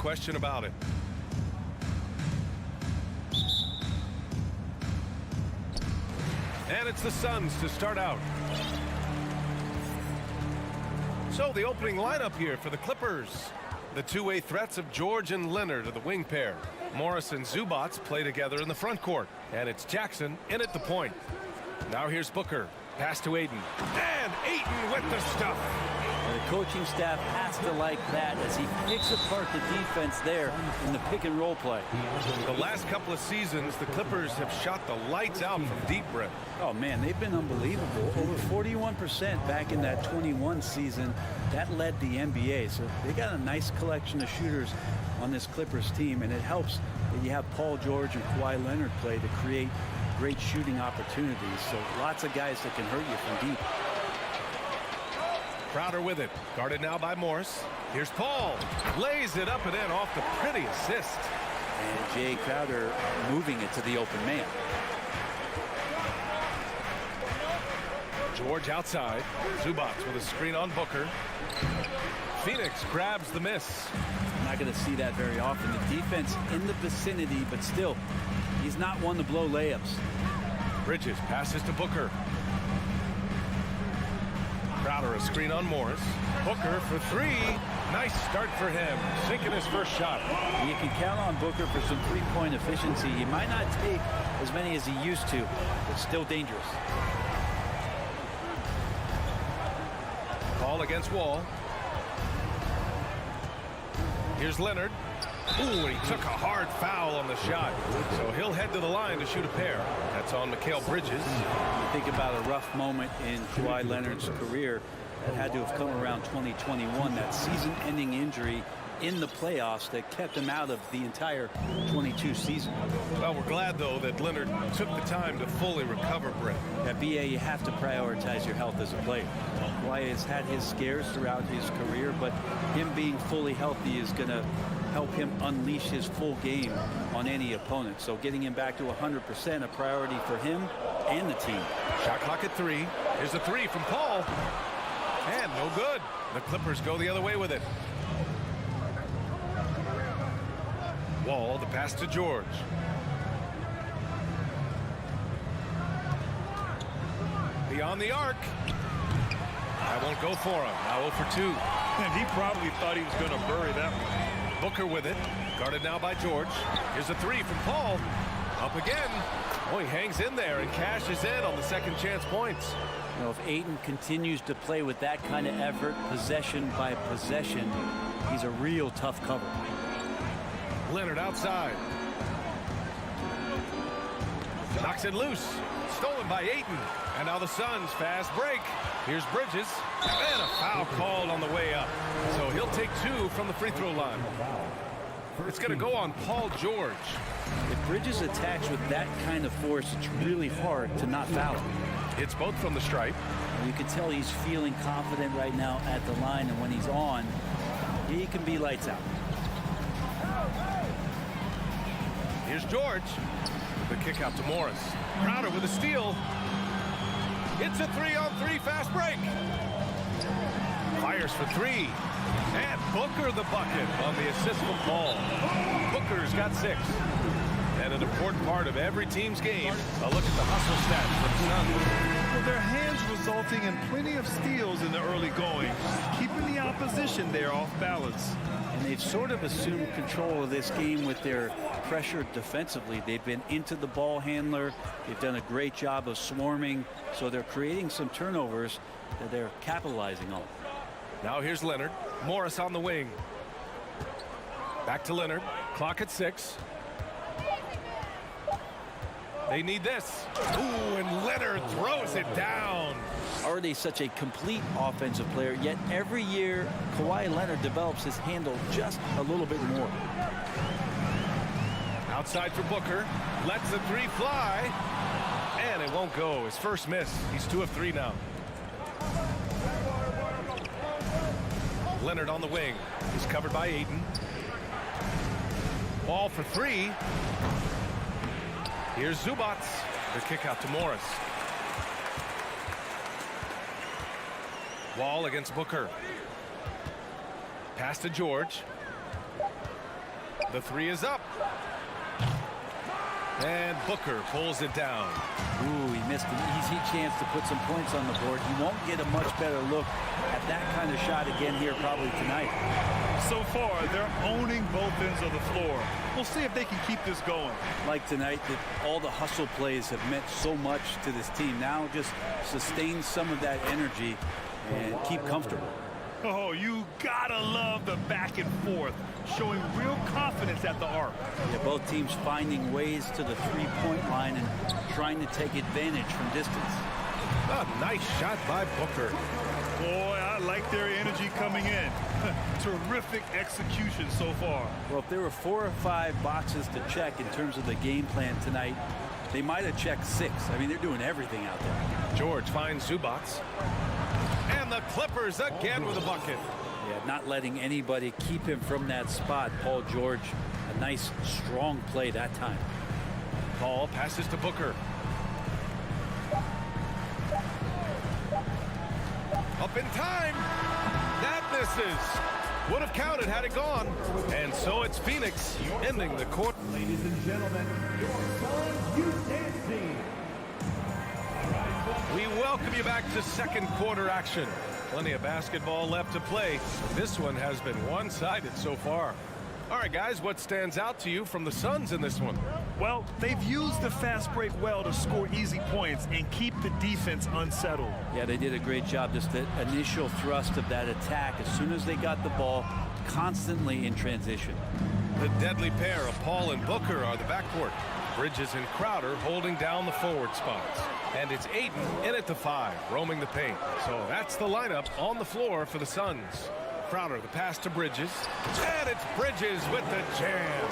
question about it. And it's the Suns to start out. So the opening lineup here for the Clippers. The two-way threats of George and Leonard are the wing pair. Morris and Zubats play together in the front court. And it's Jackson in at the point. Now here's Booker. Pass to Ayton. And Ayton with the stuff. And the coaching staff has to like that as he picks apart the defense there in the pick and roll play. The last couple of seasons, the Clippers have shot the lights out from deep breath. Oh, man, they've been unbelievable. Over 41% back in that 21 season. That led the NBA. So they got a nice collection of shooters on this Clippers team, and it helps that you have Paul George and Kawhi Leonard play to create great shooting opportunities. So lots of guys that can hurt you from deep. Crowder with it. Guarded now by Morris. Here's Paul. Lays it up and in off the pretty assist. And Jay Crowder moving it to the open man. George outside. Zubats with a screen on Booker. Phoenix grabs the miss. Not going to see that very often. The defense in the vicinity, but still, he's not one to blow layups. Bridges passes to Booker. Crowder a screen on Morris. Booker for three. Nice start for him. Sinking his first shot. You can count on Booker for some three-point efficiency. He might not take as many as he used to, but still dangerous. Ball against Wall. Here's Leonard. Ooh, he took a hard foul on the shot. So he'll head to the line to shoot a pair. That's on Mikal Bridges. You think about a rough moment in Kawhi Leonard's career that had to have come around 2021. That season-ending injury in the playoffs that kept him out of the entire 22 season. Well, we're glad, though, that Leonard took the time to fully recover, Brett. At BA, you have to prioritize your health as a player. Kawhi has had his scares throughout his career, but him being fully healthy is going to help him unleash his full game on any opponent. So getting him back to 100% a priority for him and the team. Shot clock at 3. Here's a 3 from Paul. And no good. The Clippers go the other way with it. Wall, the pass to George. Beyond the arc. I won't go for him. Now 0 for 2. And he probably thought he was going to bury that one. Booker with it. Guarded now by George. Here's a 3 from Paul. Up again. Oh, he hangs in there and cashes in on the second chance points. You know, if Ayton continues to play with that kind of effort, possession by possession, he's a real tough cover. Leonard outside. Knocks it loose. Stolen by Ayton. And now the Suns fast break. Here's Bridges. And a foul called on the way up. So he'll take 2 from the free throw line. It's going to go on Paul George. If Bridges attacks with that kind of force, it's really hard to not foul him. It's both from the stripe. You can tell he's feeling confident right now at the line, and when he's on, he can be lights out. Here's George. The kick out to Morris. Crowder with a steal. It's a 3-on-3 fast break. Fires for 3. And Booker the bucket on the assist from Paul. Booker's got 6. And an important part of every team's game. A look at the hustle stats for the Suns. Well, their hands resulting in plenty of steals in the early going, keeping the opposition there off balance. And they've sort of assumed control of this game with their pressure defensively. They've been into the ball handler. They've done a great job of swarming. So they're creating some turnovers that they're capitalizing on. Now here's Leonard. Morris on the wing. Back to Leonard. Clock at 6. They need this. Ooh, and Leonard throws it down. Already such a complete offensive player, yet every year Kawhi Leonard develops his handle just a little bit more. Outside for Booker. Lets the 3 fly. And it won't go. His first miss. He's 2 of 3 now. Leonard on the wing. He's covered by Ayton. Ball for 3. Here's Zubats. The kick out to Morris. Wall against Booker. Pass to George. The three is up. And Booker pulls it down. Ooh, he missed an easy chance to put some points on the board. He won't get a much better look at that kind of shot again here probably tonight. So far, they're owning both ends of the floor. We'll see if they can keep this going. Like tonight, that all the hustle plays have meant so much to this team. Now just sustain some of that energy and keep comfortable. Oh, you gotta love the back and forth, showing real confidence at the arc. Yeah, both teams finding ways to the three-point line and trying to take advantage from distance. A nice shot by Booker. Boy, I like their energy coming in. Terrific execution so far. Well, if there were 4 or 5 boxes to check in terms of the game plan tonight, they might have checked 6. I mean, they're doing everything out there. George finds Zubac. And the Clippers again with a bucket. Yeah, not letting anybody keep him from that spot. Paul George, a nice, strong play that time. Paul passes to Booker. Up in time. That misses. Would have counted had it gone. And so it's Phoenix ending the quarter. Ladies and gentlemen, your Suns U10 team. We welcome you back to second quarter action. Plenty of basketball left to play. This one has been one-sided so far. All right, guys, what stands out to you from the Suns in this one? Well, they've used the fast break well to score easy points and keep the defense unsettled. Yeah, they did a great job. Just the initial thrust of that attack as soon as they got the ball, constantly in transition. The deadly pair of Paul and Booker are the backcourt. Bridges and Crowder holding down the forward spots. And it's Ayton in at the 5, roaming the paint. So that's the lineup on the floor for the Suns. Crowder, the pass to Bridges. And it's Bridges with the jam.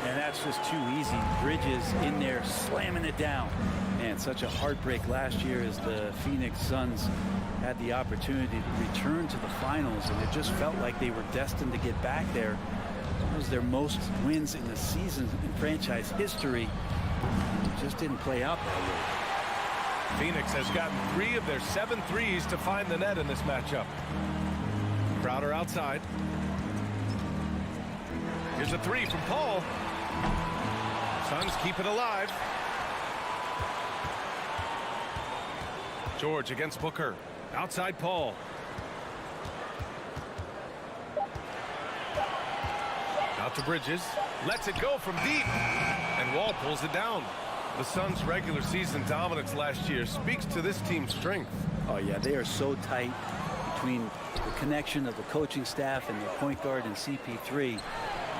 And that's just too easy. Bridges in there slamming it down. Man, such a heartbreak last year as the Phoenix Suns had the opportunity to return to the finals, and it just felt like they were destined to get back there. It was their most wins in the season in franchise history. It just didn't play out that way. Phoenix has gotten 3 of their 7 threes to find the net in this matchup. Crowder outside. Here's a 3 from Paul. Suns keep it alive. George against Booker. Outside Paul. Out to Bridges. Lets it go from deep. And Wall pulls it down. The Suns' regular season dominance last year speaks to this team's strength. Oh, yeah, they are so tight between the connection of the coaching staff and their point guard and CP3.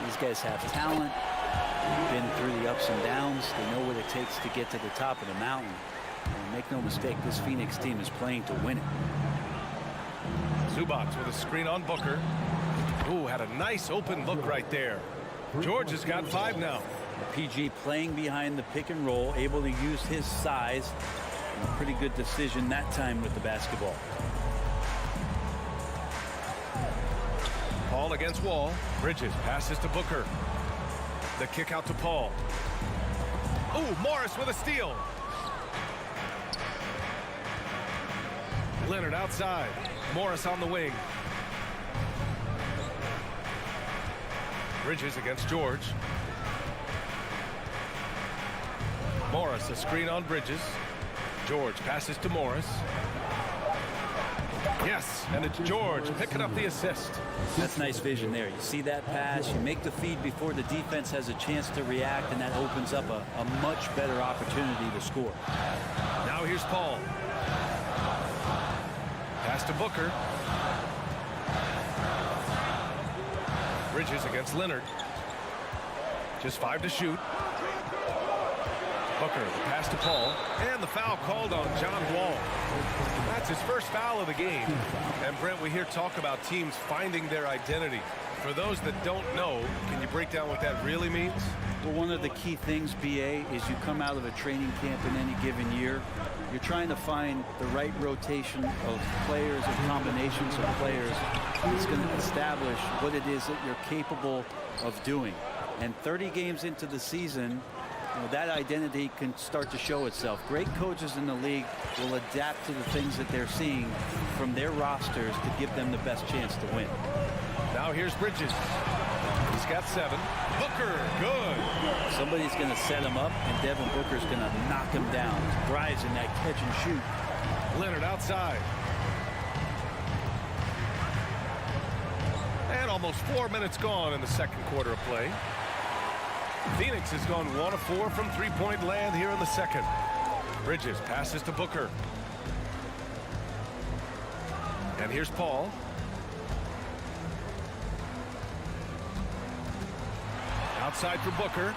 These guys have talent. They've been through the ups and downs. They know what it takes to get to the top of the mountain. And make no mistake, this Phoenix team is playing to win it. Zubac with a screen on Booker. Ooh, had a nice open look right there. George has got 5 now. PG playing behind the pick and roll, able to use his size. And a pretty good decision that time with the basketball. Paul against Wall. Bridges passes to Booker. The kick out to Paul. Ooh, Morris with a steal. Leonard outside. Morris on the wing. Bridges against George. Morris, a screen on Bridges. George passes to Morris. Yes, and it's George picking up the assist. That's nice vision there. You see that pass, you make the feed before the defense has a chance to react, and that opens up a much better opportunity to score. Now here's Paul. Pass to Booker. Bridges against Leonard. Just 5 to shoot. Booker, the pass to Paul. And the foul called on John Wall. That's his first foul of the game. And Brent, we hear talk about teams finding their identity. For those that don't know, can you break down what that really means? Well, one of the key things, BA, is you come out of a training camp in any given year. You're trying to find the right rotation of players and combinations of players that's going to establish what it is that you're capable of doing. And 30 games into the season, that identity can start to show itself. Great coaches in the league will adapt to the things that they're seeing from their rosters to give them the best chance to win. Now here's Bridges. He's got 7. Booker, good. Somebody's going to set him up, and Devin Booker's going to knock him down. Thrives in that catch and shoot. Leonard outside. And almost 4 minutes gone in the second quarter of play. Phoenix has gone 1 of 4 from three-point land here in the second. Bridges passes to Booker. And here's Paul. Outside for Booker.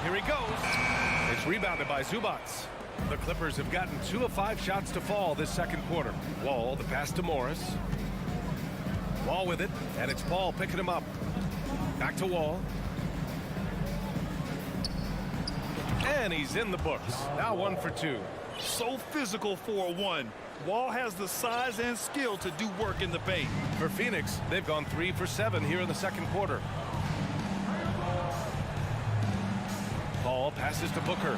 Here he goes. It's rebounded by Zubats. The Clippers have gotten 2 of 5 shots to fall this second quarter. Wall, the pass to Morris. Wall with it, and it's Paul picking him up. Back to Wall. And he's in the books. Now 1 for 2. So physical for a 1. Wall has the size and skill to do work in the paint. For Phoenix, they've gone 3 for 7 here in the second quarter. Paul passes to Booker.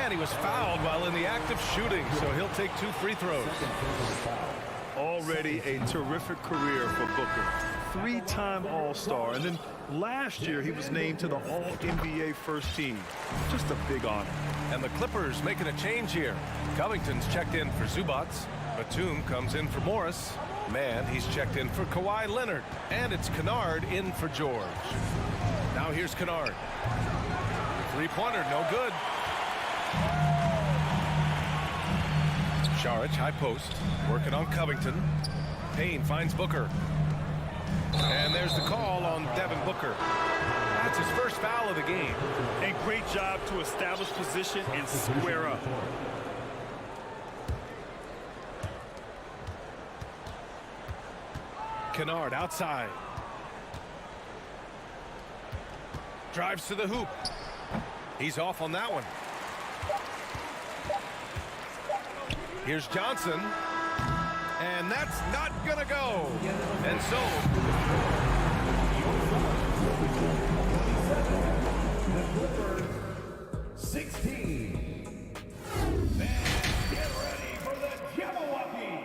And he was fouled while in the act of shooting, so he'll take 2 free throws. Already a terrific career for Booker. 3-time All-Star, and then last year he was named to the All-NBA first team. Just a big honor. And the Clippers making a change here. Covington's checked in for Zubats. Batum comes in for Morris. Man, he's checked in for Kawhi Leonard. And it's Kennard in for George. Now here's Kennard. Three-pointer, no good. Saric, high post, working on Covington. Payne finds Booker. And there's the call on Devin Booker. That's his first foul of the game. And great job to establish position and square up. Kennard outside. Drives to the hoop. He's off on that one. Here's Johnson. And that's not going to go. And so... The Clippers, 16. And get ready for the Jabberwockies.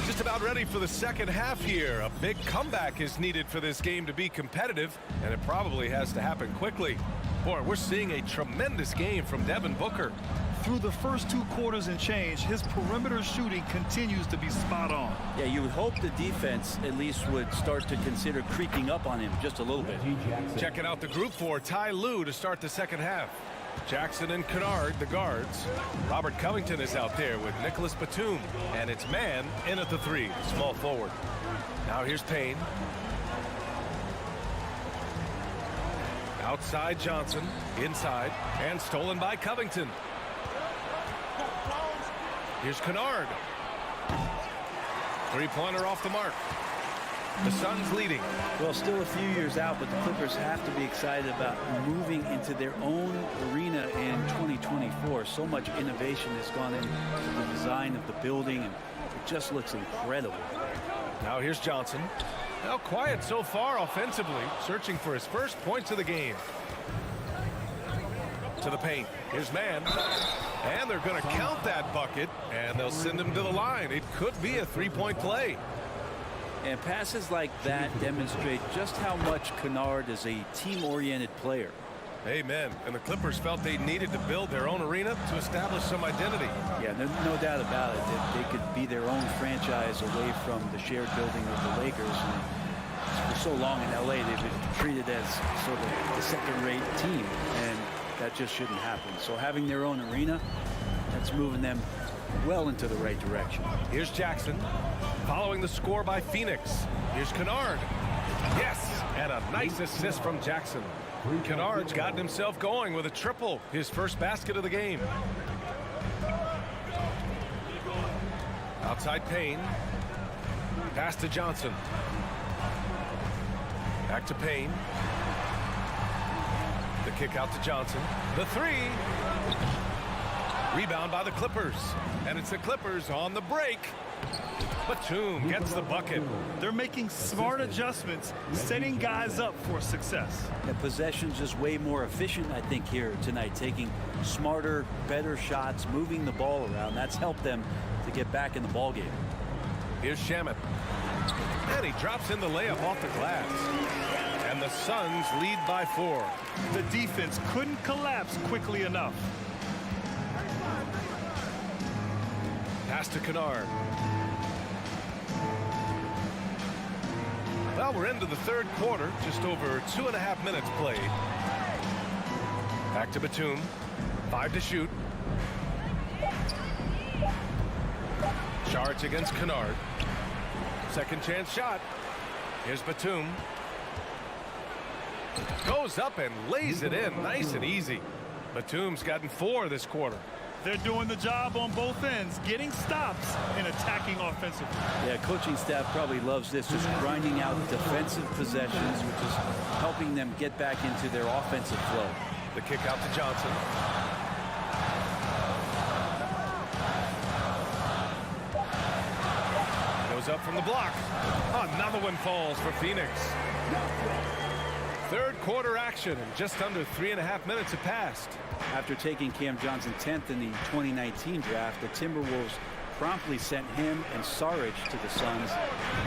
Just about ready for the second half here. A big comeback is needed for this game to be competitive, and it probably has to happen quickly. Boy, we're seeing a tremendous game from Devin Booker. Through the first 2 quarters and change, his perimeter shooting continues to be spot on. Yeah, you would hope the defense at least would start to consider creeping up on him just a little bit. Checking out the group for Ty Lue to start the second half. Jackson and Kennard, the guards. Robert Covington is out there with Nicholas Batum. And it's Man in at the 3, small forward. Now here's Payne. Outside Johnson, inside, and stolen by Covington. Here's Kennard. Three-pointer off the mark. The Suns leading. Well, still a few years out, but the Clippers have to be excited about moving into their own arena in 2024. So much innovation has gone into the design of the building, and it just looks incredible. Now here's Johnson. Now quiet so far offensively, searching for his first points of the game. To the paint. Here's Man. And they're going to count that bucket, and they'll send him to the line. It could be a 3-point play. And passes like that demonstrate just how much Kennard is a team-oriented player. Amen. And the Clippers felt they needed to build their own arena to establish some identity. Yeah, no doubt about it. That they could be their own franchise away from the shared building with the Lakers. And for so long in LA, they've been treated as sort of the second-rate team, and that just shouldn't happen. So having their own arena, that's moving them well into the right direction. Here's Jackson, following the score by Phoenix. Here's Kennard. Yes, and a nice assist from Jackson. Kennard's gotten himself going with a triple, his first basket of the game. Outside Payne. Pass to Johnson. Back to Payne. The kick out to Johnson. The 3. Rebound by the Clippers. And it's the Clippers on the break. Batum gets the bucket. They're making smart adjustments, setting guys up for success. The possession's just way more efficient, I think, here tonight, taking smarter, better shots, moving the ball around. That's helped them to get back in the ball game. Here's Shamet. And he drops in the layup off the glass. And the Suns lead by 4. The defense couldn't collapse quickly enough. Pass to Kennard. Well, we're into the third quarter, just over 2.5 minutes played. Back to Batum. 5 to shoot. Charge against Kennard. Second chance shot. Here's Batum. Goes up and lays it in nice and easy. Batum's gotten 4 this quarter. They're doing the job on both ends, getting stops and attacking offensively. Yeah, coaching staff probably loves this, just grinding out defensive possessions, which is helping them get back into their offensive flow. The kick out to Johnson. Goes up from the block. Another one falls for Phoenix. Third quarter action, and just under 3.5 minutes have passed. After taking Cam Johnson 10th in the 2019 draft, the Timberwolves promptly sent him and Saric to the Suns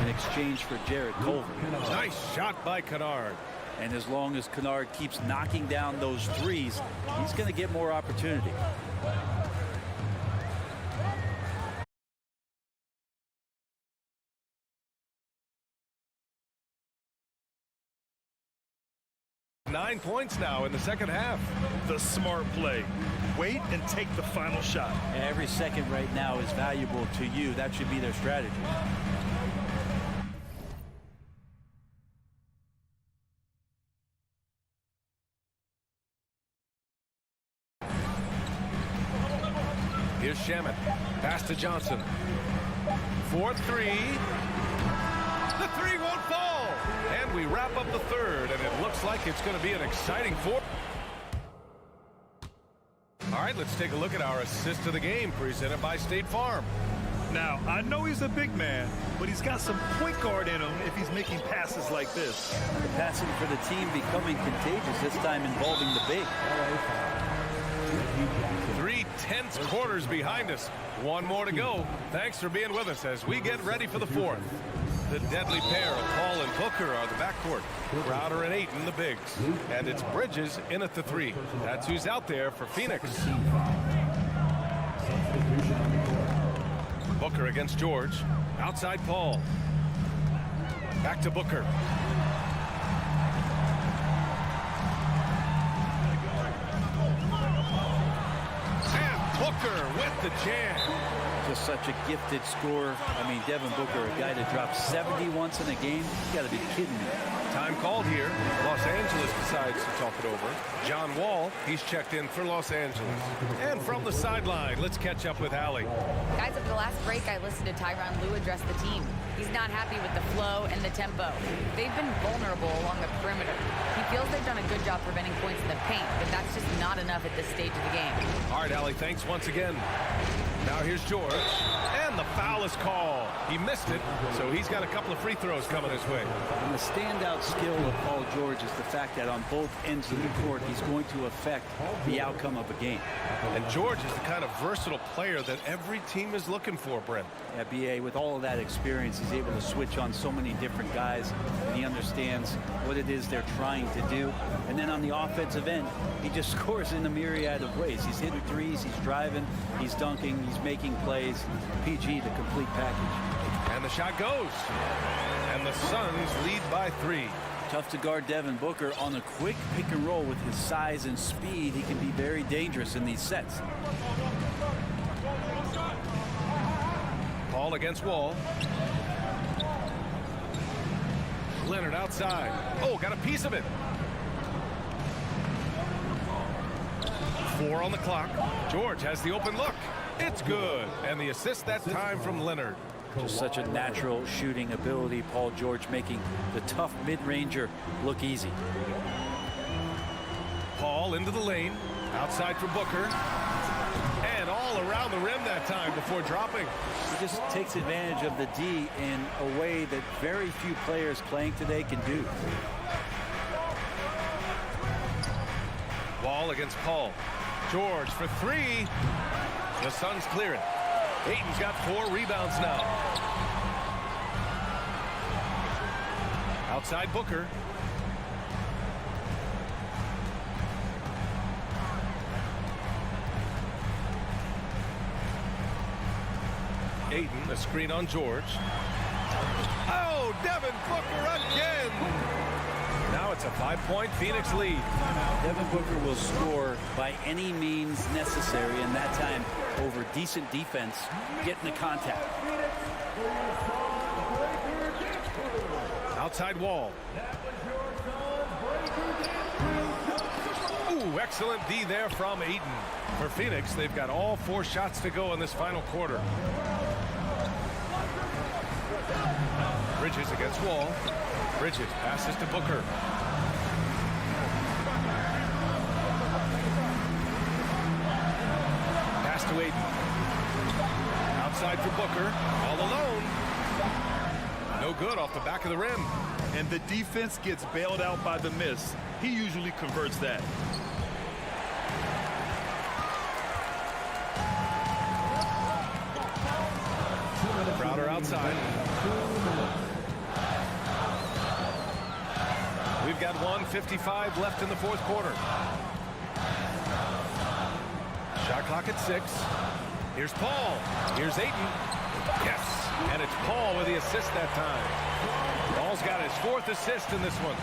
in exchange for Jarrett Culver. Nice shot by Kennard. And as long as Kennard keeps knocking down those threes, he's going to get more opportunity. Nine points now in the second half. The smart play. Wait and take the final shot. Every second right now is valuable to you. That should be their strategy. Here's Shamet. Pass to Johnson. 4-3. The three won't fall. And we wrap up the third, and it looks like it's going to be an exciting fourth. All right, let's take a look at our assist of the game presented by State Farm. Now, I know he's a big man, but he's got some point guard in him if he's making passes like this. The passing for the team becoming contagious, this time involving the big. 3 tense quarters behind us. One more to go. Thanks for being with us as we get ready for the fourth. The deadly pair of Paul and Booker are the backcourt. Crowder and Ayton the bigs. And it's Bridges in at the 3. That's who's out there for Phoenix. Booker against George. Outside Paul. Back to Booker. And Booker with the jam. Just such a gifted scorer. I mean, Devin Booker, a guy that drops 70 once in a game. You got to be kidding me. Time called here. Los Angeles decides to talk it over. John Wall, he's checked in for Los Angeles. And from the sideline, let's catch up with Allie. Guys, after the last break, I listened to Tyronn Lue address the team. He's not happy with the flow and the tempo. They've been vulnerable along the perimeter. He feels they've done a good job preventing points in the paint, but that's just not enough at this stage of the game. All right, Allie, thanks once again. Now here's George. And the foul is called. He missed it, so he's got a couple of free throws coming his way. And the standout skill of Paul George is the fact that on both ends of the court, he's going to affect the outcome of a game. And George is the kind of versatile player that every team is looking for, Brent. Yeah, B.A., with all of that experience, he's able to switch on so many different guys, and he understands what it is they're trying to do. And then on the offensive end, he just scores in a myriad of ways. He's hitting threes, he's driving, he's dunking, he's making plays. PG, the complete package. And the shot goes. And the Suns lead by 3. Tough to guard Devin Booker on a quick pick and roll. With his size and speed, he can be very dangerous in these sets. Paul against Wall. Leonard outside. Oh, got a piece of it. 4 on the clock. George has the open look. It's good. And the assist that time from Leonard. Just such a natural shooting ability. Paul George making the tough mid-ranger look easy. Paul into the lane. Outside for Booker. And all around the rim that time before dropping. He just takes advantage of the D in a way that very few players playing today can do. Wall against Paul. George for three. The Suns clear it. Ayton's got 4 rebounds now. Outside Booker. Ayton, a screen on George. Oh, Devin Booker again. Now it's a 5-point Phoenix lead. Devin Booker will score by any means necessary, and that time over decent defense, getting the contact. Outside Wall. Ooh, excellent D there from Ayton. For Phoenix, they've got all 4 shots to go in this final quarter. Bridges against Wall. Bridges passes to Booker. Pass to Ayton. Outside for Booker. All alone. No good off the back of the rim. And the defense gets bailed out by the miss. He usually converts that. Crowder outside. We've got 1:55 left in the 4th quarter. Shot clock at 6. Here's Paul. Here's Ayton. Yes. And it's Paul with the assist that time. Paul's got his 4th assist in this one.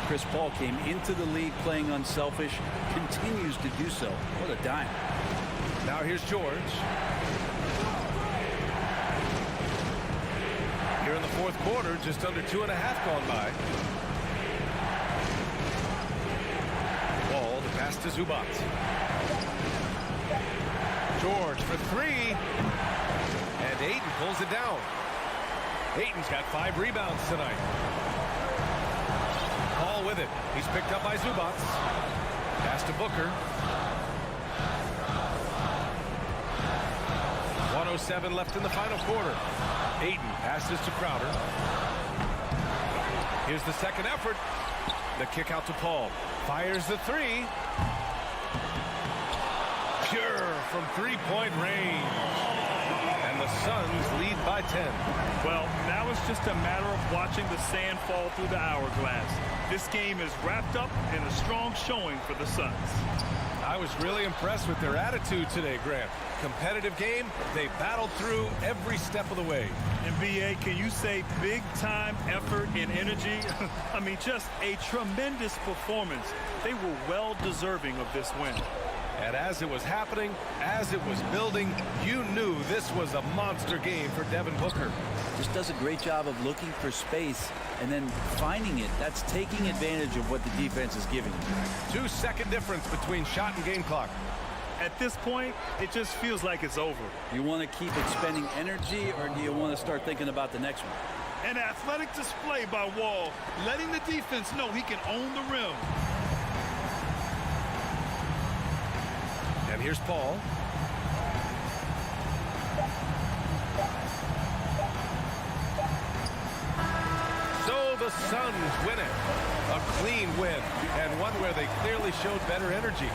Chris Paul came into the league playing unselfish, continues to do so. What a dime. Now here's George. Here in the 4th quarter, just under 2.5 gone by. Wall, the pass to Zubac. George for 3. And Ayton pulls it down. Ayton's got 5 rebounds tonight. Paul with it. He's picked up by Zubac. Pass to Booker. 1:07 left in the final quarter. Ayton passes to Crowder. Here's the second effort. The kick out to Paul. Fires the 3. Pure from 3-point range. And the Suns lead by 10. Well, now it's just a matter of watching the sand fall through the hourglass. This game is wrapped up in a strong showing for the Suns. I was really impressed with their attitude today, Grant. Competitive game. They battled through every step of the way. NBA, can you say big-time effort and energy? I mean, just a tremendous performance. They were well deserving of this win. And as it was happening, as it was building, you knew this was a monster game for Devin Booker. Just does a great job of looking for space and then finding it. That's taking advantage of what the defense is giving you. 2-second difference between shot and game clock. At this point, it just feels like it's over. You want to keep expending energy, or do you want to start thinking about the next one? An athletic display by Wall, letting the defense know he can own the rim. And here's Paul. So the Suns win it. A clean win, and one where they clearly showed better energy.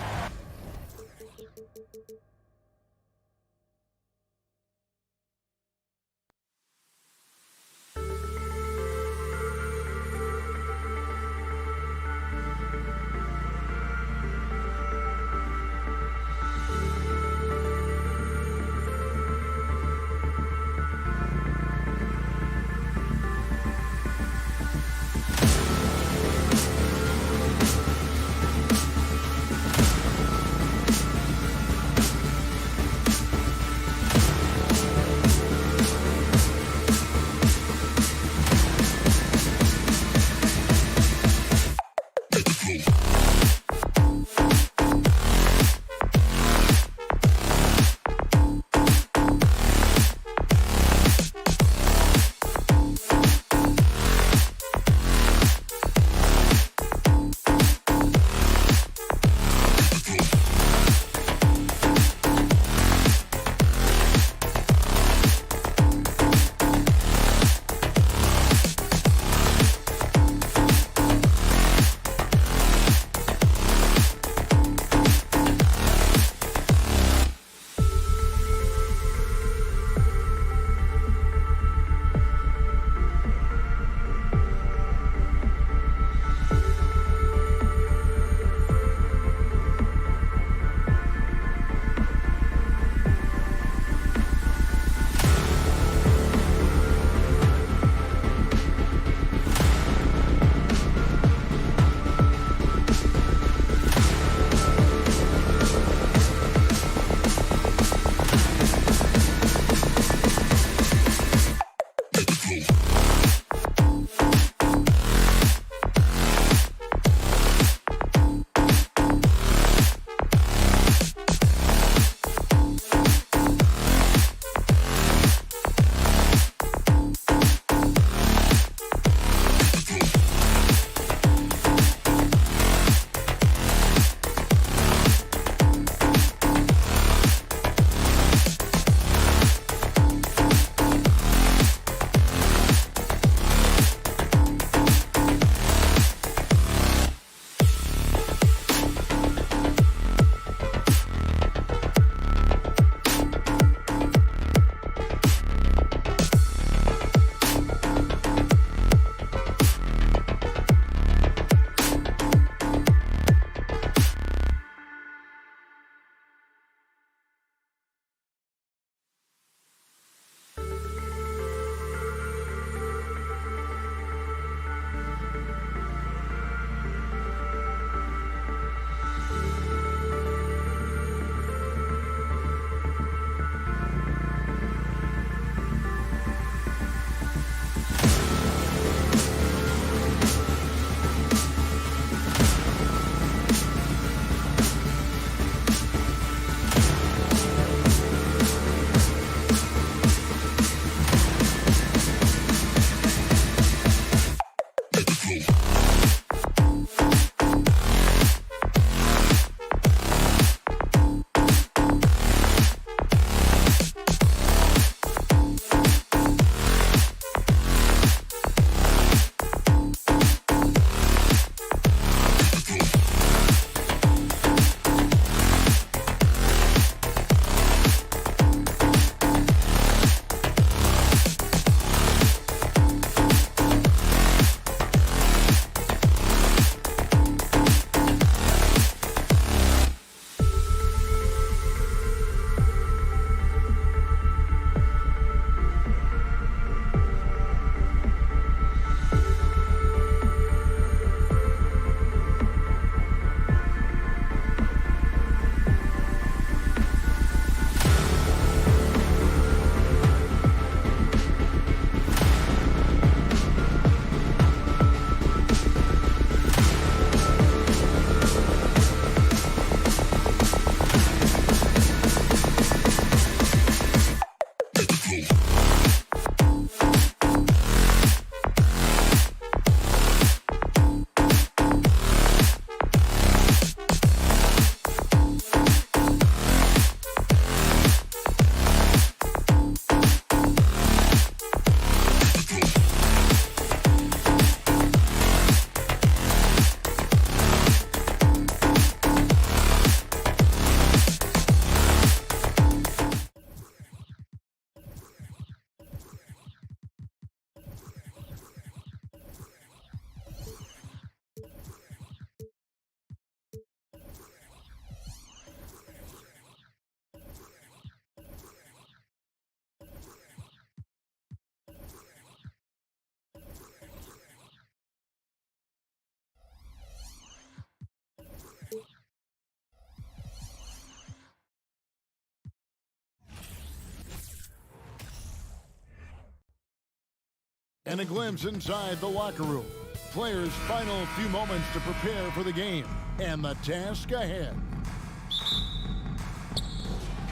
And a glimpse inside the locker room. Players' final few moments to prepare for the game and the task ahead.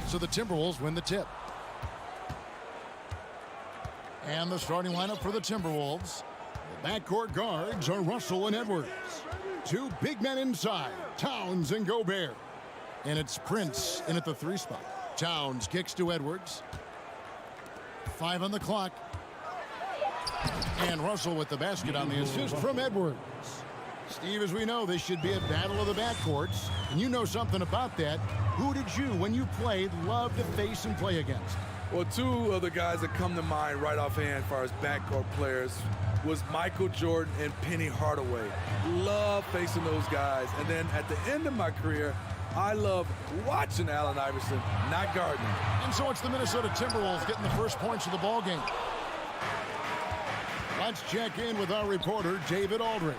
So the Timberwolves win the tip. And the starting lineup for the Timberwolves. The backcourt guards are Russell and Edwards. Two big men inside, Towns and Gobert. And it's Prince in at the 3 spot. Towns kicks to Edwards. 5 on the clock. And Russell with the basket on the assist from Edwards. Steve, as we know, this should be a battle of the backcourts. And you know something about that. Who did you, when you played, love to face and play against? Well, 2 of the guys that come to mind right offhand as far as backcourt players was Michael Jordan and Penny Hardaway. Love facing those guys. And then at the end of my career, I love watching Allen Iverson, not guarding him. And so it's the Minnesota Timberwolves getting the first points of the ball game. Let's check in with our reporter, David Aldridge.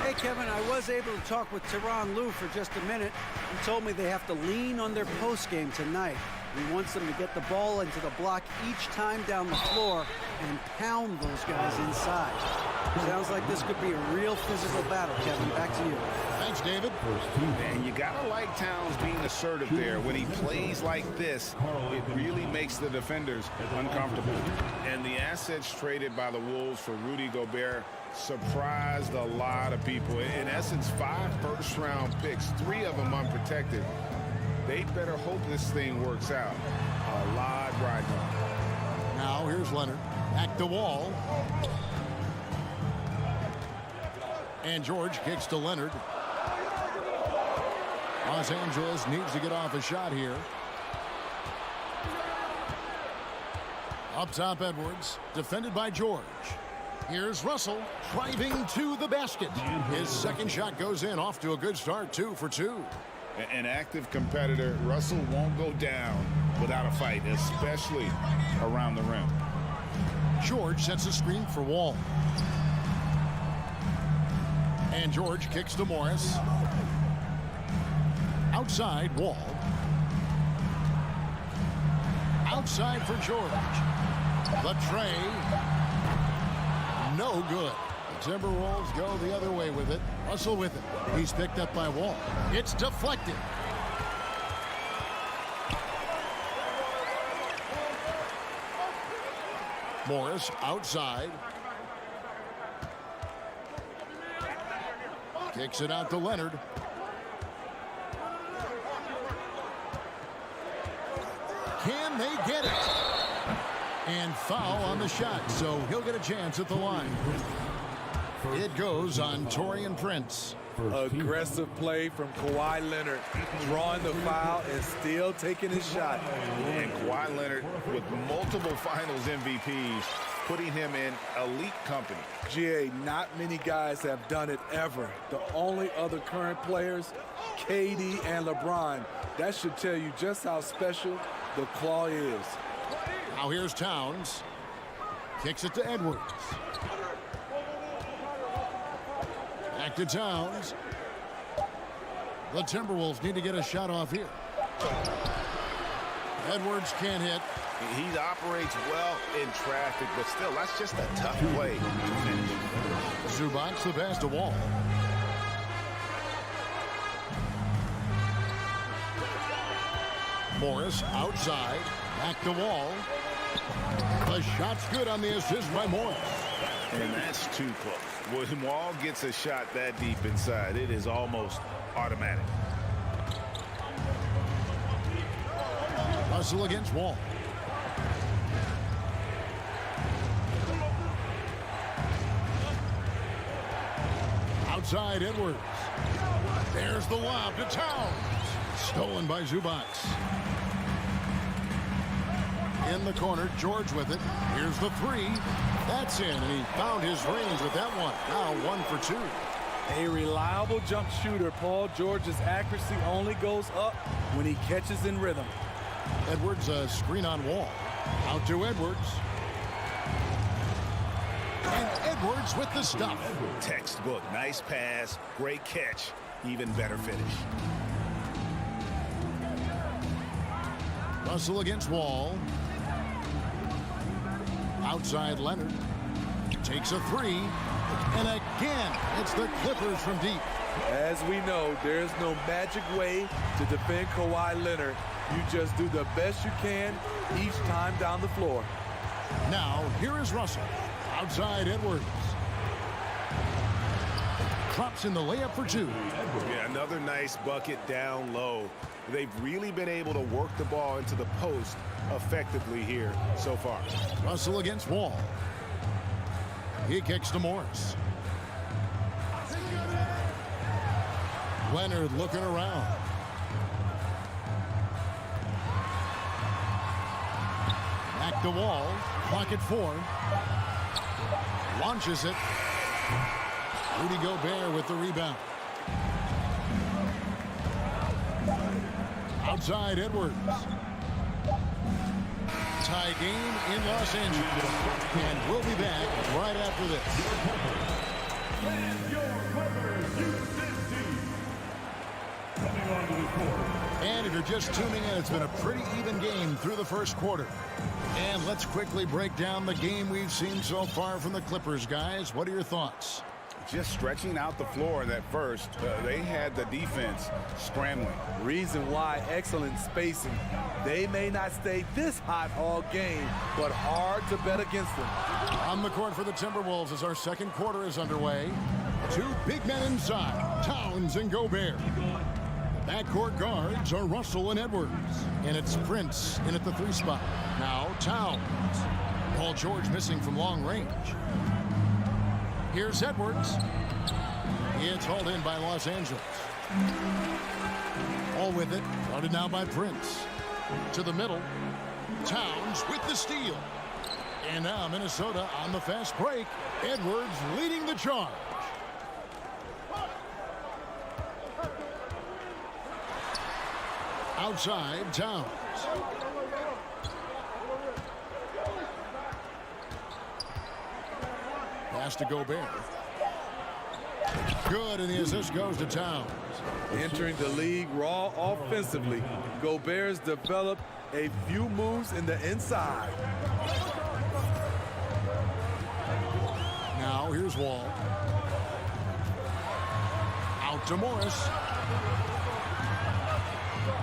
Hey, Kevin, I was able to talk with Tyronn Lue for just a minute. He told me they have to lean on their post game tonight. He wants them to get the ball into the block each time down the floor and pound those guys inside. Sounds like this could be a real physical battle, Kevin. Back to you. Thanks, David. And you gotta like Towns being assertive there. When he plays like this, it really makes the defenders uncomfortable. And the assets traded by the Wolves for Rudy Gobert surprised a lot of people. In essence, 5 first-round picks, 3 of them unprotected. They better hope this thing works out. A lot riding on. Now here's Leonard. Back to Wall. And George kicks to Leonard. Los Angeles needs to get off a shot here. Up top, Edwards. Defended by George. Here's Russell driving to the basket. His second shot goes in. Off to a good start. 2 for 2. An active competitor. Russell won't go down without a fight, especially around the rim. George sets a screen for Wall. And George kicks to Morris. Outside, Wall. Outside for George. The tray. No good. The Timberwolves go the other way with it. Russell with it. He's picked up by Wall. It's deflected. Morris outside. Kicks it out to Leonard. Can they get it? And foul on the shot, so he'll get a chance at the line. It goes on Taurean Prince. Aggressive play from Kawhi Leonard, drawing the foul and still taking his shot. And Kawhi Leonard with multiple finals MVPs, putting him in elite company. GA, not many guys have done it ever. The only other current players, KD and LeBron. That should tell you just how special the claw is. Now here's Towns. Kicks it to Edwards. Back to Towns. The Timberwolves need to get a shot off here. Edwards can't hit. He operates well in traffic, but still, that's just a tough play to finish. Zubac the pass to Wall. Morris outside. Back to Wall. The shot's good on the assist by Morris. And that's too close. When Wall gets a shot that deep inside, it is almost automatic. Russell against Wall. Outside Edwards. There's the lob to Towns. Stolen by Zubac. In the corner, George with it. Here's the 3. That's in, and he found his range with that one. Now 1 for 2. A reliable jump shooter. Paul George's accuracy only goes up when he catches in rhythm. Edwards, a screen on Wall. Out to Edwards. And Edwards with the stuff. Textbook. Nice pass. Great catch. Even better finish. Russell against Wall. Outside Leonard. Takes a three. And again, it's the Clippers from deep. As we know, there's no magic way to defend Kawhi Leonard. You just do the best you can each time down the floor. Now, here is Russell. Outside Edwards. Drops in the layup for two. Yeah, another nice bucket down low. They've really been able to work the ball into the post effectively here so far. Russell against Wall. He kicks to Morris. Leonard looking around. Back to Wall. Clock at 4. Launches it. Rudy Gobert with the rebound. Outside Edwards. Tie game in Los Angeles. And we'll be back right after this. And your Clippers Houston team. Coming onto the court. And if you're just tuning in, it's been a pretty even game through the first quarter. And let's quickly break down the game we've seen so far from the Clippers, guys. What are your thoughts? Just stretching out the floor in that first. They had the defense scrambling. Reason why, excellent spacing. They may not stay this hot all game, but hard to bet against them. On the court for the Timberwolves as our second quarter is underway. Two big men inside, Towns and Gobert. The backcourt guards are Russell and Edwards. And it's Prince in at the 3 spot. Now Towns. Paul George missing from long range. Here's Edwards. It's hauled in by Los Angeles. All with it. Guarded now by Prince. To the middle. Towns with the steal. And now Minnesota on the fast break. Edwards leading the charge. Outside, Towns. Pass to Gobert. Good, and the assist goes to Towns. Entering the league raw offensively, Gobert's developed a few moves in the inside. Now here's Wall. Out to Morris.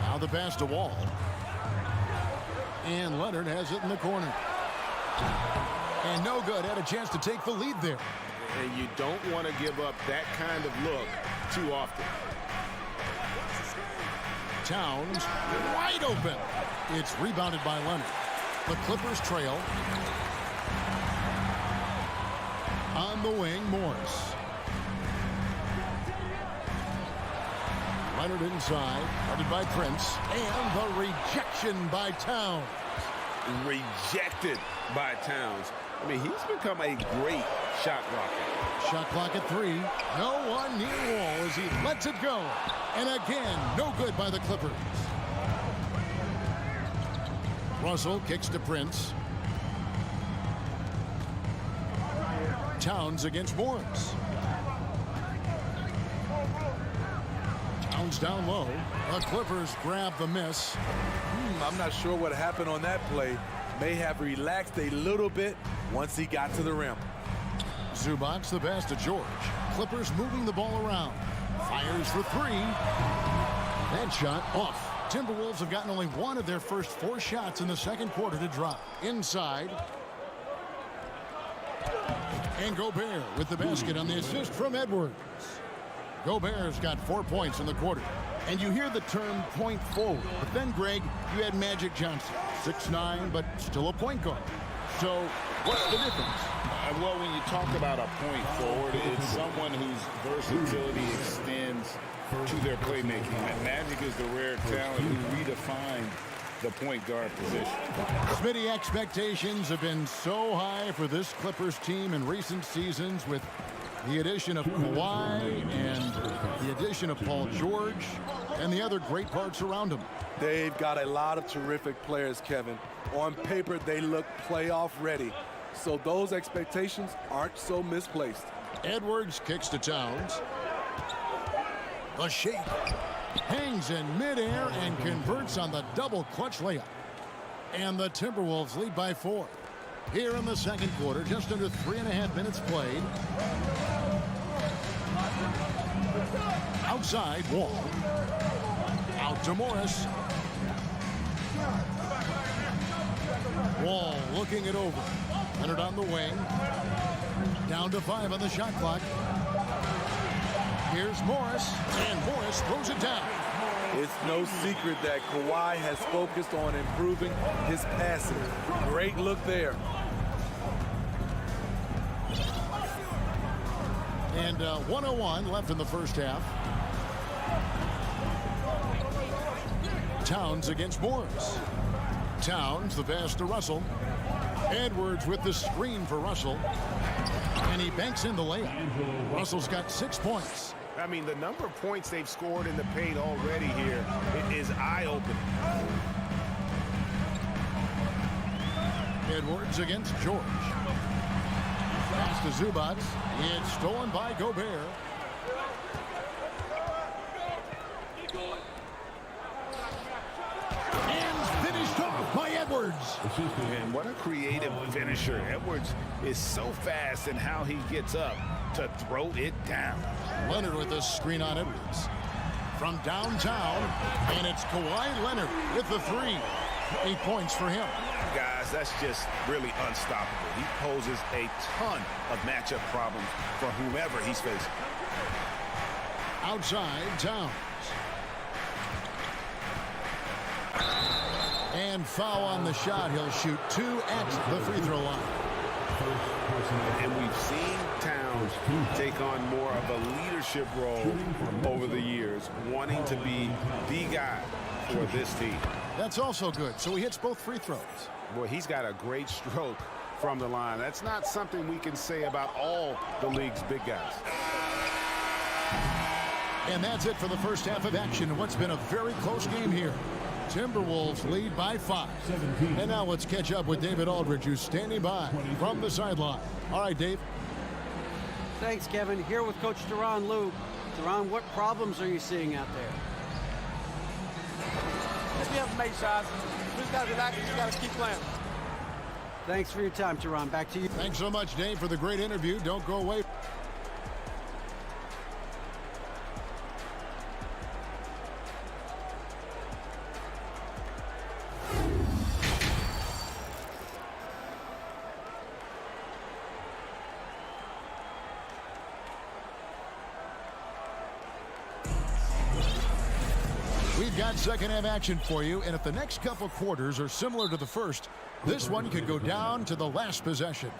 Now the pass to Wall. And Leonard has it in the corner. And no good. Had a chance to take the lead there. And you don't want to give up that kind of look too often. Towns wide open. It's rebounded by Leonard. The Clippers trail. On the wing, Morris. Leonard inside, guarded by Prince. And the rejection by Towns. Rejected by Towns. I mean, he's become a great shot blocker. Shot clock at 3. No one near Wall as he lets it go. And again, no good by the Clippers. Russell kicks to Prince. Towns against Morris. Towns down low. The Clippers grab the miss. I'm not sure what happened on that play. May have relaxed a little bit once he got to the rim. Zubac the pass to George. Clippers moving the ball around. Fires for 3. That shot off. Timberwolves have gotten only one of their first 4 shots in the second quarter to drop. Inside. And Gobert with the basket on the assist from Edwards. Gobert's got 4 points in the quarter. And you hear the term point forward. But then, Greg, you had Magic Johnson. 6'9", but still a point guard. So what's the difference? Well, when you talk about a point forward, it's someone whose versatility extends to their playmaking. And Magic is the rare talent who redefined the point guard position. Smitty, expectations have been so high for this Clippers team in recent seasons with the addition of Kawhi and the addition of Paul George and the other great parts around him. They've got a lot of terrific players, Kevin. On paper, they look playoff ready. So those expectations aren't so misplaced. Edwards kicks to Towns. The shake. Hangs in midair and converts on the double clutch layup. And the Timberwolves lead by 4. Here in the second quarter, just under 3.5 minutes played. Outside, Wall. Out to Morris. Wall looking it over. Leonard on the wing. Down to 5 on the shot clock. Here's Morris, and Morris throws it down. It's no secret that Kawhi has focused on improving his passing. Great look there. And 1:01 left in the first half. Towns against Morris. Towns, the pass to Russell. Edwards with the screen for Russell. And he banks in the layup. Russell's got 6 points. I mean, the number of points they've scored in the paint already here, it is eye-opening. Edwards against George. Pass to Zubac. It's stolen by Gobert. And finished off by Edwards. And what a creative finisher. Edwards is so fast in how he gets up to throw it down. Leonard with the screen on Edwards. From downtown, and it's Kawhi Leonard with the 3. 8 points for him. Guys, that's just really unstoppable. He poses a ton of matchup problems for whomever he's facing. Outside, Towns. And foul on the shot. He'll shoot 2 at the free throw line. And we've seen Towns take on more of a leadership role over the years, wanting to be the guy for this team. That's also good. So he hits both free throws. Boy, he's got a great stroke from the line. That's not something we can say about all the league's big guys. And that's it for the first half of action in what's been a very close game here. Timberwolves lead by 5. And now let's catch up with David Aldridge, who's standing by from the sideline. All right, Dave. Thanks, Kevin. Here with Coach Tyronn Lue. Tyronn, what problems are you seeing out there? We haven't made shots. We just got to relax. We just got to keep playing. Thanks for your time, Tyronn. Back to you. Thanks so much, Dave, for the great interview. Don't go away. We've got second half action for you, and if the next couple quarters are similar to the first, this one could go down to the last possession.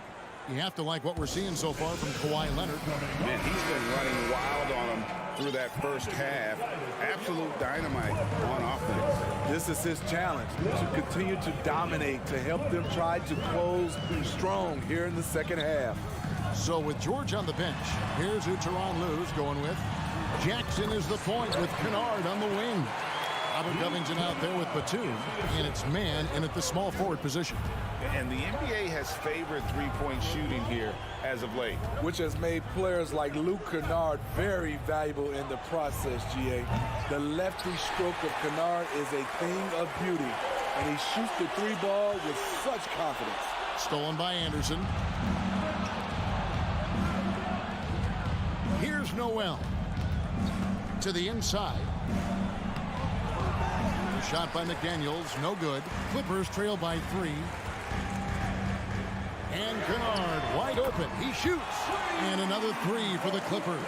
You have to like what we're seeing so far from Kawhi Leonard. Man, he's been running wild on him through that first half. Absolute dynamite on offense. This is his challenge, to continue to dominate, to help them try to close strong here in the second half. So with George on the bench, here's who Tyronn Lue's going with. Jackson is the point with Kennard on the wing. Robert Covington out there with Batum, and it's man in at the small forward position. And the NBA has favored three-point shooting here as of late, which has made players like Luke Kennard very valuable in the process, GA. The lefty stroke of Kennard is a thing of beauty, and he shoots the 3 ball with such confidence. Stolen by Anderson. Here's Noel. To the inside. Shot by McDaniels, no good. Clippers trail by 3. And Kennard wide open. He shoots. And another 3 for the Clippers.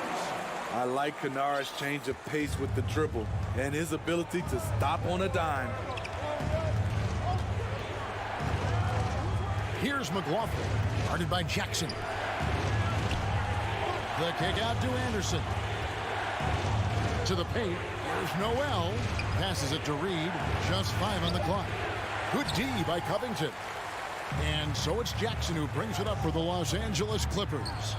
I like Kennard's change of pace with the dribble and his ability to stop on a dime. Here's McLaughlin, guarded by Jackson. The kick out to Anderson. To the paint, here's Noel. Passes it to Reed. Just 5 on the clock. Good D by Covington. And so it's Jackson who brings it up for the Los Angeles Clippers.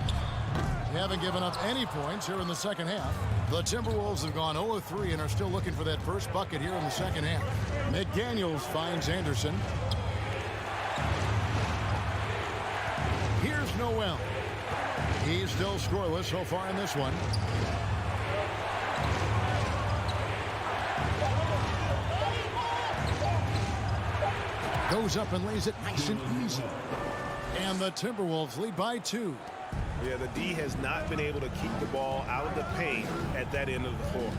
They haven't given up any points here in the second half. The Timberwolves have gone 0-3 and are still looking for that first bucket here in the second half. McDaniels finds Anderson. Here's Noel. He's still scoreless so far in this one. Goes up and lays it nice and easy. And the Timberwolves lead by 2. Yeah, the D has not been able to keep the ball out of the paint at that end of the floor.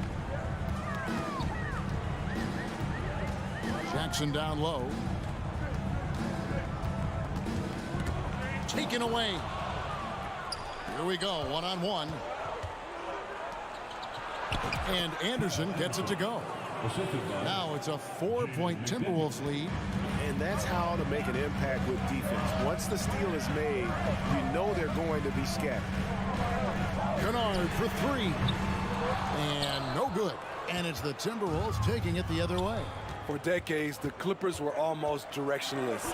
Jackson down low. Taken away. Here we go, one-on-one. And Anderson gets it to go. Now it's a 4-point Timberwolves lead. And that's how to make an impact with defense. Once the steal is made, you know they're going to be scattered. Kennard for 3. And no good. And it's the Timberwolves taking it the other way. For decades, the Clippers were almost directionless,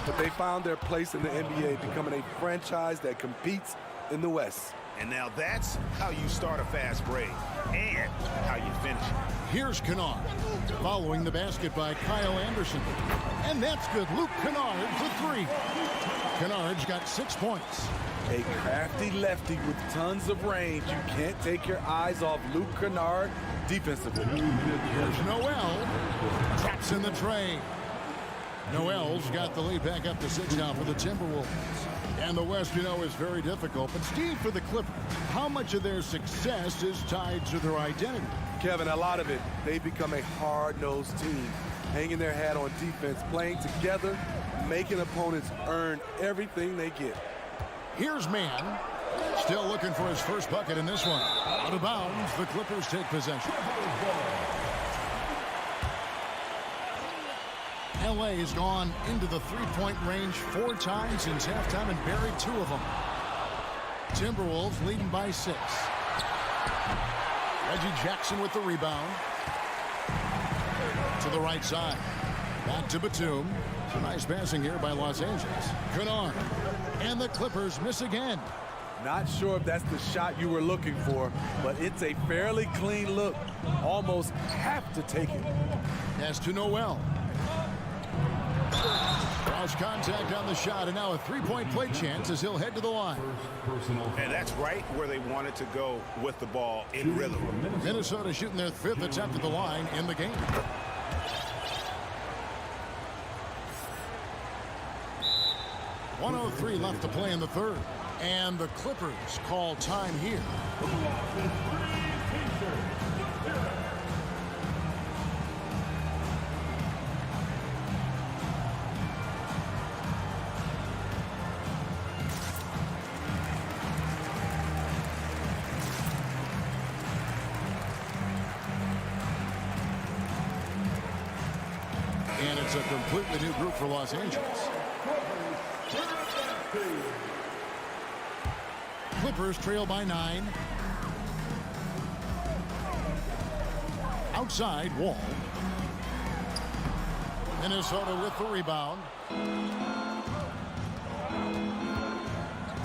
but they found their place in the NBA, becoming a franchise that competes in the West. And now that's how you start a fast break and how you finish it. Here's Kennard, following the basket by Kyle Anderson. And that's good. Luke Kennard for 3. Kennard's got 6 points. A crafty lefty with tons of range. You can't take your eyes off Luke Kennard defensively. Here's Noel. Traps in the tray. Noel's got the lead back up to 6 now for the Timberwolves. And the West, you know, is very difficult. But Steve, for the Clippers, how much of their success is tied to their identity? Kevin, a lot of it. They become a hard-nosed team, hanging their hat on defense, playing together, making opponents earn everything they get. Here's Mann. Still looking for his first bucket in this one. Out of bounds, the Clippers take possession. LA has gone into the three-point range 4 times since halftime and buried 2 of them. Timberwolves leading by 6. Reggie Jackson with the rebound. To the right side. Back to Batum. Some nice passing here by Los Angeles. Kennard. And the Clippers miss again. Not sure if that's the shot you were looking for, but it's a fairly clean look. Almost have to take it. Pass to Noel. Cross contact on the shot, and now a 3-point play chance as he'll head to the line. And that's right where they wanted to go with the ball in rhythm. Minnesota shooting their 5th attempt at the line in the game. .103 left to play in the 3rd. And the Clippers call time here. And it's a completely new group for Los Angeles. Clippers trail by 9. Outside, Wall. Minnesota with the rebound.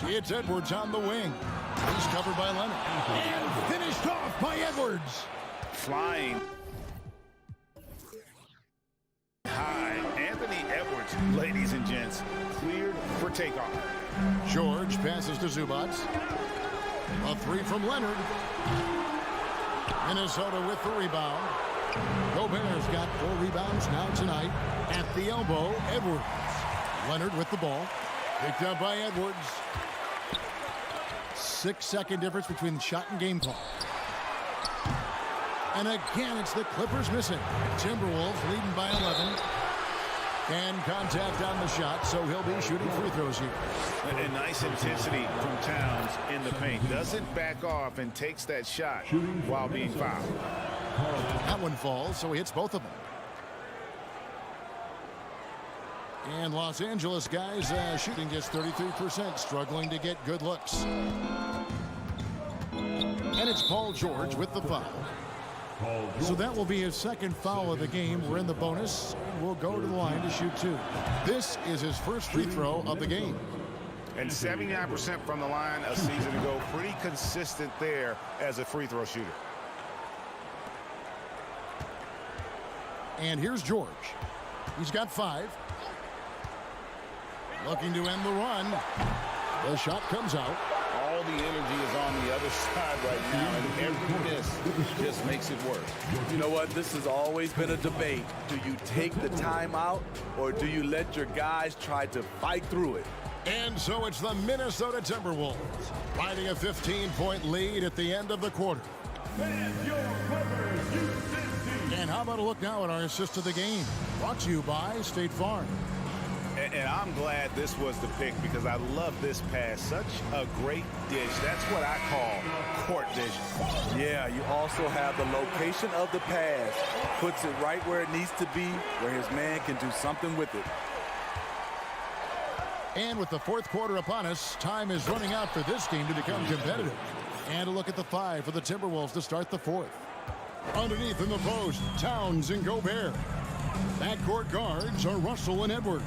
It's Edwards on the wing. He's covered by Leonard. And finished off by Edwards. Flying high. Anthony Edwards, ladies and gents, cleared for takeoff. George passes to Zubac. A 3 from Leonard. Minnesota with the rebound. Gobert's got 4 rebounds now tonight. At the elbow, Edwards. Leonard with the ball. Picked up by Edwards. 6-second difference between shot and game clock. And again, it's the Clippers missing. Timberwolves leading by 11. And contact on the shot, so he'll be shooting free throws here. And nice intensity from Towns in the paint. Doesn't back off and takes that shot while being fouled. That one falls, so he hits both of them. And Los Angeles guys shooting just 33%, struggling to get good looks. And it's Paul George with the foul. So that will be his 2nd foul of the game. We're in the bonus. We'll go to the line to shoot 2. This is his first free throw of the game. And 79% from the line a season ago. Pretty consistent there as a free throw shooter. And here's George. He's got 5. Looking to end the run. The shot comes out. All the energy is on the other side right now, and every miss just makes it work. You know what? This has always been a debate. Do you take the timeout, or do you let your guys try to fight through it? And so it's the Minnesota Timberwolves riding a 15-point lead at the end of the quarter. And how about a look now at our assist of the game? Brought to you by State Farm. And I'm glad this was the pick because I love this pass. Such a great dish. That's what I call court vision. Yeah, you also have the location of the pass. Puts it right where it needs to be, where his man can do something with it. And with the fourth quarter upon us, time is running out for this game to become competitive. And a look at the 5 for the Timberwolves to start the fourth. Underneath in the post, Towns and Gobert. Backcourt guards are Russell and Edwards.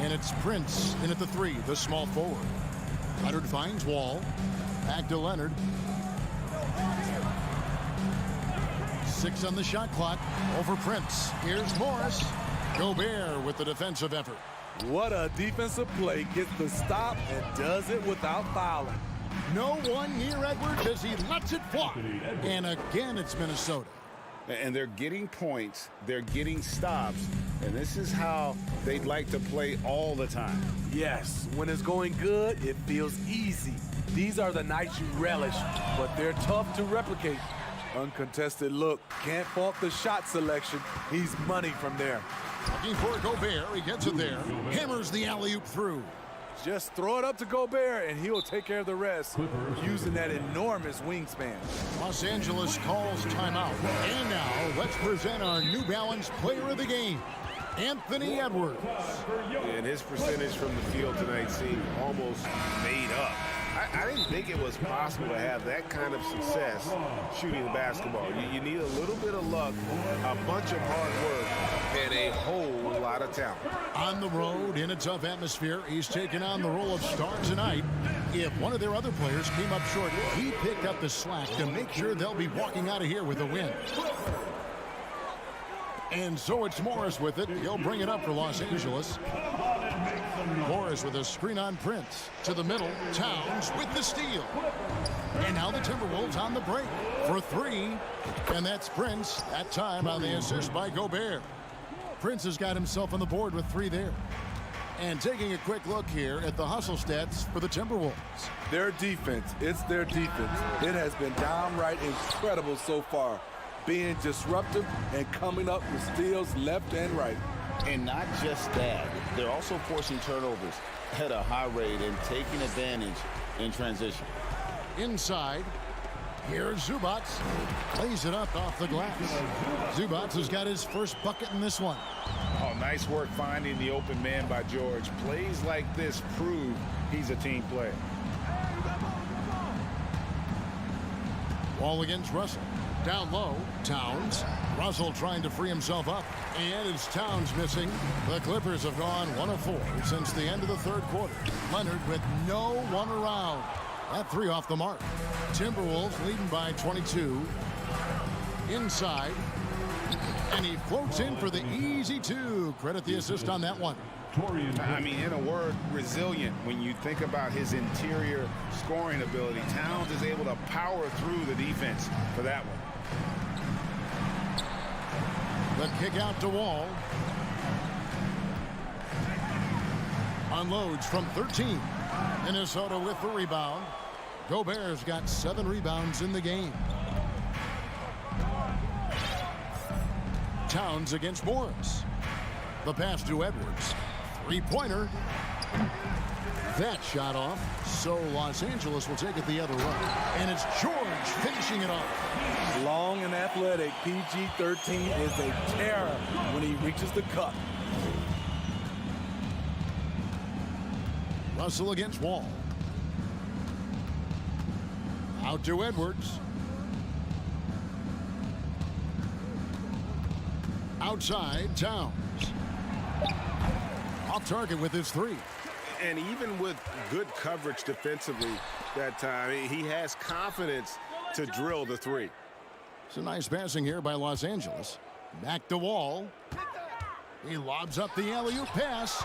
And it's Prince in at the 3, the small forward. Leonard finds Wall. Back to Leonard. 6 on the shot clock. Over Prince. Here's Morris. Gobert with the defensive effort. What a defensive play. Gets the stop and does it without fouling. No one near Edwards as he lets it fly. And again, it's Minnesota. And they're getting points, they're getting stops, and this is how they'd like to play all the time. Yes, when it's going good, it feels easy. These are the nights you relish, but they're tough to replicate. Uncontested look, can't fault the shot selection. He's money from there. Looking for Gobert, he gets it there. Hammers the alley-oop through. Just throw it up to Gobert, and he'll take care of the rest using that enormous wingspan. Los Angeles calls timeout. And now, let's present our New Balance player of the game, Anthony Edwards. And his percentage from the field tonight seemed almost made up. I didn't think it was possible to have that kind of success shooting the basketball. You need a little bit of luck, a bunch of hard work, and a whole lot of talent. On the road, in a tough atmosphere, he's taken on the role of star tonight. If one of their other players came up short, he picked up the slack to make sure they'll be walking out of here with a win. And so it's Morris with it. He'll bring it up for Los Angeles. Morris with a screen on Prince. To the middle, Towns with the steal. And now the Timberwolves on the break for 3. And that's Prince, that time on the assist by Gobert. Prince has got himself on the board with 3 there. And taking a quick look here at the hustle stats for the Timberwolves. Their defense, it's their defense. It has been downright incredible so far. Being disruptive and coming up with steals left and right. And not just that, they're also forcing turnovers at a high rate and taking advantage in transition. Inside, here's Zubats. Plays it up off the glass. Zubats has got his first bucket in this one. Oh, nice work finding the open man by George. Plays like this prove he's a team player. Wall against Russell. Down low, Towns. Russell trying to free himself up. And it's Towns missing. The Clippers have gone 1 of 4 since the end of the third quarter. Leonard with no one around. That 3 off the mark. Timberwolves leading by 22. Inside. And he floats in for the easy 2. Credit the assist on that one. I mean, in a word, resilient. When you think about his interior scoring ability, Towns is able to power through the defense for that one. The kick out to Wall. Unloads from 13. Minnesota with the rebound. Gobert's got 7 rebounds in the game. Towns against Morris. The pass to Edwards. 3-pointer. That shot off. So Los Angeles will take it the other way. And it's George finishing it off. Long and athletic, PG-13 is a terror when he reaches the cup. Russell against Wall. Out to Edwards. Outside, Towns. Off target with his 3. And even with good coverage defensively that time, he has confidence to drill the 3. It's a nice passing here by Los Angeles. Back to Wall. He lobs up the alley-oop pass.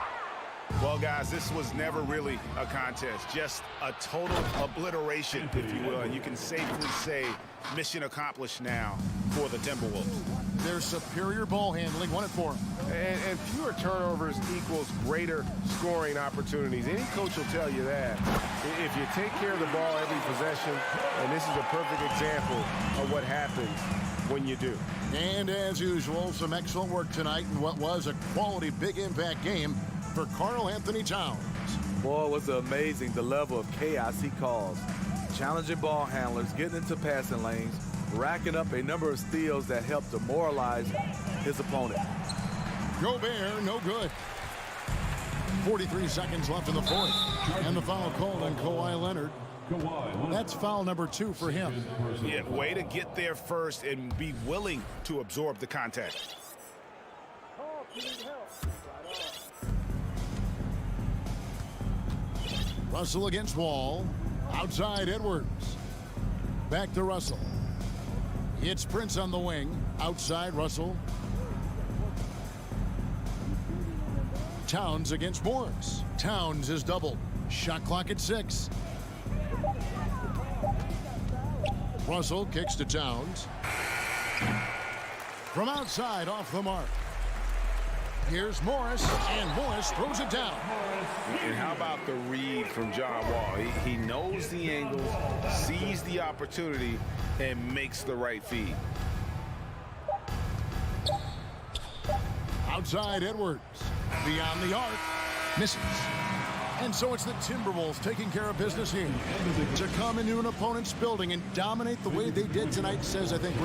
Well, guys, this was never really a contest, just a total obliteration, if you will. And you can safely say mission accomplished now for the Timberwolves. Their superior ball handling won it for them. And fewer turnovers equals greater scoring opportunities. Any coach will tell you that. If you take care of the ball every possession, and this is a perfect example of what happens when you do. And as usual, some excellent work tonight in what was a quality big impact game for Karl Anthony Towns. Boy, it was amazing the level of chaos he caused. Challenging ball handlers, getting into passing lanes, racking up a number of steals that helped demoralize his opponent. Gobert, no good. 43 seconds left in the fourth. And the foul called on Kawhi Leonard. That's foul number 2 for him. Yeah, way to get there first and be willing to absorb the contact. Russell against Wall. Outside Edwards. Back to Russell. It's Prince on the wing. Outside Russell. Towns against Morris. Towns is doubled. Shot clock at 6. Russell kicks to Towns. From outside, off the mark. Here's Morris, and Morris throws it down. And how about the read from John Wall? He knows the angle, sees the opportunity, and makes the right feed. Outside Edwards. Beyond the arc. Misses. And so it's the Timberwolves taking care of business here. To come into an opponent's building and dominate the way they did tonight says, I think...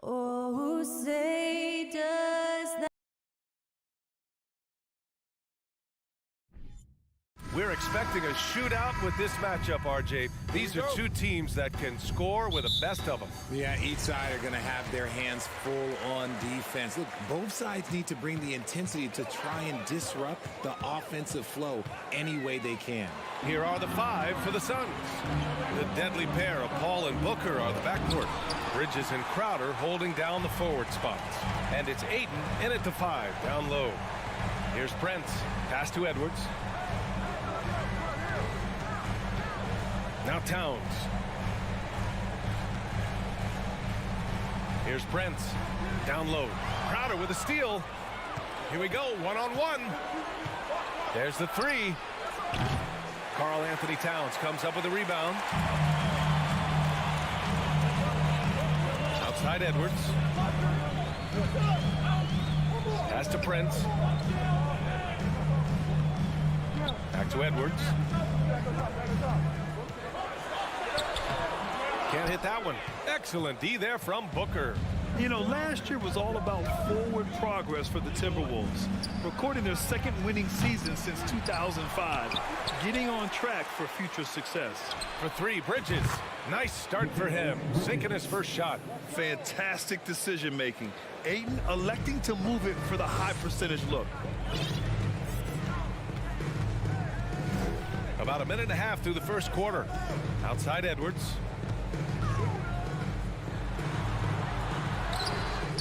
Oh, say does that. We're expecting a shootout with this matchup, RJ. These are two teams that can score with the best of them. Yeah, each side are going to have their hands full on defense. Look, both sides need to bring the intensity to try and disrupt the offensive flow any way they can. Here are the 5 for the Suns. The deadly pair of Paul and Booker are the backcourt. Bridges and Crowder holding down the forward spots. And it's Ayton in at the 5, down low. Here's Prince. Pass to Edwards. Now Towns. Here's Prince. Down low. Crowder with a steal. Here we go. One-on-one. There's the 3. Karl Anthony Towns comes up with a rebound. Outside Edwards. Pass to Prince. Back to Edwards. Can't hit that one. Excellent D there from Booker. You know, last year was all about forward progress for the Timberwolves, recording their second winning season since 2005, getting on track for future success. For 3, Bridges. Nice start for him, sinking his first shot. Fantastic decision making. Ayton electing to move it for the high percentage look. About a minute and a half through the first quarter. Outside Edwards.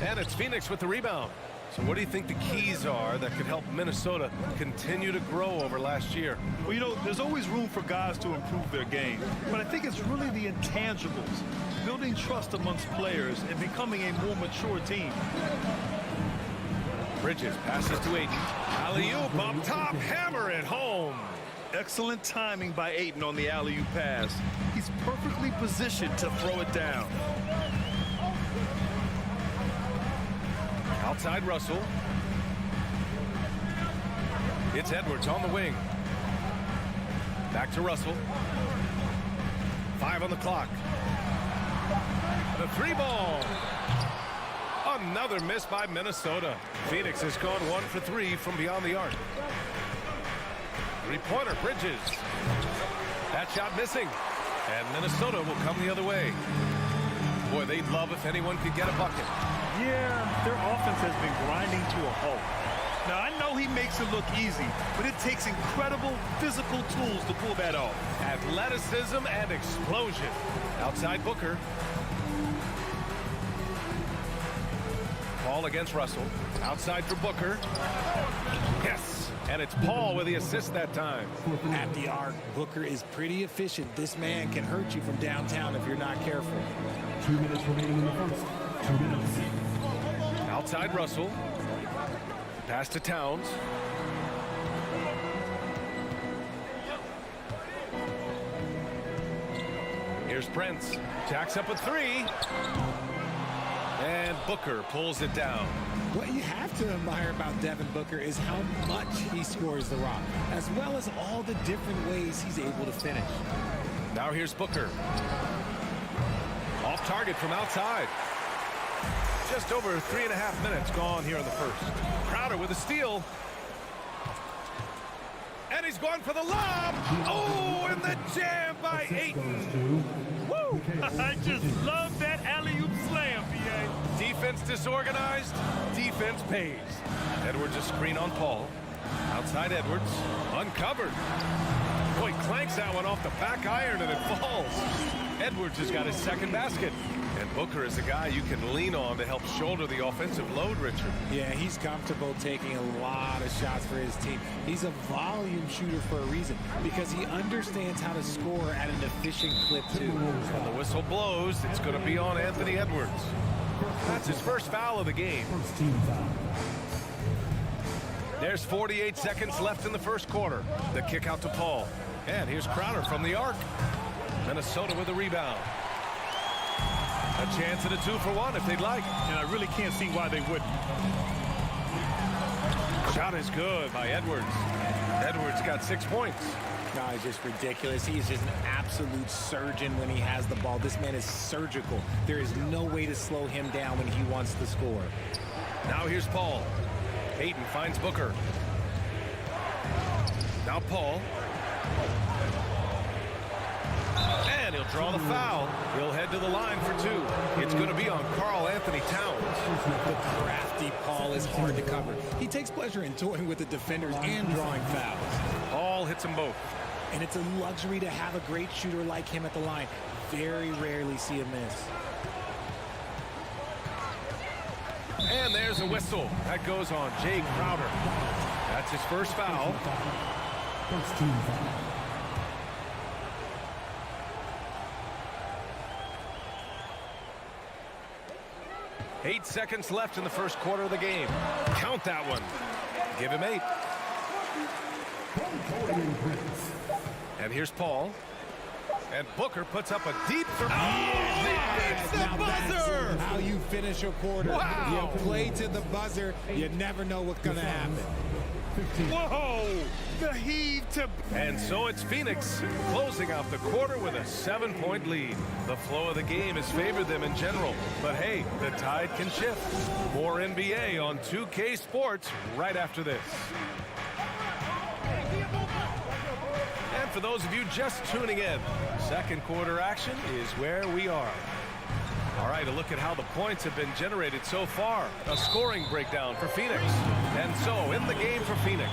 And it's Phoenix with the rebound. So what do you think the keys are that could help Minnesota continue to grow over last year? Well, you know, there's always room for guys to improve their game, but I think it's really the intangibles, building trust amongst players and becoming a more mature team. Bridges passes to Ayton. Alley-oop up top, hammer it home. Excellent timing by Ayton on the alley-oop pass. He's perfectly positioned to throw it down. Outside Russell. It's Edwards on the wing. Back to Russell. 5 on the clock. The 3 ball. Another miss by Minnesota. Phoenix has gone 1 for 3 from beyond the arc. 3-pointer, Bridges. That shot missing. And Minnesota will come the other way. Boy, they'd love if anyone could get a bucket. Yeah, their offense has been grinding to a halt. Now, I know he makes it look easy, but it takes incredible physical tools to pull that off. Athleticism and explosion. Outside Booker. Paul against Russell. Outside for Booker. Yes. And it's Paul with the assist that time. At the arc, Booker is pretty efficient. This man can hurt you from downtown if you're not careful. 2 minutes remaining in the first. 2 minutes. Outside Russell. Pass to Towns. Here's Prince. Jacks up a 3. And Booker pulls it down. What you have to admire about Devin Booker is how much he scores the rock, as well as all the different ways he's able to finish. Now here's Booker. Off target from outside. Just over 3.5 minutes gone here in the first. Crowder with a steal. And he's going for the lob. Oh, and the jam by Ayton. Woo! I just love that alley-oop slam, B.A. Defense disorganized. Defense pays. Edwards a screen on Paul. Outside Edwards. Uncovered. Boy, clanks that one off the back iron and it falls. Edwards has got his second basket. And Booker is a guy you can lean on to help shoulder the offensive load, Richard. Yeah, he's comfortable taking a lot of shots for his team. He's a volume shooter for a reason because he understands how to score at an efficient clip, too. When the whistle blows, it's going to be on Anthony Edwards. That's his first foul of the game. First team foul. There's 48 seconds left in the first quarter. The kick out to Paul. And here's Crowder from the arc. Minnesota with a rebound. A chance at a 2-for-1 if they'd like. And I really can't see why they wouldn't. Shot is good by Edwards. Edwards got 6 points. No, it's just ridiculous. He's just an absolute surgeon when he has the ball. This man is surgical. There is no way to slow him down when he wants to score. Now here's Paul. Ayton finds Booker. Now Paul. And he'll draw the foul. He'll head to the line for two. It's going to be on Karl Anthony Towns. The crafty Paul is hard to cover. He takes pleasure in toying with the defenders and drawing fouls. Paul hits them both. And it's a luxury to have a great shooter like him at the line. Very rarely see him miss. And there's a whistle. That goes on Jay Crowder. That's his first foul. First team foul. 8 seconds left in the first quarter of the game. Count that one. Give him 8. And here's Paul. And Booker puts up a deep three. Yes, the buzzer! How you finish a quarter. Wow. You play to the buzzer. You never know what's going to happen. Whoa! The heave to... And so it's Phoenix closing out the quarter with a 7-point lead. The flow of the game has favored them in general. But hey, the tide can shift. More NBA on 2K Sports right after this. And for those of you just tuning in, second quarter action is where we are. All right, a look at how the points have been generated so far. A scoring breakdown for Phoenix. And so, in the game for Phoenix,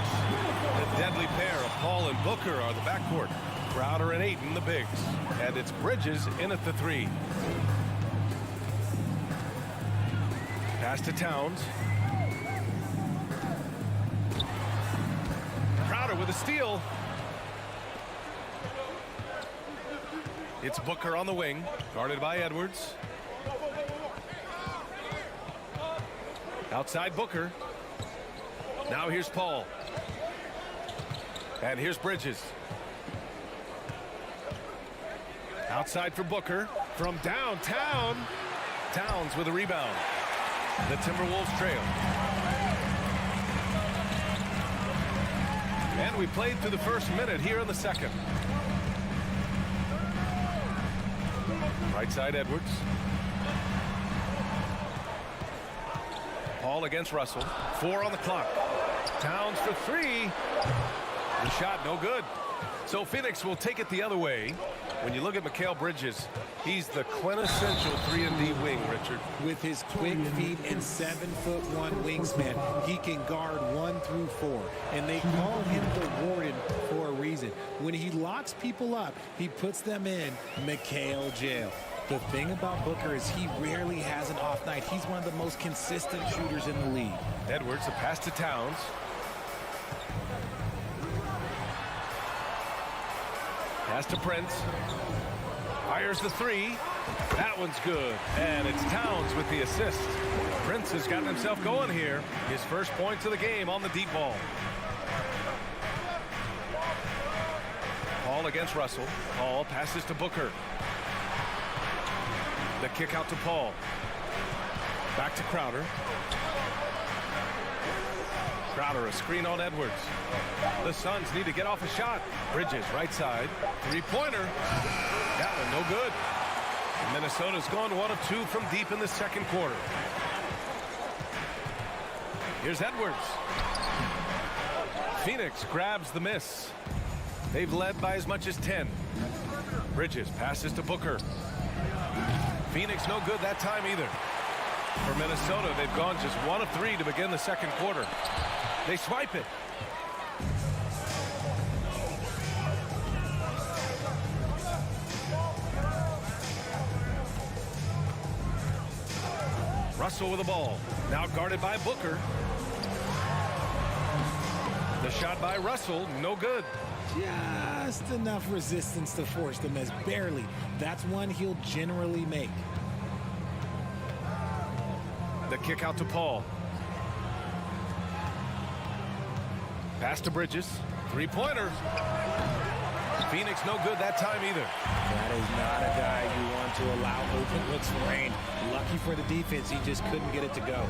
the deadly pair of Paul and Booker are the backcourt. Crowder and Ayton, the bigs. And it's Bridges in at the 3. Pass to Towns. Crowder with a steal. It's Booker on the wing, guarded by Edwards. Outside Booker. Now here's Paul. And here's Bridges. Outside for Booker. From downtown. Towns with a rebound. The Timberwolves trail. And we played through the first minute here in the second. Right side Edwards. Paul against Russell. 4 on the clock. Towns for 3. The shot no good. So Phoenix will take it the other way. When you look at Mikal Bridges, he's the quintessential 3-and-D wing, Richard. With his quick feet and 7'1" wingspan, he can guard 1 through 4. And they call him the Warden for a reason. When he locks people up, he puts them in Mikal jail. The thing about Booker is he rarely has an off night. He's one of the most consistent shooters in the league. Edwards, a pass to Towns. Pass to Prince. Fires the 3. That one's good. And it's Towns with the assist. Prince has gotten himself going here. His first points of the game on the deep ball. Paul against Russell. Paul passes to Booker. The kick out to Paul. Back to Crowder. Crowder, a screen on Edwards. The Suns need to get off a shot. Bridges, right side. 3-pointer. That one no good. Minnesota's gone 1 of 2 from deep in the second quarter. Here's Edwards. Phoenix grabs the miss. They've led by as much as 10. Bridges passes to Booker. Phoenix no good that time either. For Minnesota, they've gone just 1 of 3 to begin the second quarter. They swipe it. Russell with the ball. Now guarded by Booker. The shot by Russell, no good. Just enough resistance to force the miss, barely. That's one he'll generally make. The kick out to Paul. Pass to Bridges. 3-pointer. Phoenix no good that time either. That is not a guy you want to allow open looks for rain. Lucky for the defense, he just couldn't get it to go.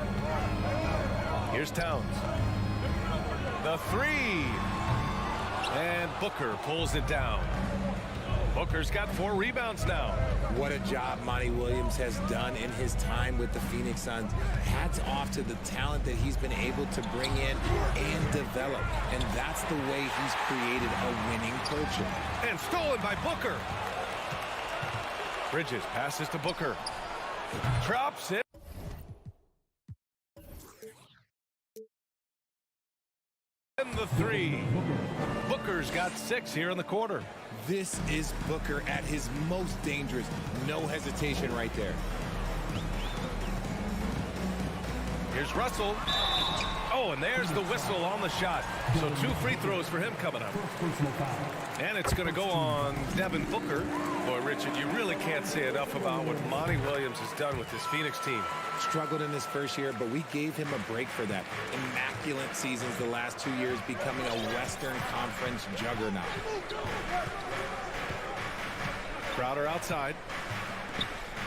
Here's Towns. The 3. And Booker pulls it down. Booker's got 4 rebounds now. What a job Monty Williams has done in his time with the Phoenix Suns. Hats off to the talent that he's been able to bring in and develop. And that's the way he's created a winning culture. And stolen by Booker. Bridges passes to Booker. Drops it. And the 3. Booker's got 6 here in the quarter. This is Booker at his most dangerous. No hesitation right there. Here's Russell. Oh, and there's the whistle on the shot. So 2 free throws for him coming up. And it's going to go on Devin Booker. Boy, Richard, you really can't say enough about what Monty Williams has done with this Phoenix team. Struggled in his first year, but we gave him a break for that. Immaculate seasons the last 2 years, becoming a Western Conference juggernaut. Crowder outside.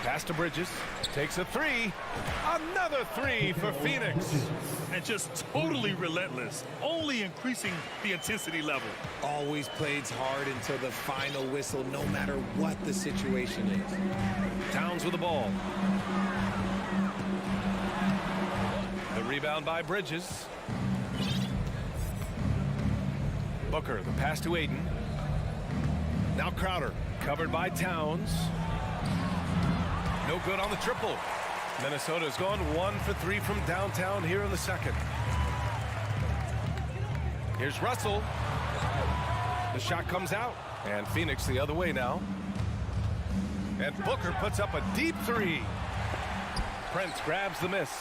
Pass to Bridges. Takes a 3. Another 3 for Phoenix. And just totally relentless, only increasing the intensity level. Always plays hard until the final whistle, no matter what the situation is. Towns with the ball. The rebound by Bridges. Booker, the pass to Aiden. Now Crowder, covered by Towns. No good on the triple. Minnesota's gone 1 for 3 from downtown here in the second. Here's Russell. The shot comes out. And Phoenix the other way now. And Booker puts up a deep 3. Prince grabs the miss.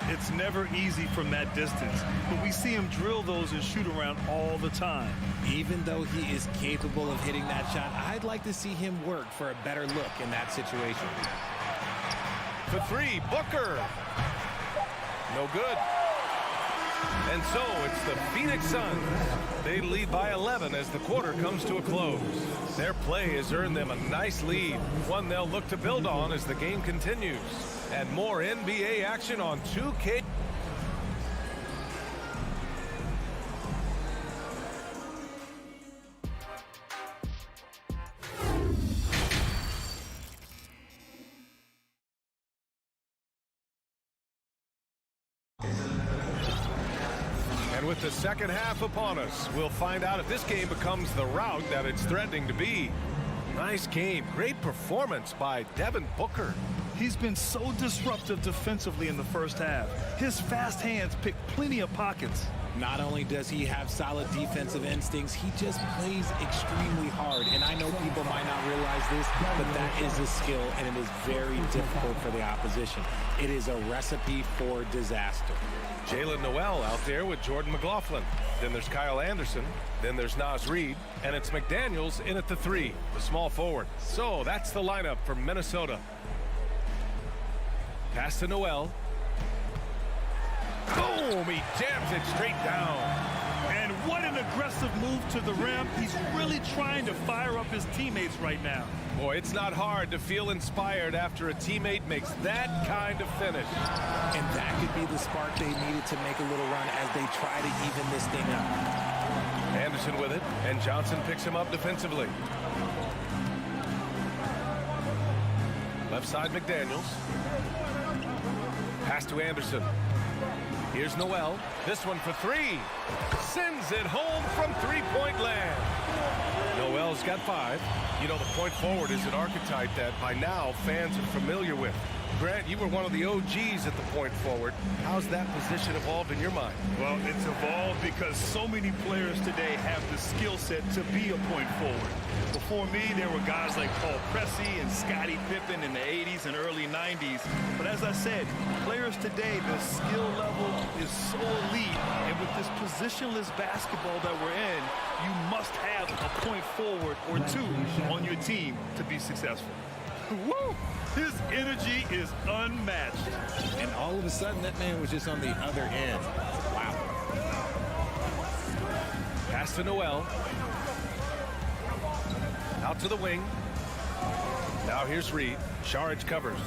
It's never easy from that distance, but we see him drill those and shoot around all the time. Even though he is capable of hitting that shot, I'd like to see him work for a better look in that situation. For 3, Booker. No good. And so it's the Phoenix Suns. They lead by 11 as the quarter comes to a close. Their play has earned them a nice lead, one they'll look to build on as the game continues. And more NBA action on 2K. And with the second half upon us, we'll find out if this game becomes the rout that it's threatening to be. Nice game. Great performance by Devin Booker. He's been so disruptive defensively in the first half. His fast hands pick plenty of pockets. Not only does he have solid defensive instincts, he just plays extremely hard. And I know people might not realize this, but that is a skill, and it is very difficult for the opposition. It is a recipe for disaster. Jalen Noel out there with Jordan McLaughlin. Then there's Kyle Anderson. Then there's Naz Reid. And it's McDaniels in at the 3, the small forward. So that's the lineup for Minnesota. Pass to Noel. Boom! He jams it straight down. And what an aggressive move to the rim. He's really trying to fire up his teammates right now. Boy, it's not hard to feel inspired after a teammate makes that kind of finish. And that could be the spark they needed to make a little run as they try to even this thing up. Anderson with it, and Johnson picks him up defensively. Left side, McDaniels. Pass to Anderson. Here's Noel. This one for 3. Sends it home from 3-point land. Noel's got 5. You know, the point forward is an archetype that by now fans are familiar with. Grant, you were one of the OGs at the point forward. How's that position evolved in your mind? Well, it's evolved because so many players today have the skill set to be a point forward. Before me, there were guys like Paul Pressey and Scottie Pippen in the 80s and early 90s. But as I said, players today, the skill level is so elite. And with this positionless basketball that we're in, you must have a point forward or 2 on your team to be successful. Woo! His energy is unmatched. And all of a sudden, that man was just on the other end. Wow. Pass to Noel. Out to the wing. Now here's Reid. Saric covers.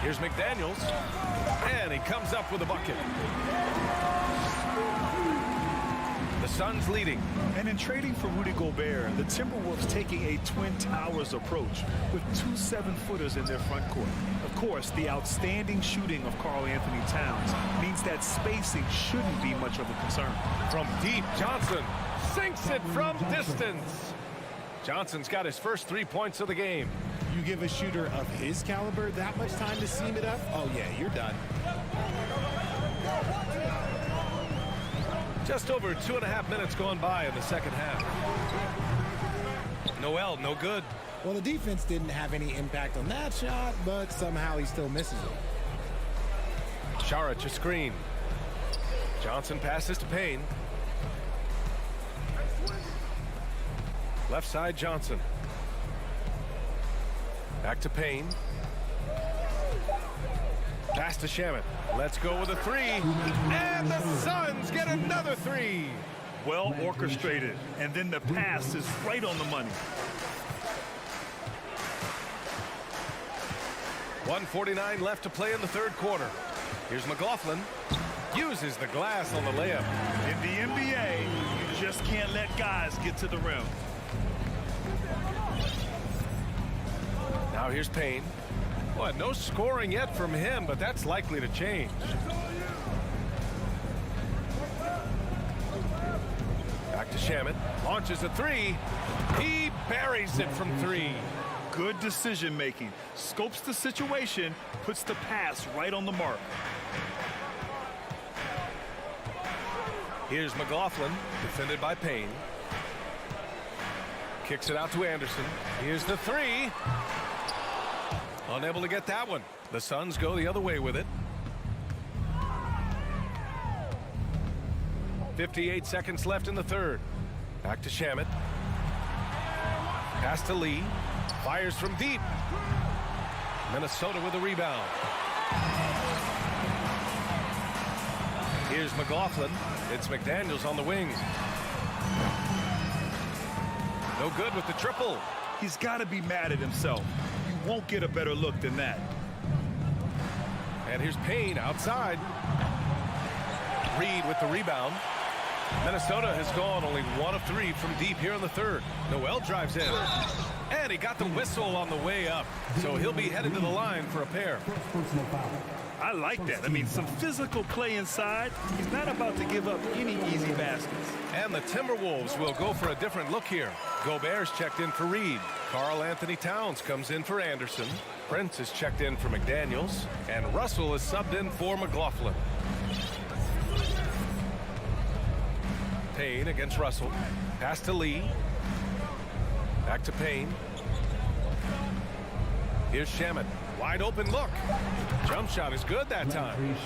Here's McDaniels. And he comes up with a bucket. The Suns leading. And in trading for Rudy Gobert, the Timberwolves taking a Twin Towers approach with 2 7-footers in their front court. Of course, the outstanding shooting of Karl Anthony Towns means that spacing shouldn't be much of a concern. From deep, Johnson sinks it from distance. Johnson's got his first 3 points of the game. You give a shooter of his caliber that much time to seam it up? Oh, yeah, you're done. Just over 2.5 minutes gone by in the second half. Noel, no good. Well, the defense didn't have any impact on that shot, but somehow he still misses it. Saric a screen. Johnson passes to Payne. Left side, Johnson. Back to Payne. Pass to Shamet. Let's go with a 3. And the Suns get another 3. Well orchestrated. And then the pass is right on the money. 1:49 left to play in the third quarter. Here's McLaughlin. Uses the glass on the layup. In the NBA, you just can't let guys get to the rim. Now here's Payne. Boy, no scoring yet from him, but that's likely to change. Back to Shamet. Launches a 3. He buries it from 3. Good decision making. Scopes the situation, puts the pass right on the mark. Here's McLaughlin, defended by Payne. Kicks it out to Anderson. Here's the 3. Unable to get that one. The Suns go the other way with it. 58 seconds left in the third. Back to Shamet. Pass to Lee. Fires from deep. Minnesota with a rebound. Here's McLaughlin. It's McDaniels on the wing. No good with the triple. He's got to be mad at himself. You won't get a better look than that. And here's Payne outside. Reed with the rebound. Minnesota has gone only 1 of 3 from deep here in the third. Noel drives in. And he got the whistle on the way up. So he'll be headed to the line for a pair. I like that. I mean, some physical play inside. He's not about to give up any easy baskets. And the Timberwolves will go for a different look here. Gobert's checked in for Reed. Karl Anthony Towns comes in for Anderson. Prince is checked in for McDaniels. And Russell is subbed in for McLaughlin. Payne against Russell. Pass to Lee. Back to Payne. Here's Shamet. Wide open look. Jump shot is good that time.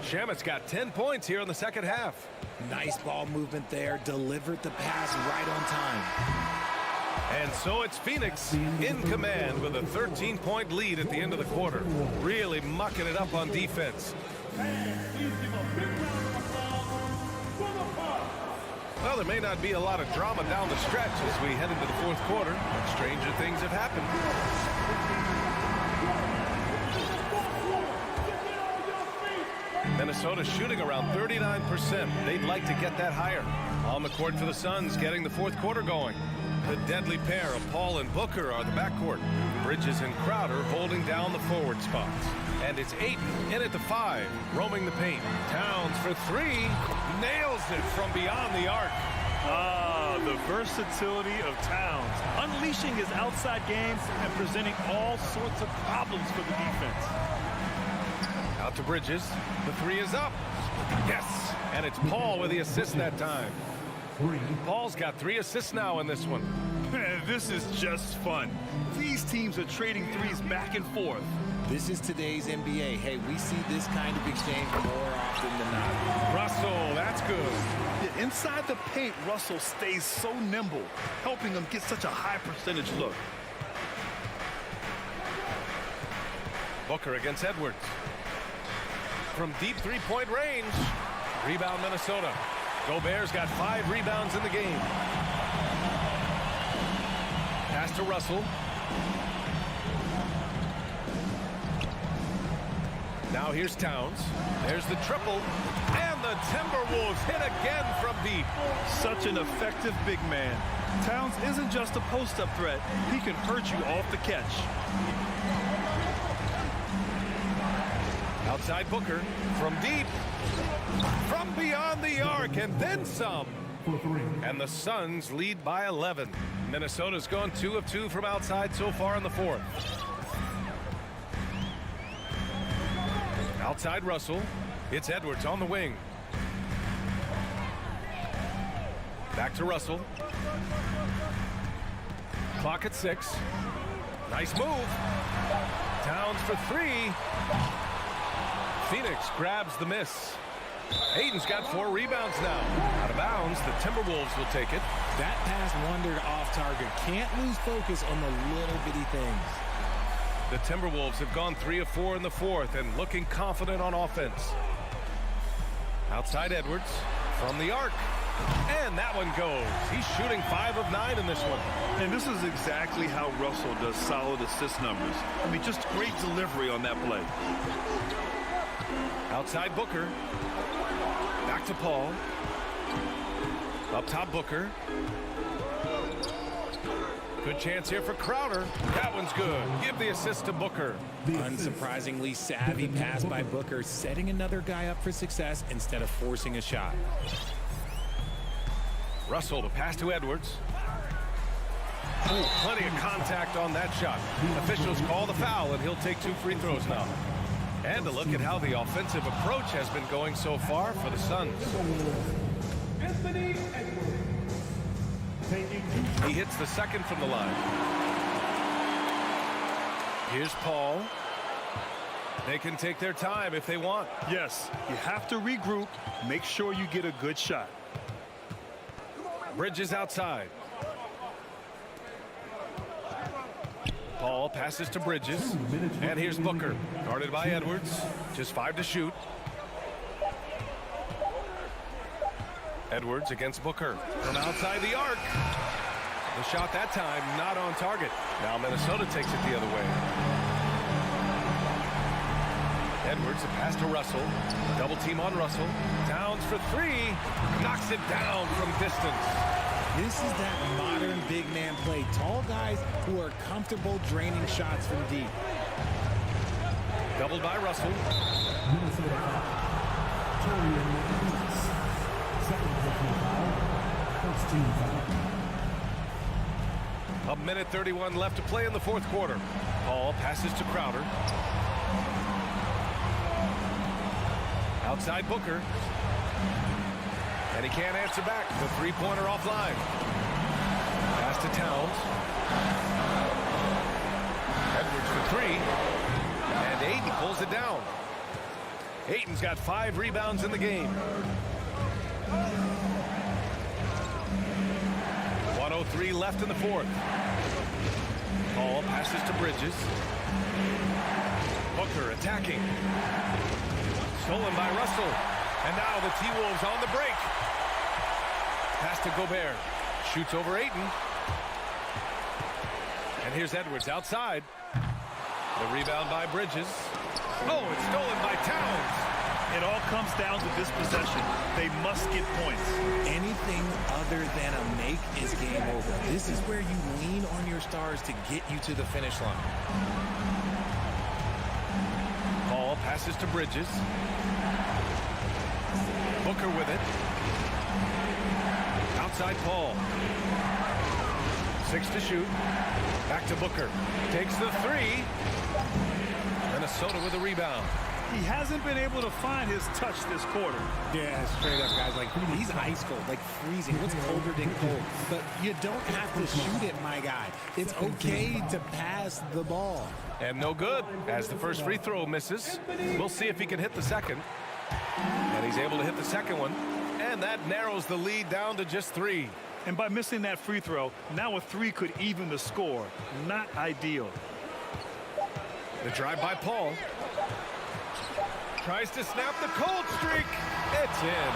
Shamet's got 10 points here in the second half. Nice ball movement there. Delivered the pass right on time. And so it's Phoenix in command with a 13-point lead at the end of the quarter. Really mucking it up on defense. Well, there may not be a lot of drama down the stretch as we head into the fourth quarter, but stranger things have happened. Minnesota shooting around 39%. They'd like to get that higher. On the court for the Suns, getting the fourth quarter going. The deadly pair of Paul and Booker are the backcourt. Bridges and Crowder holding down the forward spots. And it's Ayton in at the 5, roaming the paint. Towns for 3, nails it from beyond the arc. Ah, the versatility of Towns, unleashing his outside game and presenting all sorts of problems for the defense. Out to Bridges. The 3 is up. Yes, and it's Paul with the assist that time. Paul's got 3 assists now in this one. Man, this is just fun. These teams are trading threes back and forth. This is today's NBA. Hey, we see this kind of exchange more often than not. Russell, that's good. Yeah, inside the paint, Russell stays so nimble, helping them get such a high percentage look. Booker against Edwards. From deep three-point range. Rebound Minnesota. Gobert's got 5 rebounds in the game. Pass to Russell. Now here's Towns. There's the triple. And the Timberwolves hit again from deep. Such an effective big man. Towns isn't just a post-up threat. He can hurt you off the catch. Outside Booker from deep. From beyond the arc and then some. And the Suns lead by 11. Minnesota's gone 2 of 2 from outside so far in the fourth. Outside Russell. It's Edwards on the wing. Back to Russell. Clock at 6. Nice move. Towns for 3. Phoenix grabs the miss. Aiden's got 4 rebounds now. Out of bounds, the Timberwolves will take it. That pass wandered off target. Can't lose focus on the little bitty things. The Timberwolves have gone 3 of 4 in the fourth and looking confident on offense. Outside Edwards from the arc. And that one goes. He's shooting 5 of 9 in this one. And this is exactly how Russell does solid assist numbers. I mean, just great delivery on that play. Outside Booker. Back to Paul. Up top Booker. Good chance here for Crowder. That one's good. Give the assist to Booker. Unsurprisingly savvy pass by Booker, setting another guy up for success instead of forcing a shot. Russell to pass to Edwards. Oh, plenty of contact on that shot. Officials call the foul, and he'll take 2 free throws now. And a look at how the offensive approach has been going so far for the Suns. He hits the second from the line. Here's Paul. They can take their time if they want. Yes, you have to regroup. Make sure you get a good shot. Bridges outside. Paul passes to Bridges. And here's Booker. Guarded by Edwards. Just 5 to shoot. Edwards against Booker. From outside the arc. The shot that time not on target. Now Minnesota takes it the other way. Edwards, a pass to Russell. Double team on Russell. Towns for 3. Knocks it down from distance. This is that modern big man play. Tall guys who are comfortable draining shots from deep. Doubled by Russell. A minute 31 left to play in the fourth quarter. Paul passes to Crowder. Outside Booker. And he can't answer back. The three-pointer offline. Pass to Towns. Edwards for 3. And Aiden pulls it down. Aiden's got 5 rebounds in the game. 1:03 left in the fourth. Paul passes to Bridges. Booker attacking. Stolen by Russell. And now the T-Wolves on the break. Pass to Gobert. Shoots over Ayton. And here's Edwards outside. The rebound by Bridges. Oh, it's stolen by Towns. It all comes down to this possession. They must get points. Anything other than a make is game over. This is where you lean on your stars to get you to the finish line. Paul passes to Bridges. Booker with it. Outside Paul. 6 to shoot. Back to Booker. Takes the 3. Minnesota with a rebound. He hasn't been able to find his touch this quarter. Yeah, straight up, guys. Like, he's ice cold, like freezing. What's colder than cold? But you don't have to shoot it, my guy. It's okay to pass the ball. And no good, as the first free throw misses. We'll see if he can hit the second. And he's able to hit the second one. And that narrows the lead down to just 3. And by missing that free throw, now a 3 could even the score. Not ideal. The drive by Paul. Tries to snap the cold streak. It's in.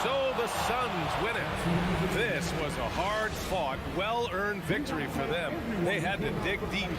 So the Suns win it. This was a hard-fought, well-earned victory for them. They had to dig deep.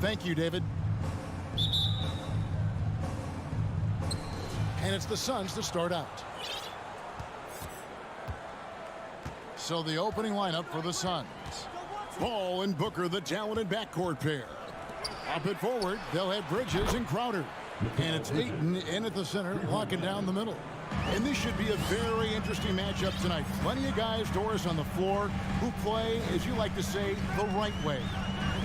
Thank you, David. And it's the Suns to start out. So the opening lineup for the Suns. Paul and Booker, the talented backcourt pair. Up at forward, they'll have Bridges and Crowder. And it's Ayton in at the center, locking down the middle. And this should be a very interesting matchup tonight. Plenty of guys, Doris, on the floor who play, as you like to say, the right way.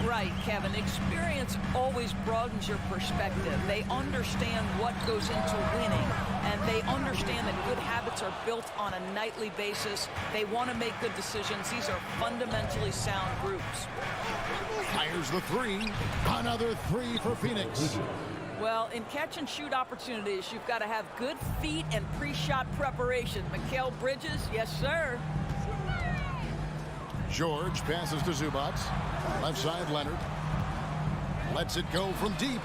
Right, Kevin. Experience always broadens your perspective. They understand what goes into winning, and they understand that good habits are built on a nightly basis. They want to make good decisions. These are fundamentally sound groups. Fires the three. Another three for Phoenix. Well, in catch-and-shoot opportunities, you've got to have good feet and pre-shot preparation. Mikal Bridges, yes, sir. George passes to Zubac. Left side, Leonard. Lets it go from deep.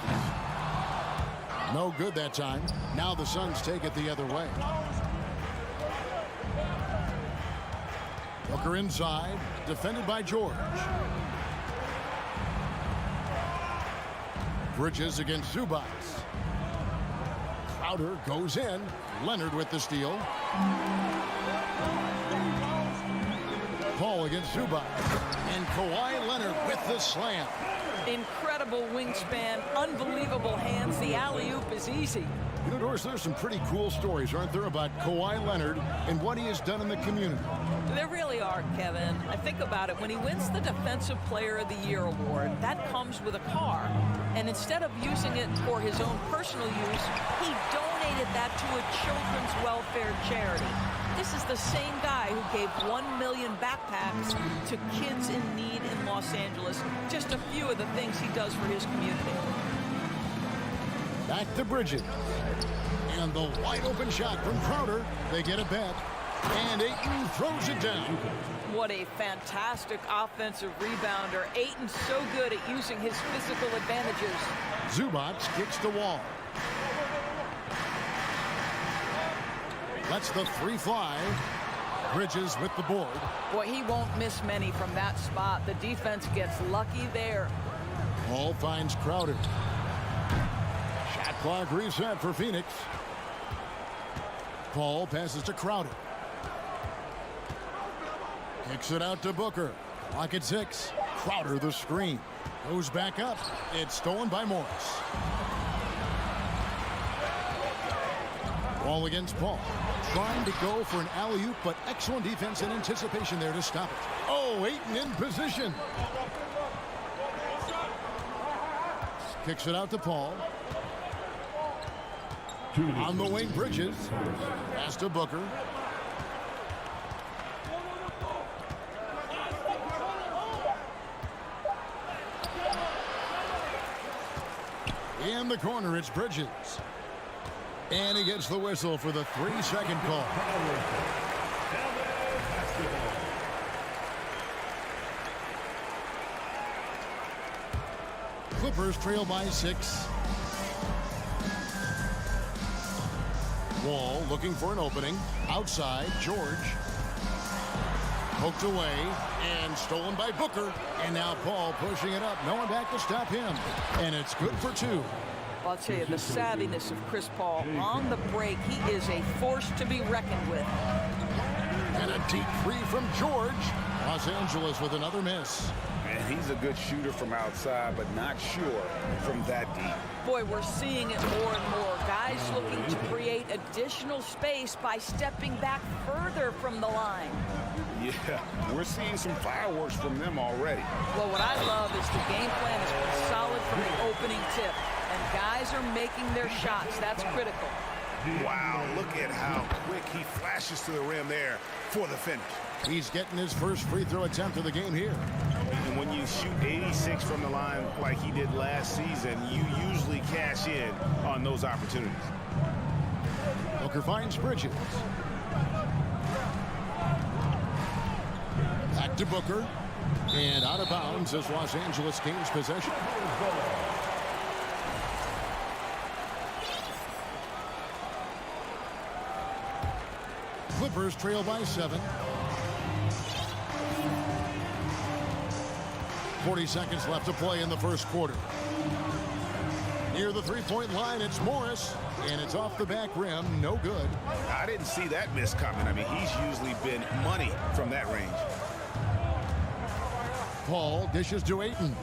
No good that time. Now the Suns take it the other way. Booker inside, defended by George. Bridges against Zubac. Crowder goes in. Leonard with the steal. Paul against Zubac. And Kawhi Leonard with the slam. Incredible wingspan, unbelievable hands. The alley-oop is easy. You know, Doris, there's some pretty cool stories, aren't there, about Kawhi Leonard and what he has done in the community? There really are, Kevin. I think about it. When he wins the Defensive Player of the Year award, that comes with a car. And instead of using it for his own personal use, he donated that to a children's welfare charity. This is the same guy who gave 1 million backpacks to kids in need in Los Angeles. Just a few of the things he does for his community. Back to Bridges. And the wide open shot from Crowder. They get it back. And Ayton throws it down. What a fantastic offensive rebounder. Ayton's so good at using his physical advantages. Zubac kicks the wall. Lets the three fly. Bridges with the board. Boy, he won't miss many from that spot. The defense gets lucky there. Paul finds Crowder. Shot clock reset for Phoenix. Paul passes to Crowder. Kicks it out to Booker. Clock at 6. Crowder the screen. Goes back up. It's stolen by Morris. Ball against Paul. Trying to go for an alley-oop, but excellent defense and anticipation there to stop it. Oh, Ayton in position. Kicks it out to Paul. On the wing, Bridges. Pass to Booker. In the corner, it's Bridges. And he gets the whistle for the 3-second call. Clippers trail by 6. Wall looking for an opening. Outside, George. Poked away and stolen by Booker. And now Paul pushing it up. No one back to stop him. And it's good for 2. I'll tell you, the savviness of Chris Paul on the break, he is a force to be reckoned with. And a deep 3 from George. Los Angeles with another miss. And he's a good shooter from outside, but not sure from that deep. Boy, we're seeing it more and more. Guys looking to create additional space by stepping back further from the line. Yeah, we're seeing some fireworks from them already. Well, what I love is the game plan has been solid from the opening tip. And guys are making their shots. That's critical. Wow, look at how quick he flashes to the rim there for the finish. He's getting his first free throw attempt of the game here. And when you shoot 86 from the line like he did last season, you usually cash in on those opportunities. Booker finds Bridges. Back to Booker. And out of bounds as Los Angeles gains possession. Clippers trail by 7. 40 seconds left to play in the first quarter. Near the three-point line, it's Morris, and it's off the back rim. No good. I didn't see that miss coming. I mean, he's usually been money from that range. Paul dishes to Ayton.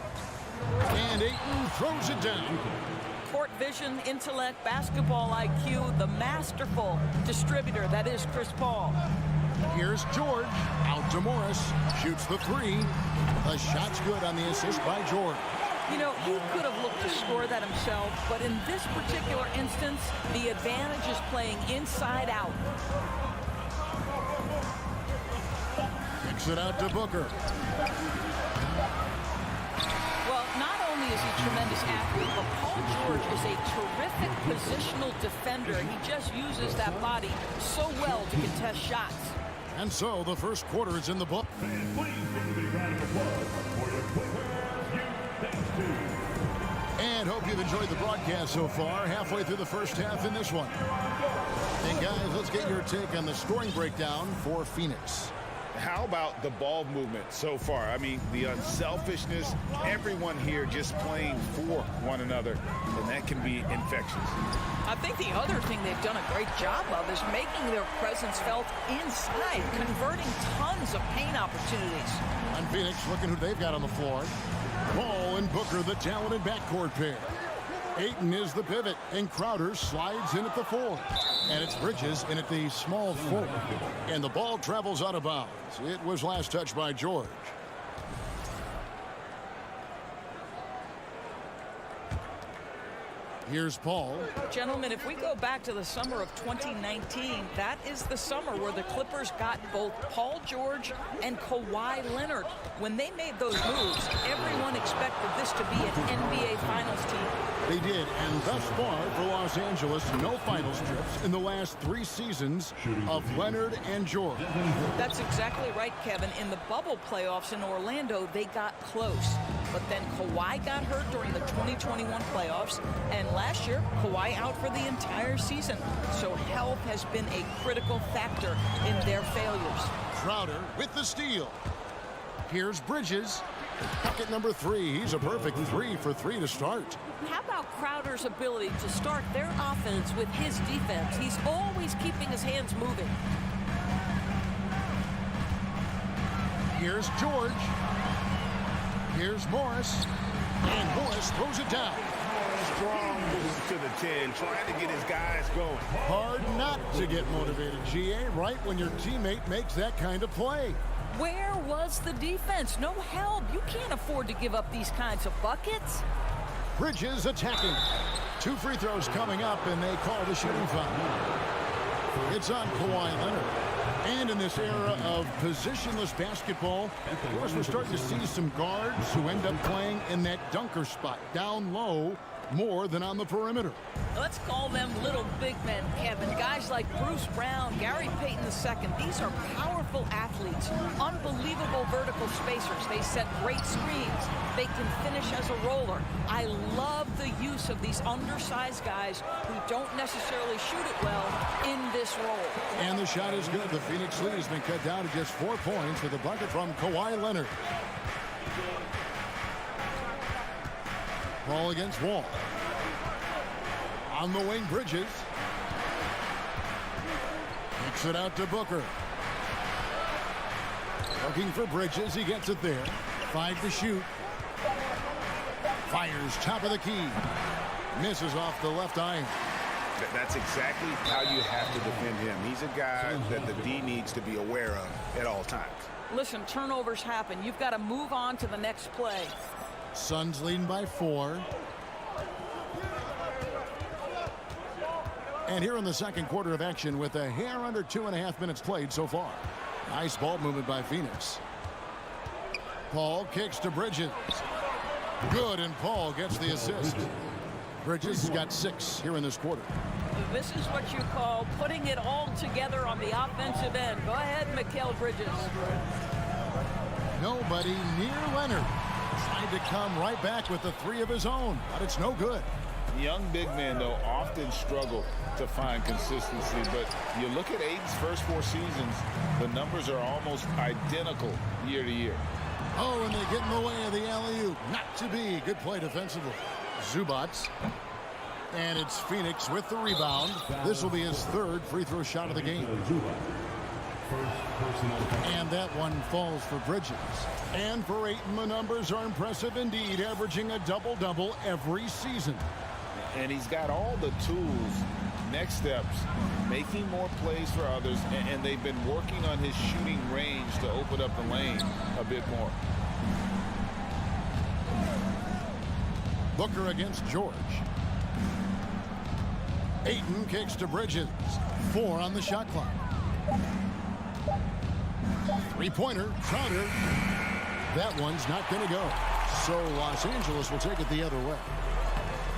And Ayton throws it down. Court vision, intellect, basketball IQ, the masterful distributor that is Chris Paul. Here's George. Out to Morris. Shoots the three. The shot's good on the assist by George. You know, he could have looked to score that himself, but in this particular instance, the advantage is playing inside out. Kicks it out to Booker. Well, not only is he a tremendous athlete, but Paul George is a terrific positional defender. He just uses that body so well to contest shots. And so the first quarter is in the book. And hope you've enjoyed the broadcast so far. Halfway through the first half in this one. And guys, let's get your take on the scoring breakdown for Phoenix. How about the ball movement so far? I mean, the unselfishness, everyone here just playing for one another, and that can be infectious. I think the other thing they've done a great job of is making their presence felt inside, converting tons of paint opportunities. And Phoenix looking who they've got on the floor. Paul and Booker, the talented backcourt pair. Ayton is the pivot, and Crowder slides in at the 4. And it's Bridges in at the small forward. And the ball travels out of bounds. It was last touched by George. Here's Paul. Gentlemen, if we go back to the summer of 2019, that is the summer where the Clippers got both Paul George and Kawhi Leonard. When they made those moves, everyone expected this to be an NBA Finals team. They did, and thus far for Los Angeles, no finals trips in the last 3 seasons of Leonard and George. That's exactly right, Kevin. In the bubble playoffs in Orlando, they got close. But then Kawhi got hurt during the 2021 playoffs, and last year, Kawhi out for the entire season. So health has been a critical factor in their failures. Crowder with the steal. Here's Bridges. Bucket number 3. He's a perfect 3 for 3 to start. How about Crowder's ability to start their offense with his defense? He's always keeping his hands moving. Here's George. Here's Morris. And Morris throws it down. Strong move to the 10, trying to get his guys going. Hard not to get motivated, GA, right when your teammate makes that kind of play. Where was the defense? No help. You can't afford to give up these kinds of buckets. Bridges attacking. 2 free throws coming up, and they call the shooting foul. It's on Kawhi Leonard. And in this era of positionless basketball, of course, we're starting to see some guards who end up playing in that dunker spot, down low, more than on the perimeter. Let's call them little big men, Kevin. Guys like Bruce Brown, Gary Payton II. These are powerful athletes, unbelievable vertical spacers. They set great screens. They can finish as a roller. I love the use of these undersized guys who don't necessarily shoot it well in this role. And the shot is good. The Phoenix lead has been cut down to just 4 points with a bucket from Kawhi Leonard. Ball against Wall. On the wing, Bridges. Kicks it out to Booker. Looking for Bridges. He gets it there. 5 to shoot. Fires top of the key. Misses off the left iron. That's exactly how you have to defend him. He's a guy that the D needs to be aware of at all times. Listen, turnovers happen. You've got to move on to the next play. Suns leading by 4. And here in the second quarter of action with a hair under 2.5 minutes played so far. Nice ball movement by Phoenix. Paul kicks to Bridges. Good, and Paul gets the assist. Bridges has got 6 here in this quarter. This is what you call putting it all together on the offensive end. Go ahead, Mikal Bridges. Nobody near Leonard. Tried to come right back with the 3 of his own, but it's no good. Young big men, though, often struggle to find consistency, but you look at Ayton's first 4 seasons, the numbers are almost identical year to year. Oh, and they get in the way of the alley-oop. three. Good play defensively. Zubats. And it's Phoenix with the rebound. This will be his third free throw shot of the game. And that one falls for Bridges. And for Ayton, the numbers are impressive indeed, averaging a double-double every season. And he's got all the tools, next steps, making more plays for others, and they've been working on his shooting range to open up the lane a bit more. Booker against George. Ayton kicks to Bridges. 4 on the shot clock. Three-pointer, Crowder. That one's not going to go. So Los Angeles will take it the other way.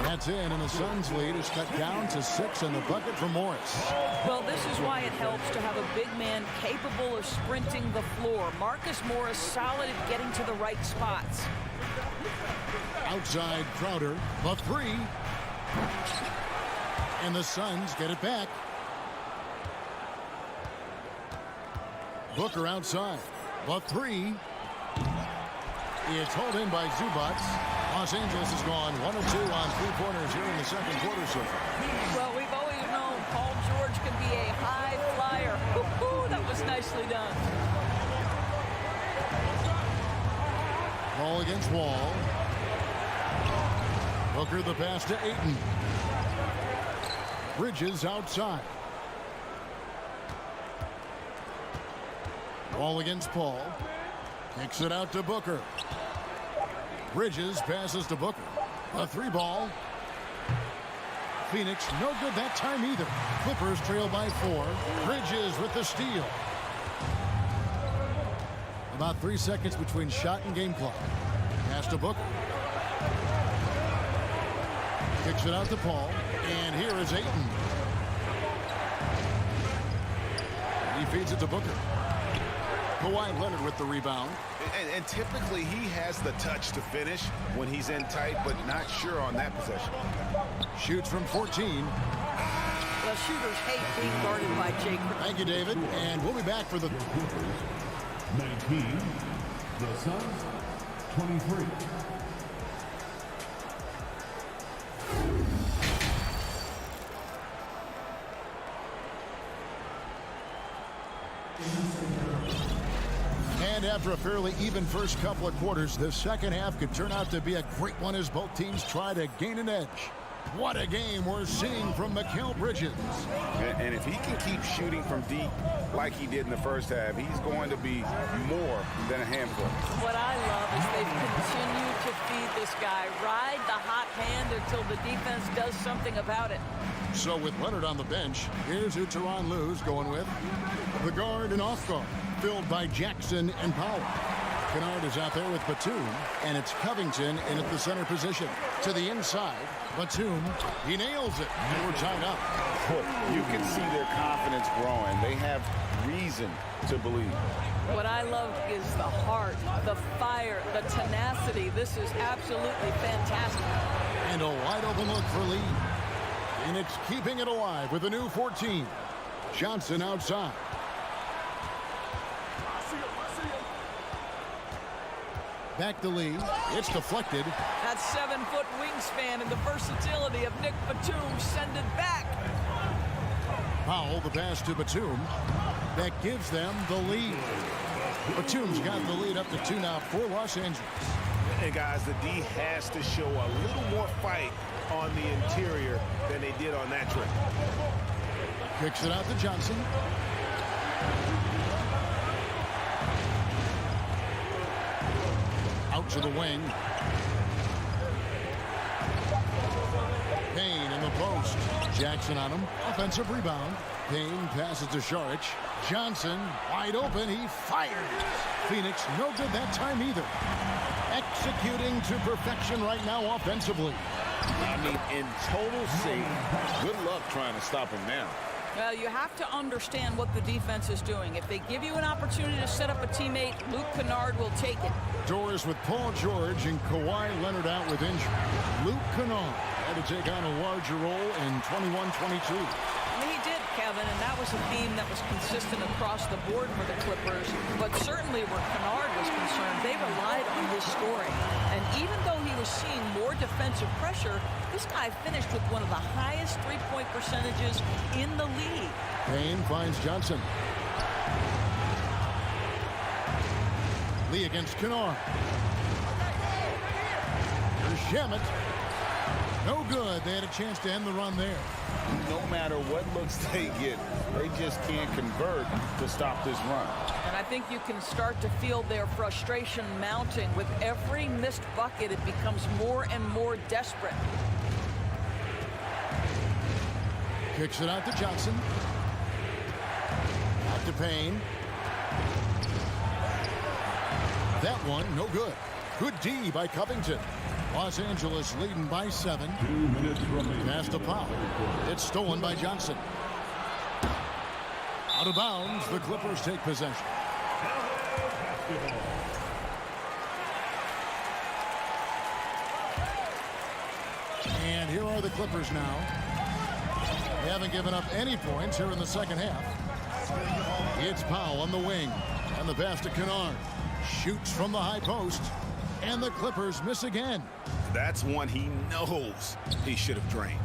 That's in, and the Suns' lead is cut down to 6 in the bucket for Morris. Well, this is why it helps to have a big man capable of sprinting the floor. Marcus Morris solid at getting to the right spots. Outside Crowder, the three. And the Suns get it back. Booker outside. The three. It's hauled in by Zubats. Los Angeles has gone 1 of 2 on three-pointers here in the second quarter so far. Well, we've always known Paul George can be a high flyer. Woo-hoo, that was nicely done. Ball against Wall. Booker the pass to Ayton. Bridges outside. Wall against Paul. Kicks it out to Booker. Bridges passes to Booker. A three ball. Phoenix no good that time either. Clippers trail by 4. Bridges with the steal. About 3 seconds between shot and game clock. Pass to Booker. Kicks it out to Paul. And here is Ayton. He feeds it to Booker. Kawhi Leonard with the rebound. And typically he has the touch to finish when he's in tight, but not sure on that possession. Shoots from 14. Well, shooters hate being guarded by Jake. Thank you, David. And we'll be back for the 19. The Suns, 23. And after a fairly even first couple of quarters, the second half could turn out to be a great one as both teams try to gain an edge. What a game we're seeing from Mikal Bridges. And if he can keep shooting from deep like he did in the first half, he's going to be more than a handful. What I love is they've continued to feed this guy. Ride the hot hand until the defense does something about it. So with Leonard on the bench, here's who Tyronn Lue's going with. The guard and off guard, filled by Jackson and Powell. Kennard is out there with Batum, and it's Covington in at the center position. To the inside, Batum, he nails it, and we're tied up. You can see their confidence growing. They have reason to believe. What I love is the heart, the fire, the tenacity. This is absolutely fantastic. And a wide open look for Lee. Phoenix keeping it alive with a new 14. Johnson outside. Back to Lee. It's deflected. That 7-foot wingspan and the versatility of Nick Batum send it back. Powell, the pass to Batum. That gives them the lead. Batum's got the lead up to 2 now for Los Angeles. And guys, the D has to show a little more fight on the interior than they did on that trip. Kicks it out to Johnson. Out to the wing. Payne in the post. Jackson on him. Offensive rebound. Payne passes to Šarić. Johnson wide open. He fires. Phoenix no good that time either. Executing to perfection right now offensively. I mean, in total sync. Good luck trying to stop him now. Well, you have to understand what the defense is doing. If they give you an opportunity to set up a teammate, Luke Kennard will take it. Doors with Paul George and Kawhi Leonard out with injury. Luke Kennard had to take on a larger role in 21-22. He did, Kevin, and that was a theme that was consistent across the board for the Clippers. But certainly where Kennard was concerned, they relied on his scoring. And even though he was seeing more defensive pressure, this guy finished with one of the highest three-point percentages in the league. Payne finds Johnson. Lee against Kennard. Here's Shamet. No good. They had a chance to end the run there. No matter what looks they get, they just can't convert to stop this run. And I think you can start to feel their frustration mounting. With every missed bucket, it becomes more and more desperate. Kicks it out to Johnson. Out to Payne. That one, no good. Good D by Covington. Los Angeles leading by 7. 2 minutes remaining. Pass to Powell. It's stolen by Johnson. Out of bounds, the Clippers take possession. And here are the Clippers now. They haven't given up any points here in the second half. It's Powell on the wing. And the pass to Kennard. Shoots from the high post. And the Clippers miss again. That's one he knows he should have drained.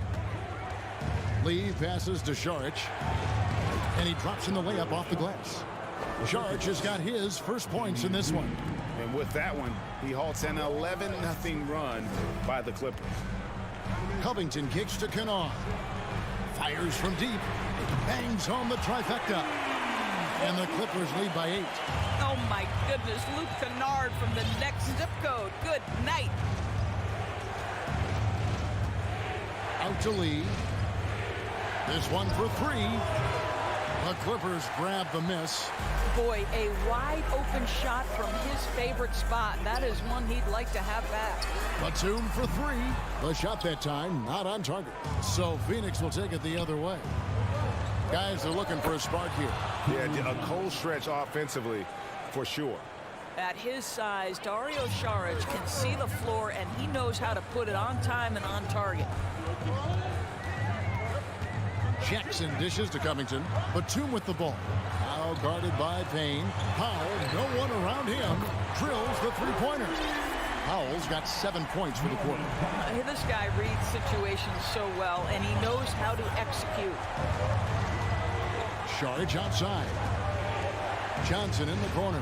Lee passes to Sharic. And he drops in the layup off the glass. Sharic has got his first points in this one. And with that one, he halts an 11-0 run by the Clippers. Covington kicks to Kennard. Fires from deep. Bangs home the trifecta. And the Clippers lead by 8. Oh, my goodness. Luke Kennard from the next zip code. Good night. Out to Lee. This one for 3. The Clippers grab the miss. Boy, a wide open shot from his favorite spot. That is one he'd like to have back. Batum for 3. The shot that time not on target. So Phoenix will take it the other way. Guys are looking for a spark here. Yeah, a cold stretch offensively for sure. At his size, Dario Saric can see the floor, and he knows how to put it on time and on target. Jackson dishes to Covington. Batum with the ball. Now guarded by Payne. Powell, no one around him. Drills the three-pointer. Powell's got 7 points for the quarter. This guy reads situations so well, and he knows how to execute. Sharic outside. Johnson in the corner.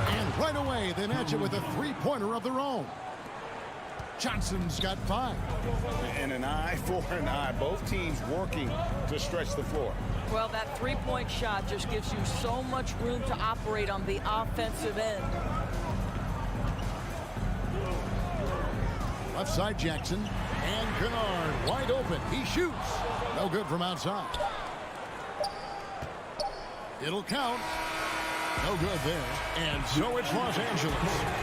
And right away, they match it with a three-pointer of their own. Johnson's got 5. And an eye for an eye. Both teams working to stretch the floor. Well, that three-point shot just gives you so much room to operate on the offensive end. Left side Jackson. And Kennard wide open. He shoots. No good from outside. It'll count. No good there. And so it's Los Angeles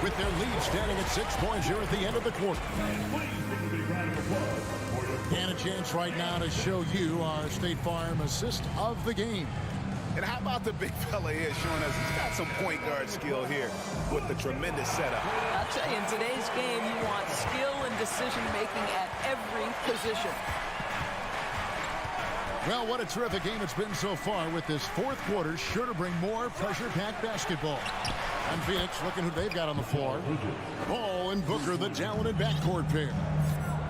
with their lead standing at 6 points here at the end of the quarter. And a chance right now to show you our State Farm assist of the game. And how about the big fella here showing us he's got some point guard skill here with the tremendous setup. I'll tell you, in today's game, you want skill and decision-making at every position. Well, what a terrific game it's been so far with this fourth quarter. Sure to bring more pressure-packed basketball. And Phoenix looking who they've got on the floor. Ball and Booker, the talented backcourt pair.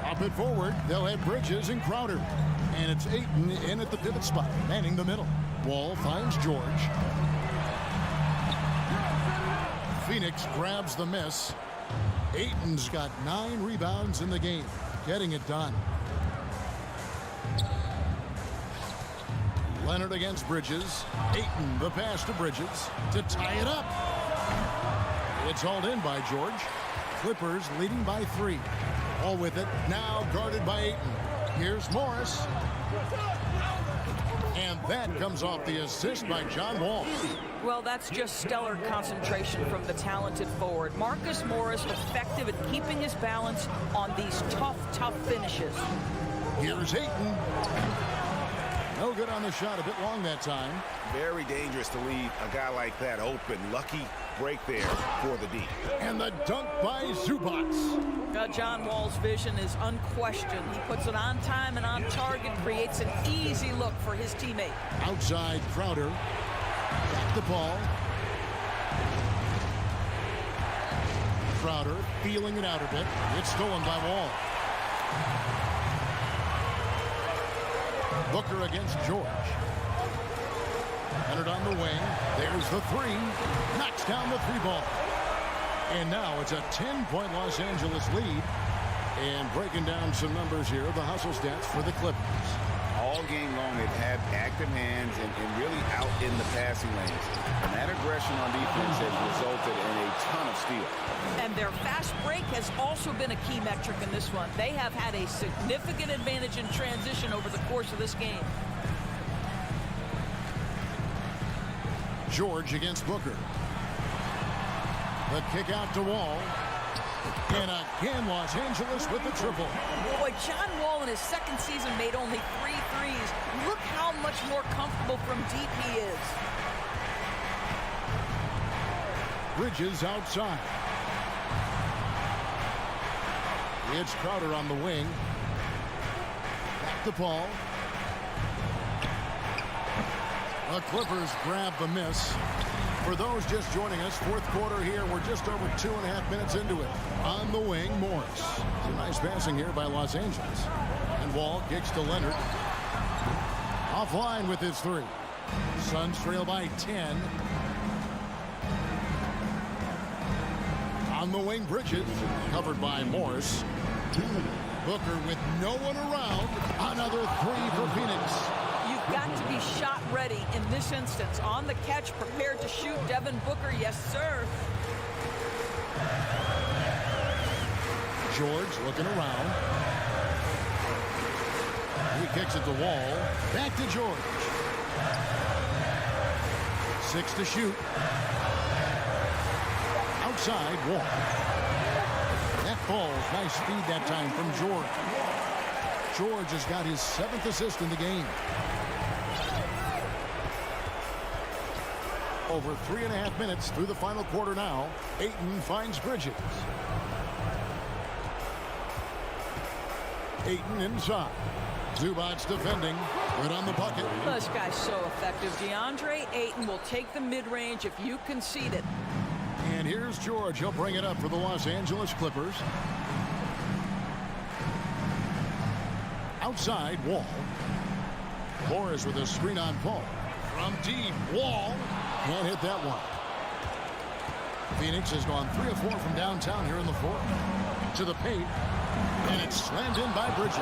Up it forward, they'll have Bridges and Crowder. And it's Ayton in at the pivot spot, manning the middle. Wall finds George. Phoenix grabs the miss. Ayton's got 9 rebounds in the game, getting it done. Leonard against Bridges. Ayton, the pass to Bridges to tie it up. It's hauled in by George. Clippers leading by 3. All with it, now guarded by Ayton. Here's Morris. And that comes off the assist by John Wall. Well, that's just stellar concentration from the talented forward. Marcus Morris effective at keeping his balance on these tough finishes. Here's Ayton. No good on the shot, a bit long that time. Very dangerous to leave a guy like that open. Lucky break there for the D. And the dunk by Zubac. John Wall's vision is unquestioned. He puts it on time and on target, creates an easy look for his teammate. Outside Crowder. Back the ball. Crowder feeling it out a bit. It's stolen by Wall. Booker against George. Leonard on the wing. There's the three. Knocks down the three ball. And now it's a 10-point Los Angeles lead. And breaking down some numbers here, the hustle stats for the Clippers. All game long, they've had active hands and really out in the passing lanes. And that aggression on defense has resulted in a ton of steals. And their fast break has also been a key metric in this one. They have had a significant advantage in transition over the course of this game. George against Booker. The kick out to Wall. And again, Los Angeles with the triple. Boy, John Wall in his second season made only 3 threes. Look how much more comfortable from deep he is. Bridges outside. It's Crowder on the wing. Back to Paul. The Clippers grab the miss. For those just joining us, fourth quarter here. We're just over 2.5 minutes into it. On the wing, Morris. Some nice passing here by Los Angeles. And Wall kicks to Leonard. Offline with his three. Suns trail by 10. On the wing, Bridges. Covered by Morris. Booker with no one around. Another three for Phoenix. You've got to be shot ready in this instance. On the catch, prepared to shoot. Devin Booker, yes, sir. George looking around. He kicks it to Wall. Back to George. 6 to shoot. Outside, Wall. That falls. Nice speed that time from George. George has got his 7th assist in the game. Over 3.5 minutes through the final quarter now. Ayton finds Bridges. Ayton inside. Zubac's defending. Good on the bucket. This guy's so effective. DeAndre Ayton will take the mid-range if you concede it. And here's George. He'll bring it up for the Los Angeles Clippers. Outside, Wall. Morris with a screen on Paul. From deep, Wall. Can't hit that one. Phoenix has gone 3 of 4 from downtown here in the fourth. To the paint. And it's slammed in by Bridges.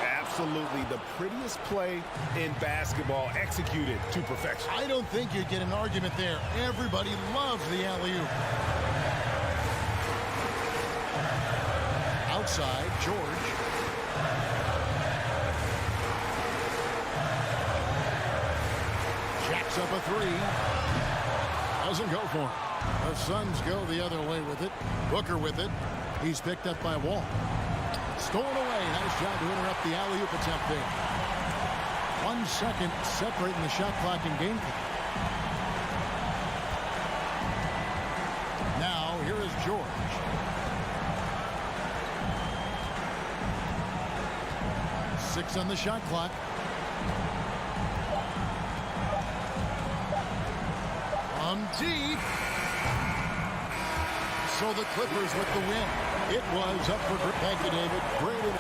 Absolutely the prettiest play in basketball, executed to perfection. I don't think you'd get an argument there. Everybody loves the alley-oop. Outside, George. Jacks up a three. Doesn't go for it. The Suns go the other way with it. Booker with it. He's picked up by Wall. Stolen away. Nice job to interrupt the alley-oop attempt there. 1 second separating the shot clock and game clock. Now, here is George. Six on the shot clock. Deep. So the Clippers with the win. It was up for grabs. Thank you, David. Great.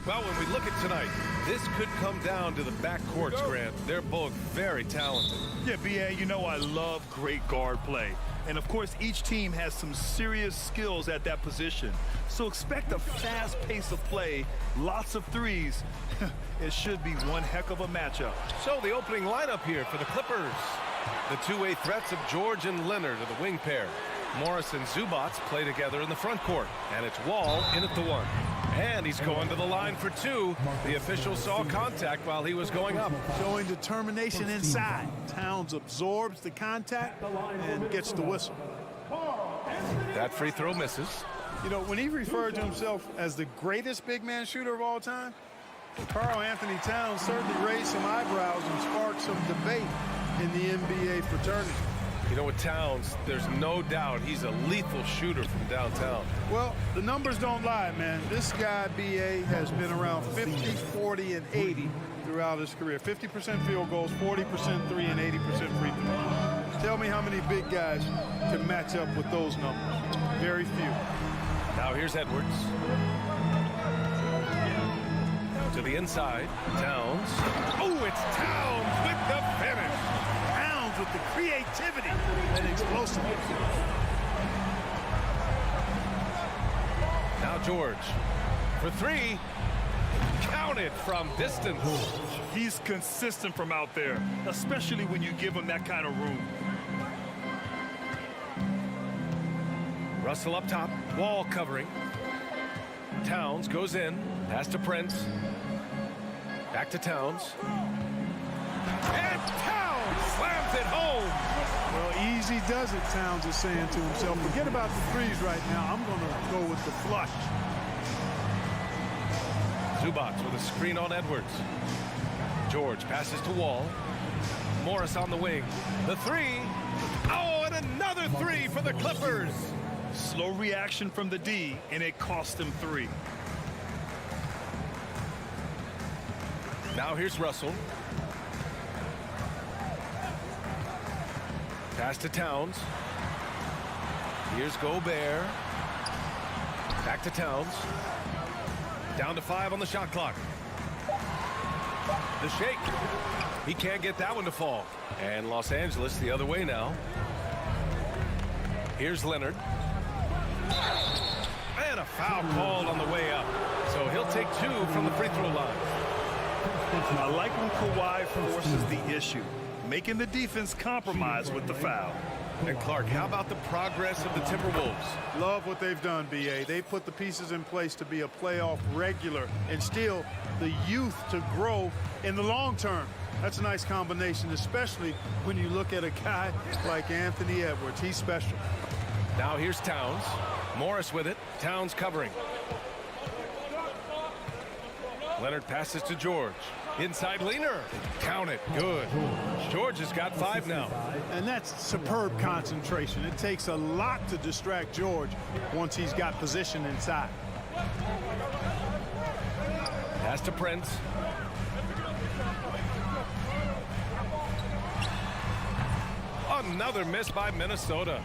Well, when we look at tonight, this could come down to the backcourts, Grant. They're both very talented. Yeah, B.A., you know I love great guard play. And, of course, each team has some serious skills at that position. So expect a fast pace of play, lots of threes. It should be one heck of a matchup. So the opening lineup here for the Clippers. The two-way threats of George and Leonard are the wing pair. Morris and Zubac play together in the front court. And it's Wall in at the one. And he's going to the line for two. The official saw contact while he was going up. Showing determination inside. Towns absorbs the contact and gets the whistle. That free throw misses. You know, when he referred to himself as the greatest big man shooter of all time, Karl Anthony Towns certainly raised some eyebrows and sparked some debate in the NBA fraternity. You know, with Towns, there's no doubt he's a lethal shooter from downtown. Well, the numbers don't lie, man. This guy, B.A., has been around 50, 40, and 80 throughout his career. 50% field goals, 40% three, and 80% free throws. Tell me how many big guys can match up with those numbers. Very few. Now here's Edwards. To the inside, Towns. Oh, it's Towns with the finish. Towns with the creativity and explosiveness. Now George for three. Counted from distance. He's consistent from out there, especially when you give him that kind of room. Russell up top, Wall covering. Towns goes in, pass to Prince. Back to Towns. And Towns slams it home. Well, easy does it, Towns is saying to himself. Forget about the threes right now. I'm going to go with the flush. Zubac with a screen on Edwards. George passes to Wall. Morris on the wing. The three. Oh, and another three for the Clippers. Slow reaction from the D, and it cost him three. Now here's Russell. Pass to Towns. Here's Gobert. Back to Towns. Down to 5 on the shot clock. The shake. He can't get that one to fall. And Los Angeles the other way now. Here's Leonard. And a foul called on the way up. So he'll take 2 from the free throw line. I like when Kawhi forces the issue, making the defense compromise with the foul. And Clark, how about the progress of the Timberwolves? Love what they've done, B.A. They've put the pieces in place to be a playoff regular and still the youth to grow in the long term. That's a nice combination, especially when you look at a guy like Anthony Edwards. He's special. Now here's Towns. Morris with it. Towns covering. Leonard passes to George. Inside leaner. Count it. Good. George has got 5 now. And that's superb concentration. It takes a lot to distract George once he's got position inside. Pass to Prince. Another miss by Minnesota.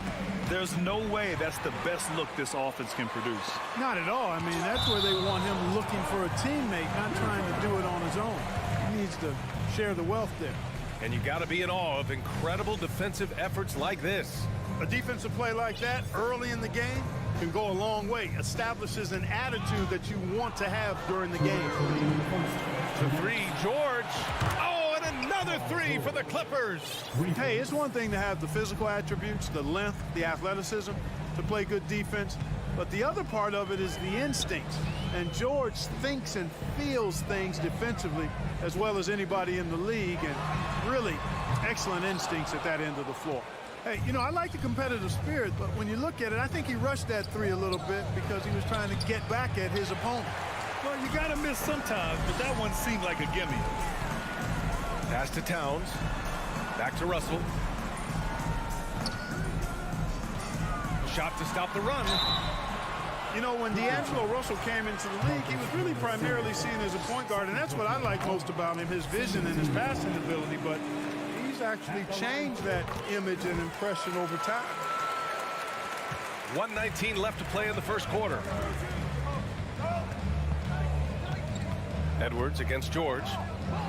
There's no way that's the best look this offense can produce. Not at all. I mean, that's where they want him looking for a teammate, not trying to do it on his own. He needs to share the wealth there. And you got to be in awe of incredible defensive efforts like this. A defensive play like that early in the game can go a long way. Establishes an attitude that you want to have during the game. The three, George. Oh, and another three for the Clippers. Hey, it's one thing to have the physical attributes, the length, the athleticism to play good defense. But the other part of it is the instincts. And George thinks and feels things defensively as well as anybody in the league. And really excellent instincts at that end of the floor. Hey, you know, I like the competitive spirit, but when you look at it, I think he rushed that three a little bit because he was trying to get back at his opponent. Well, you got to miss sometimes, but that one seemed like a gimme. Pass to Towns. Back to Russell. Shot to stop the run. You know, when D'Angelo Russell came into the league, he was really primarily seen as a point guard, and that's what I like most about him, his vision and his passing ability, but he's actually changed that image and impression over time. 1:19 left to play in the first quarter. Edwards against George.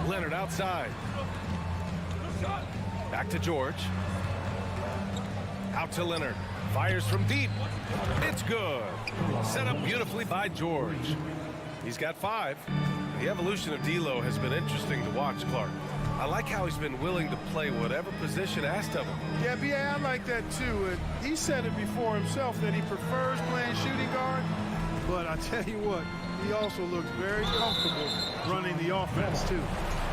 Leonard outside. Back to George. Out to Leonard. Fires from deep. It's good. Set up beautifully by George. He's got 5. The evolution of D'Lo has been interesting to watch, Clark. I like how he's been willing to play whatever position asked of him. Yeah, B.A., I like that too. And he said it before himself that he prefers playing shooting guard. But I tell you what, he also looks very comfortable running the offense too.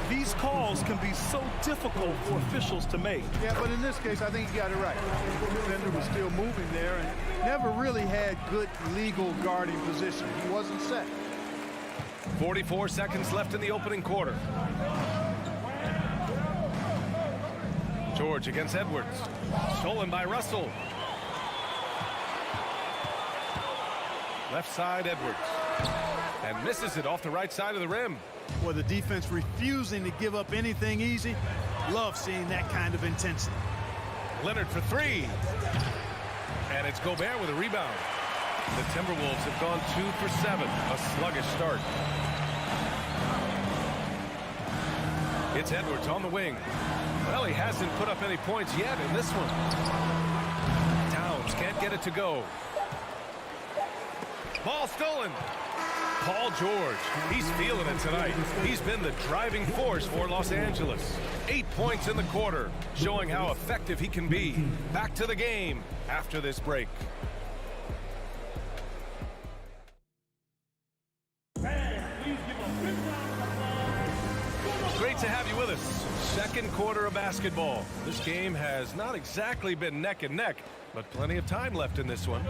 These calls can be so difficult for officials to make. Yeah, but in this case, I think he got it right. The defender was still moving there and never really had good legal guarding position. He wasn't set. 44 seconds left in the opening quarter. George against Edwards. Stolen by Russell. Left side, Edwards. And misses it off the right side of the rim. Well, the defense refusing to give up anything easy. Love seeing that kind of intensity. Leonard for 3. And it's Gobert with a rebound. The Timberwolves have gone 2 for 7. A sluggish start. It's Edwards on the wing. Well, he hasn't put up any points yet in this one. Towns can't get it to go. Ball stolen. Paul George, he's feeling it tonight. He's been the driving force for Los Angeles. 8 points in the quarter, showing how effective he can be. Back to the game after this break. Great to have you with us. Second quarter of basketball. This game has not exactly been neck and neck, but plenty of time left in this one.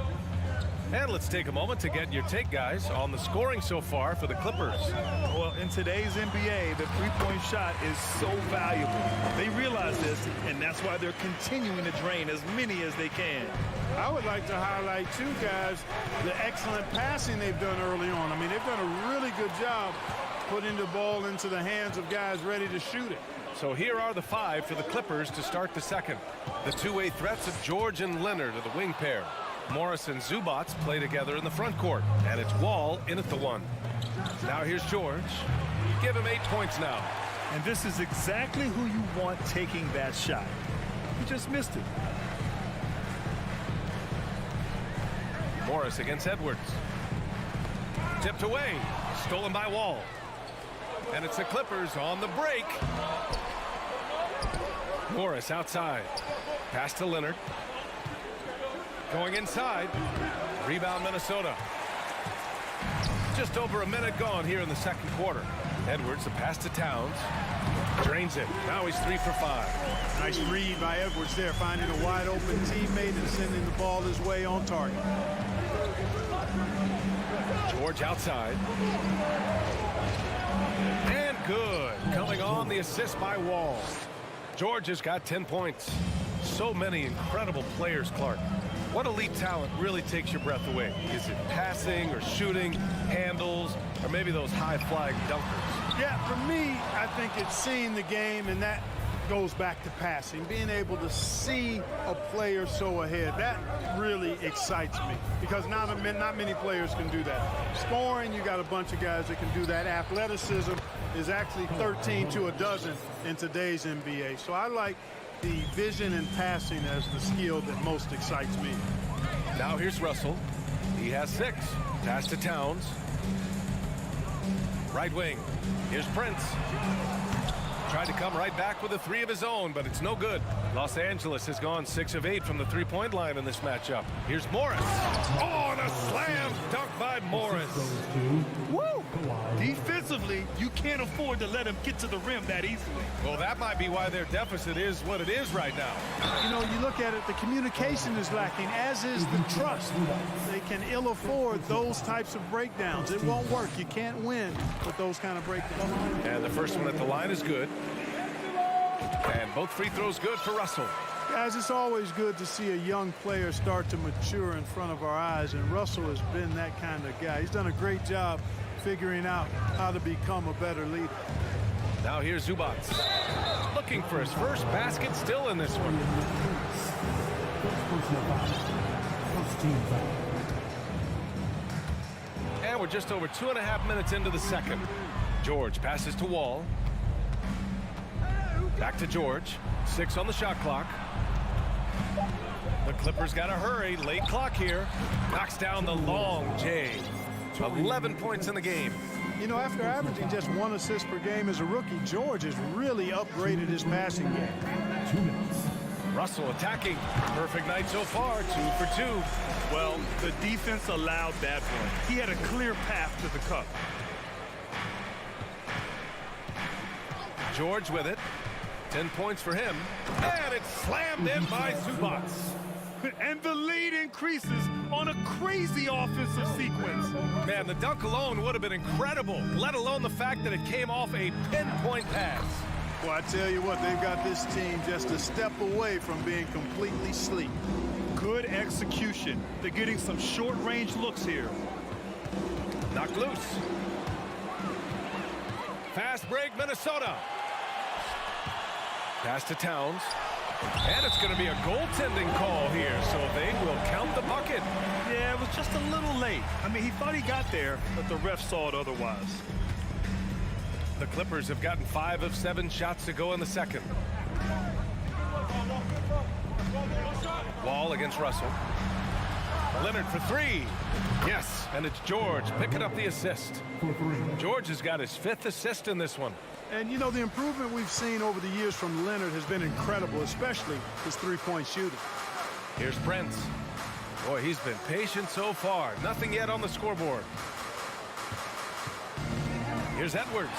And let's take a moment to get your take, guys, on the scoring so far for the Clippers. Well, in today's NBA, the three-point shot is so valuable. They realize this, and that's why they're continuing to drain as many as they can. I would like to highlight, too, guys, the excellent passing they've done early on. I mean, they've done a really good job putting the ball into the hands of guys ready to shoot it. So here are the 5 for the Clippers to start the second. The two-way threats of George and Leonard are the wing pair. Morris and Zubats play together in the front court, and it's Wall in at the 1. Now here's George. Give him 8 points now. And this is exactly who you want taking that shot. He just missed it. Morris against Edwards. Tipped away. Stolen by Wall. And it's the Clippers on the break. Morris outside. Pass to Leonard. Going inside. Rebound Minnesota. Just over a minute gone here in the second quarter. Edwards, a pass to Towns. Drains it. Now he's 3 for 5. Nice read by Edwards there, finding a wide open teammate and sending the ball his way on target. George outside. And good. Coming on the assist by Wall. George has got 10 points. So many incredible players, Clark. What elite talent really takes your breath away? Is it passing or shooting, handles, or maybe those high-flying dunkers? Yeah, for me, I think it's seeing the game, and that goes back to passing. Being able to see a player so ahead, that really excites me because not many players can do that. Scoring, you got a bunch of guys that can do that. Athleticism is actually 13 to a dozen in today's NBA. So I like the vision and passing as the skill that most excites me. Now here's Russell. He has 6. Pass to Towns. Right wing. Here's Prince. Tried to come right back with a 3 of his own, but it's no good. Los Angeles has gone 6 of 8 from the three-point line in this matchup. Here's Morris. Oh, and a slam dunk by Morris. Woo! Defensively, you can't afford to let him get to the rim that easily. Well, that might be why their deficit is what it is right now. You know, you look at it, the communication is lacking, as is the trust. They can ill afford those types of breakdowns. It won't work. You can't win with those kind of breakdowns. And the first one at the line is good. And both free throws good for Russell. Guys, it's always good to see a young player start to mature in front of our eyes, and Russell has been that kind of guy. He's done a great job figuring out how to become a better leader. Now here's Zubats. Looking for his first basket still in this one. And we're just over 2.5 minutes into the second. George passes to Wall. Back to George. 6 on the shot clock. The Clippers got to hurry. Late clock here. Knocks down the long J. 11 points in the game. You know, after averaging just 1 assist per game as a rookie, George has really upgraded his passing game. 2 minutes. Russell attacking. Perfect night so far. 2 for 2. Well, the defense allowed that one. He had a clear path to the cup. George with it. 10 points for him. And it's slammed in by Zubats. And the lead increases on a crazy offensive sequence. Man, the dunk alone would have been incredible, let alone the fact that it came off a pinpoint pass. Well, I tell you what, they've got this team just a step away from being completely sleep. Good execution. They're getting some short-range looks here. Knocked loose. Fast break, Minnesota. Pass to Towns. And it's going to be a goaltending call here, so they will count the bucket. Yeah, it was just a little late. I mean, he thought he got there, but the ref saw it otherwise. The Clippers have gotten 5 of 7 shots to go in the second. Wall against Russell. Leonard for 3. Yes, and it's George picking up the assist. George has got his 5th assist in this one. And, you know, the improvement we've seen over the years from Leonard has been incredible, especially his three-point shooting. Here's Prince. Boy, he's been patient so far. Nothing yet on the scoreboard. Here's Edwards.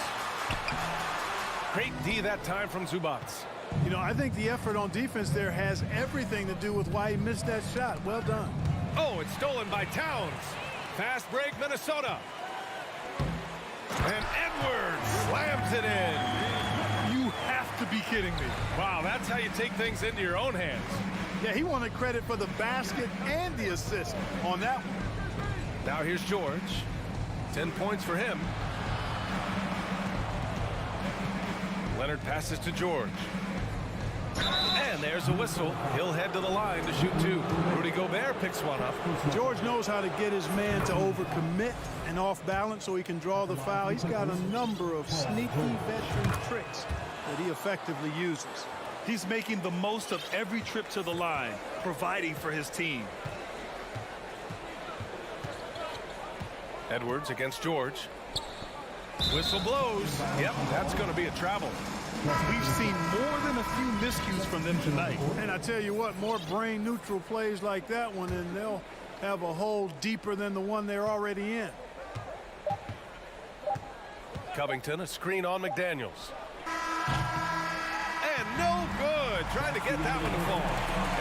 Great D that time from Zubats. You know, I think the effort on defense there has everything to do with why he missed that shot. Well done. Oh, it's stolen by Towns. Fast break, Minnesota. And Edwards slams it in. You have to be kidding me. Wow, that's how you take things into your own hands. Yeah, he wanted credit for the basket and the assist on that one. Now here's George. 10 points for him. Leonard passes to George. And there's a whistle. He'll head to the line to shoot 2. Rudy Gobert picks one up. George knows how to get his man to overcommit and off balance so he can draw the foul. He's got a number of sneaky veteran tricks that he effectively uses. He's making the most of every trip to the line, providing for his team. Edwards against George. Whistle blows. Yep, that's going to be a travel. We've seen more than a few miscues from them tonight. And I tell you what, more brain-neutral plays like that one, and they'll have a hole deeper than the one they're already in. Covington, a screen on McDaniels. And no good. Trying to get that one to fall.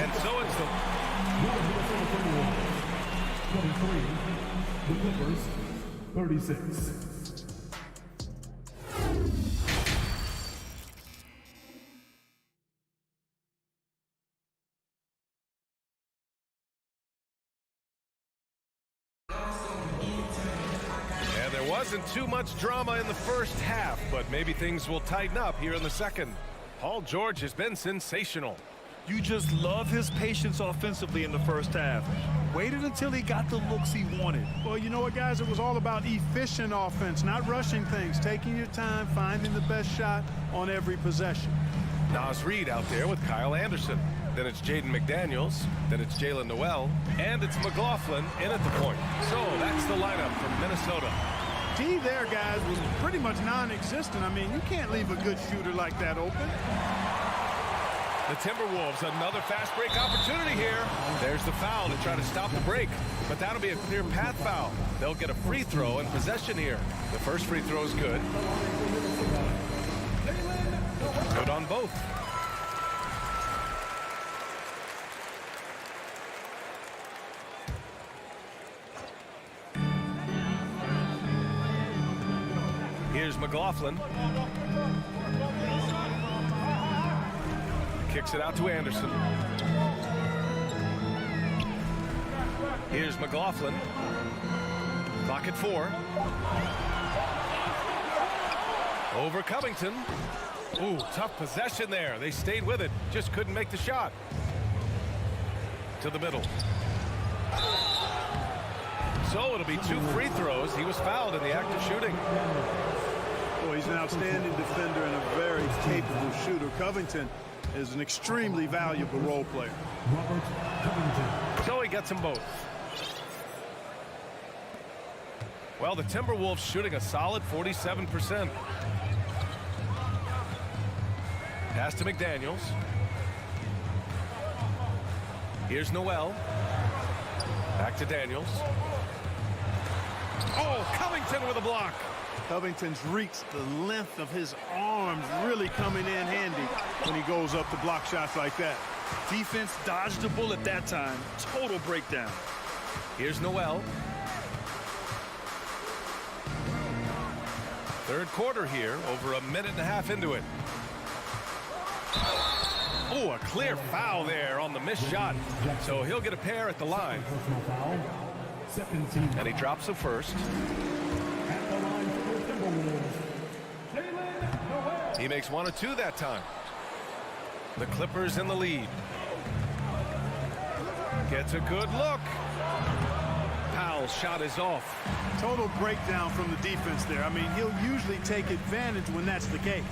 And so it's the 23, the Clippers, 36. Wasn't too much drama in the first half, but maybe things will tighten up here in the second. Paul George has been sensational. You just love his patience offensively in the first half. Waited until he got the looks he wanted. Well, you know what, guys? It was all about efficient offense, not rushing things, taking your time, finding the best shot on every possession. Naz Reid out there with Kyle Anderson. Then it's Jaden McDaniels. Then it's Jalen Noel. And it's McLaughlin in at the point. So that's the lineup from Minnesota. D there, guys, was pretty much non-existent. I mean, you can't leave a good shooter like that open. The Timberwolves, another fast break opportunity here. There's the foul to try to stop the break, but that'll be a clear path foul. They'll get a free throw and possession here. The first free throw is good. Good on both. Here's McLaughlin. Kicks it out to Anderson. Here's McLaughlin. Clock at 4. Over Covington. Ooh, tough possession there. They stayed with it. Just couldn't make the shot. To the middle. So it'll be 2 free throws. He was fouled in the act of shooting. Well, he's an outstanding defender and a very capable shooter. Covington is an extremely valuable role player. Robert Covington. So he gets them both. Well, the Timberwolves shooting a solid 47%. Pass to McDaniels. Here's Noel. Back to Daniels. Oh, Covington with a block. Covington's reach, the length of his arms really coming in handy when he goes up to block shots like that. Defense dodged the bullet that time. Total breakdown. Here's Noel. Third quarter here, over a minute and a half into it. Oh, a clear foul there on the missed shot. So he'll get a pair at the line. Personal foul. Second team. And he drops the first. At the line for the Timberwolves, Jalen Noel. He makes 1 or 2 that time. The Clippers in the lead. Gets a good look. Powell's shot is off. Total breakdown from the defense there. I mean, he'll usually take advantage when that's the case.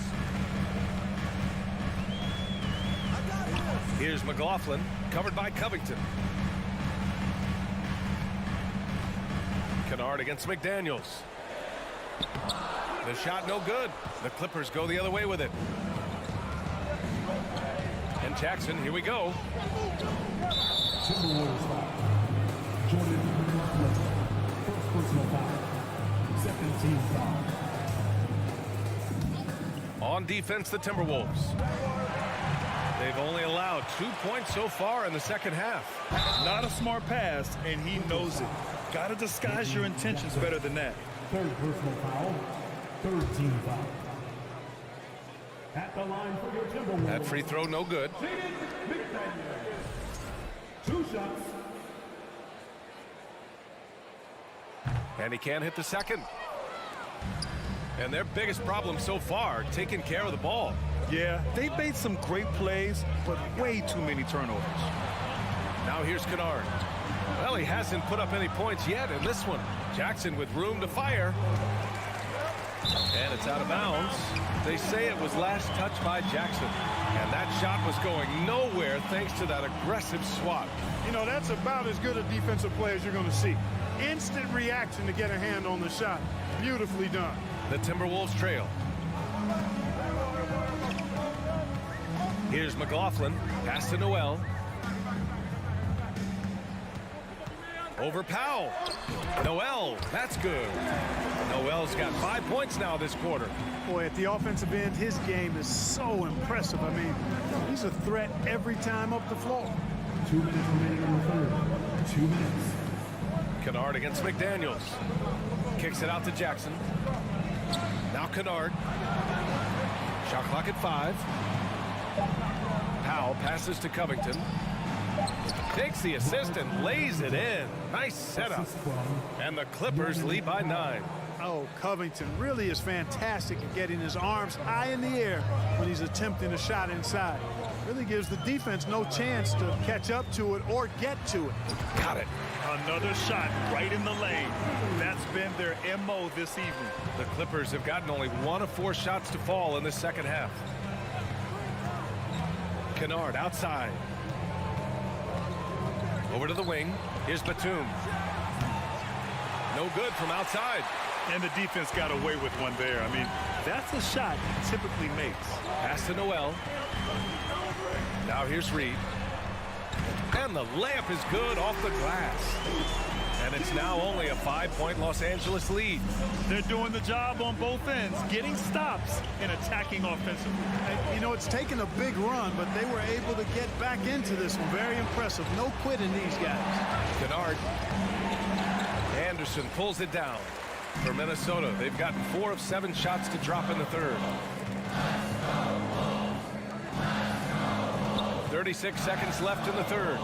Here's McLaughlin, covered by Covington. Kennard against McDaniels. The shot no good. The Clippers go the other way with it. And Jackson, here we go. Timberwolves foul. Jordan McLaughlin. First personal foul. Second team foul. On defense, the Timberwolves. They've only allowed 2 points so far in the second half. Not a smart pass, and he knows it. Got to disguise your intentions better than that. Third personal foul. Third team foul. At the line for your Timberwolves. That free throw no good. 2 shots. And he can't hit the second. And their biggest problem so far, taking care of the ball. Yeah, they made some great plays, but way too many turnovers. Now here's Kennard. Well, he hasn't put up any points yet in this one. Jackson with room to fire. And it's out of bounds. They say it was last touched by Jackson. And that shot was going nowhere thanks to that aggressive swat. You know, that's about as good a defensive play as you're going to see. Instant reaction to get a hand on the shot. Beautifully done. The Timberwolves trail. Here's McLaughlin. Pass to Noel. Over Powell. Noel, that's good. Noel's got 5 points now this quarter. Boy, at the offensive end, his game is so impressive. I mean, he's a threat every time up the floor. 2 minutes remaining in the third. 2 minutes. Kennard against McDaniels. Kicks it out to Jackson. Now Kennard. Shot clock at 5. Powell passes to Covington. Takes the assist and lays it in. Nice setup. And the Clippers lead by 9. Oh, Covington really is fantastic at getting his arms high in the air when he's attempting a shot inside. Really gives the defense no chance to catch up to it or get to it. Got it. Another shot right in the lane. That's been their MO this evening. The Clippers have gotten only 1 of 4 shots to fall in the second half. Kennard outside. Over to the wing. Here's Batum. No good from outside. And the defense got away with one there. I mean, that's a shot he typically makes. Pass to Noel. Now here's Reed. And the layup is good off the glass. And it's now only a 5-point Los Angeles lead. They're doing the job on both ends, getting stops and attacking offensively. You know, it's taken a big run, but they were able to get back into this one. Very impressive. No quitting these guys. Kennard. Anderson pulls it down. For Minnesota, they've gotten 4 of 7 shots to drop in the third. 36 seconds left in the third.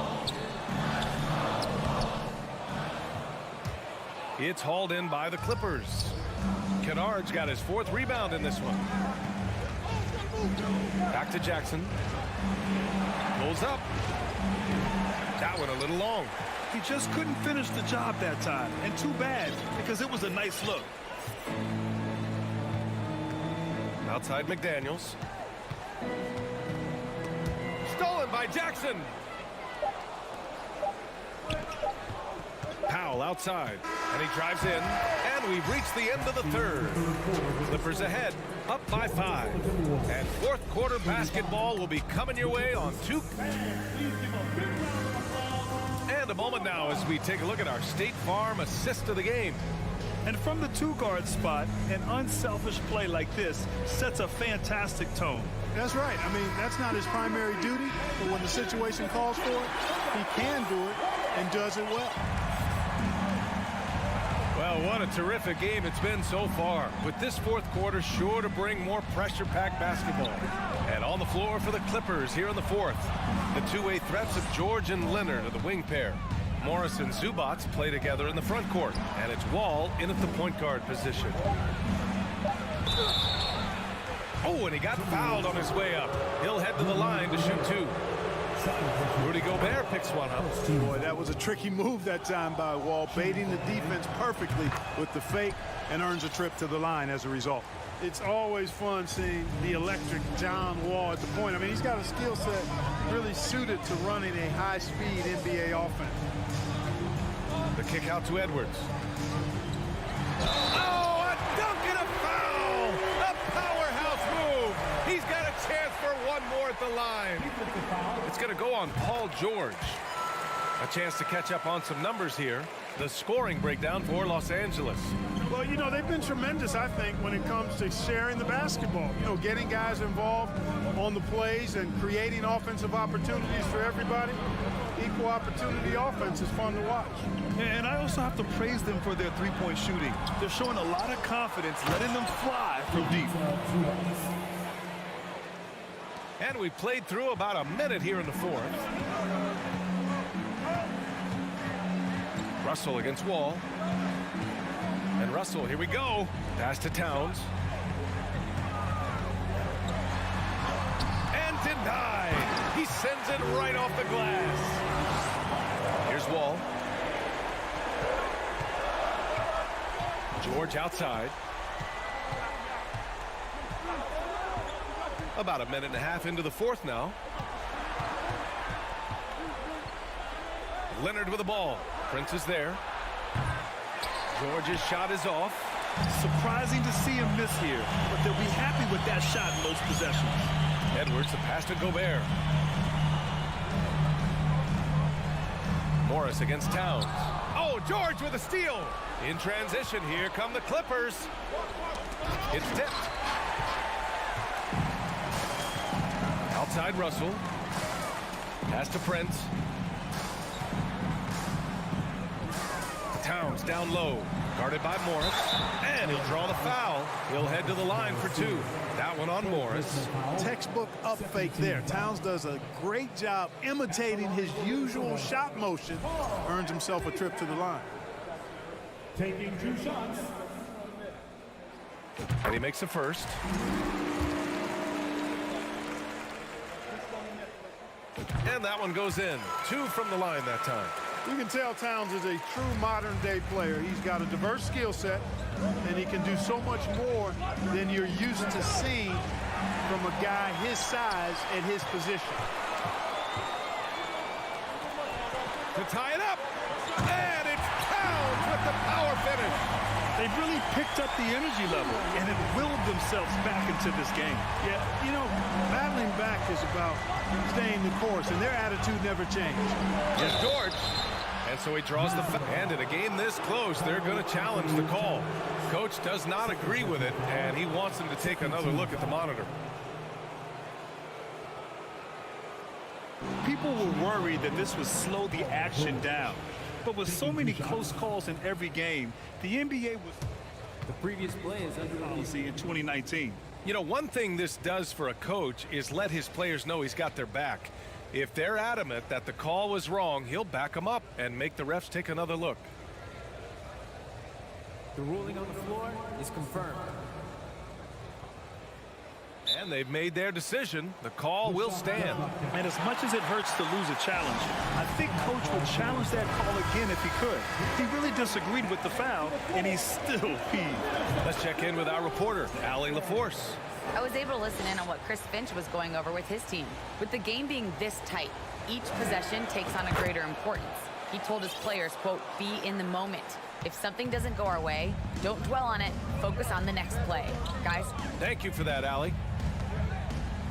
It's hauled in by the Clippers. Kennard's got his 4th rebound in this one. Back to Jackson. Pulls up. That one a little long. He just couldn't finish the job that time. And too bad, because it was a nice look. Outside McDaniels. Stolen by Jackson. Powell outside, and he drives in, and we've reached the end of the third. Clippers ahead, up by 5. And fourth quarter basketball will be coming your way on 2. And a moment now as we take a look at our State Farm assist of the game. And from the 2-guard spot, an unselfish play like this sets a fantastic tone. That's right. I mean, that's not his primary duty, but when the situation calls for it, he can do it and does it well. Well, what a terrific game it's been so far, with this fourth quarter sure to bring more pressure-packed basketball. And on the floor for the Clippers here in the fourth, the two-way threats of George and Leonard are the wing pair. Morris and Zubac play together in the front court, and it's Wall in at the point guard position. Oh, and he got fouled on his way up. He'll head to the line to shoot 2. Rudy Gobert picks one up. Boy, that was a tricky move that time by Wall, baiting the defense perfectly with the fake, and earns a trip to the line as a result. It's always fun seeing the electric John Wall at the point. I mean, he's got a skill set really suited to running a high-speed NBA offense. The kick out to Edwards. Oh, a dunk and a foul! A powerhouse move! He's got a chance for one more at the line. It's going to go on Paul George. A chance to catch up on some numbers here. The scoring breakdown for Los Angeles. Well, you know, they've been tremendous, I think, when it comes to sharing the basketball. You know, getting guys involved on the plays and creating offensive opportunities for everybody. Equal opportunity offense is fun to watch. And I also have to praise them for their three-point shooting. They're showing a lot of confidence, letting them fly from deep. And we played through about a minute here in the fourth. Russell against Wall. And Russell, here we go. Pass to Towns. And denied. He sends it right off the glass. Here's Wall. George outside. About a minute and a half into the fourth now. Leonard with the ball. Prince is there. George's shot is off. Surprising to see him miss here, but they'll be happy with that shot in most possessions. Edwards, the pass to Gobert. Morris against Towns. Oh, George with a steal. In transition, here come the Clippers. It's tipped. Outside Russell. Pass to Prince. Towns down low. Guarded by Morris. And he'll draw the foul. He'll head to the line for 2. That one on Morris. Textbook up fake there. Towns does a great job imitating his usual shot motion. Earns himself a trip to the line. Taking 2 shots. And he makes the first. And that one goes in. 2 from the line that time. You can tell Towns is a true modern-day player. He's got a diverse skill set, and he can do so much more than you're used to seeing from a guy his size at his position. To tie it up. And it's Towns with the power finish. They've really picked up the energy level and have willed themselves back into this game. Yeah, you know, battling back is about staying the course, and their attitude never changed. Here's George. And so he draws the foul. And in a game this close, they're going to challenge the call. Coach does not agree with it, and he wants them to take another look at the monitor. People were worried that this would slow the action down. But with so many close calls in every game, the NBA was the previous play is under policy in 2019. You know, one thing this does for a coach is let his players know he's got their back. If they're adamant that the call was wrong, he'll back them up and make the refs take another look. The ruling on the floor is confirmed. And they've made their decision. The call will stand. And as much as it hurts to lose a challenge, I think Coach would challenge that call again if he could. He really disagreed with the foul, and he's still peeved. Let's check in with our reporter, Allie LaForce. I was able to listen in on what Chris Finch was going over with his team. With the game being this tight, each possession takes on a greater importance. He told his players, quote, be in the moment. If something doesn't go our way, don't dwell on it. Focus on the next play. Guys. Thank you for that, Allie.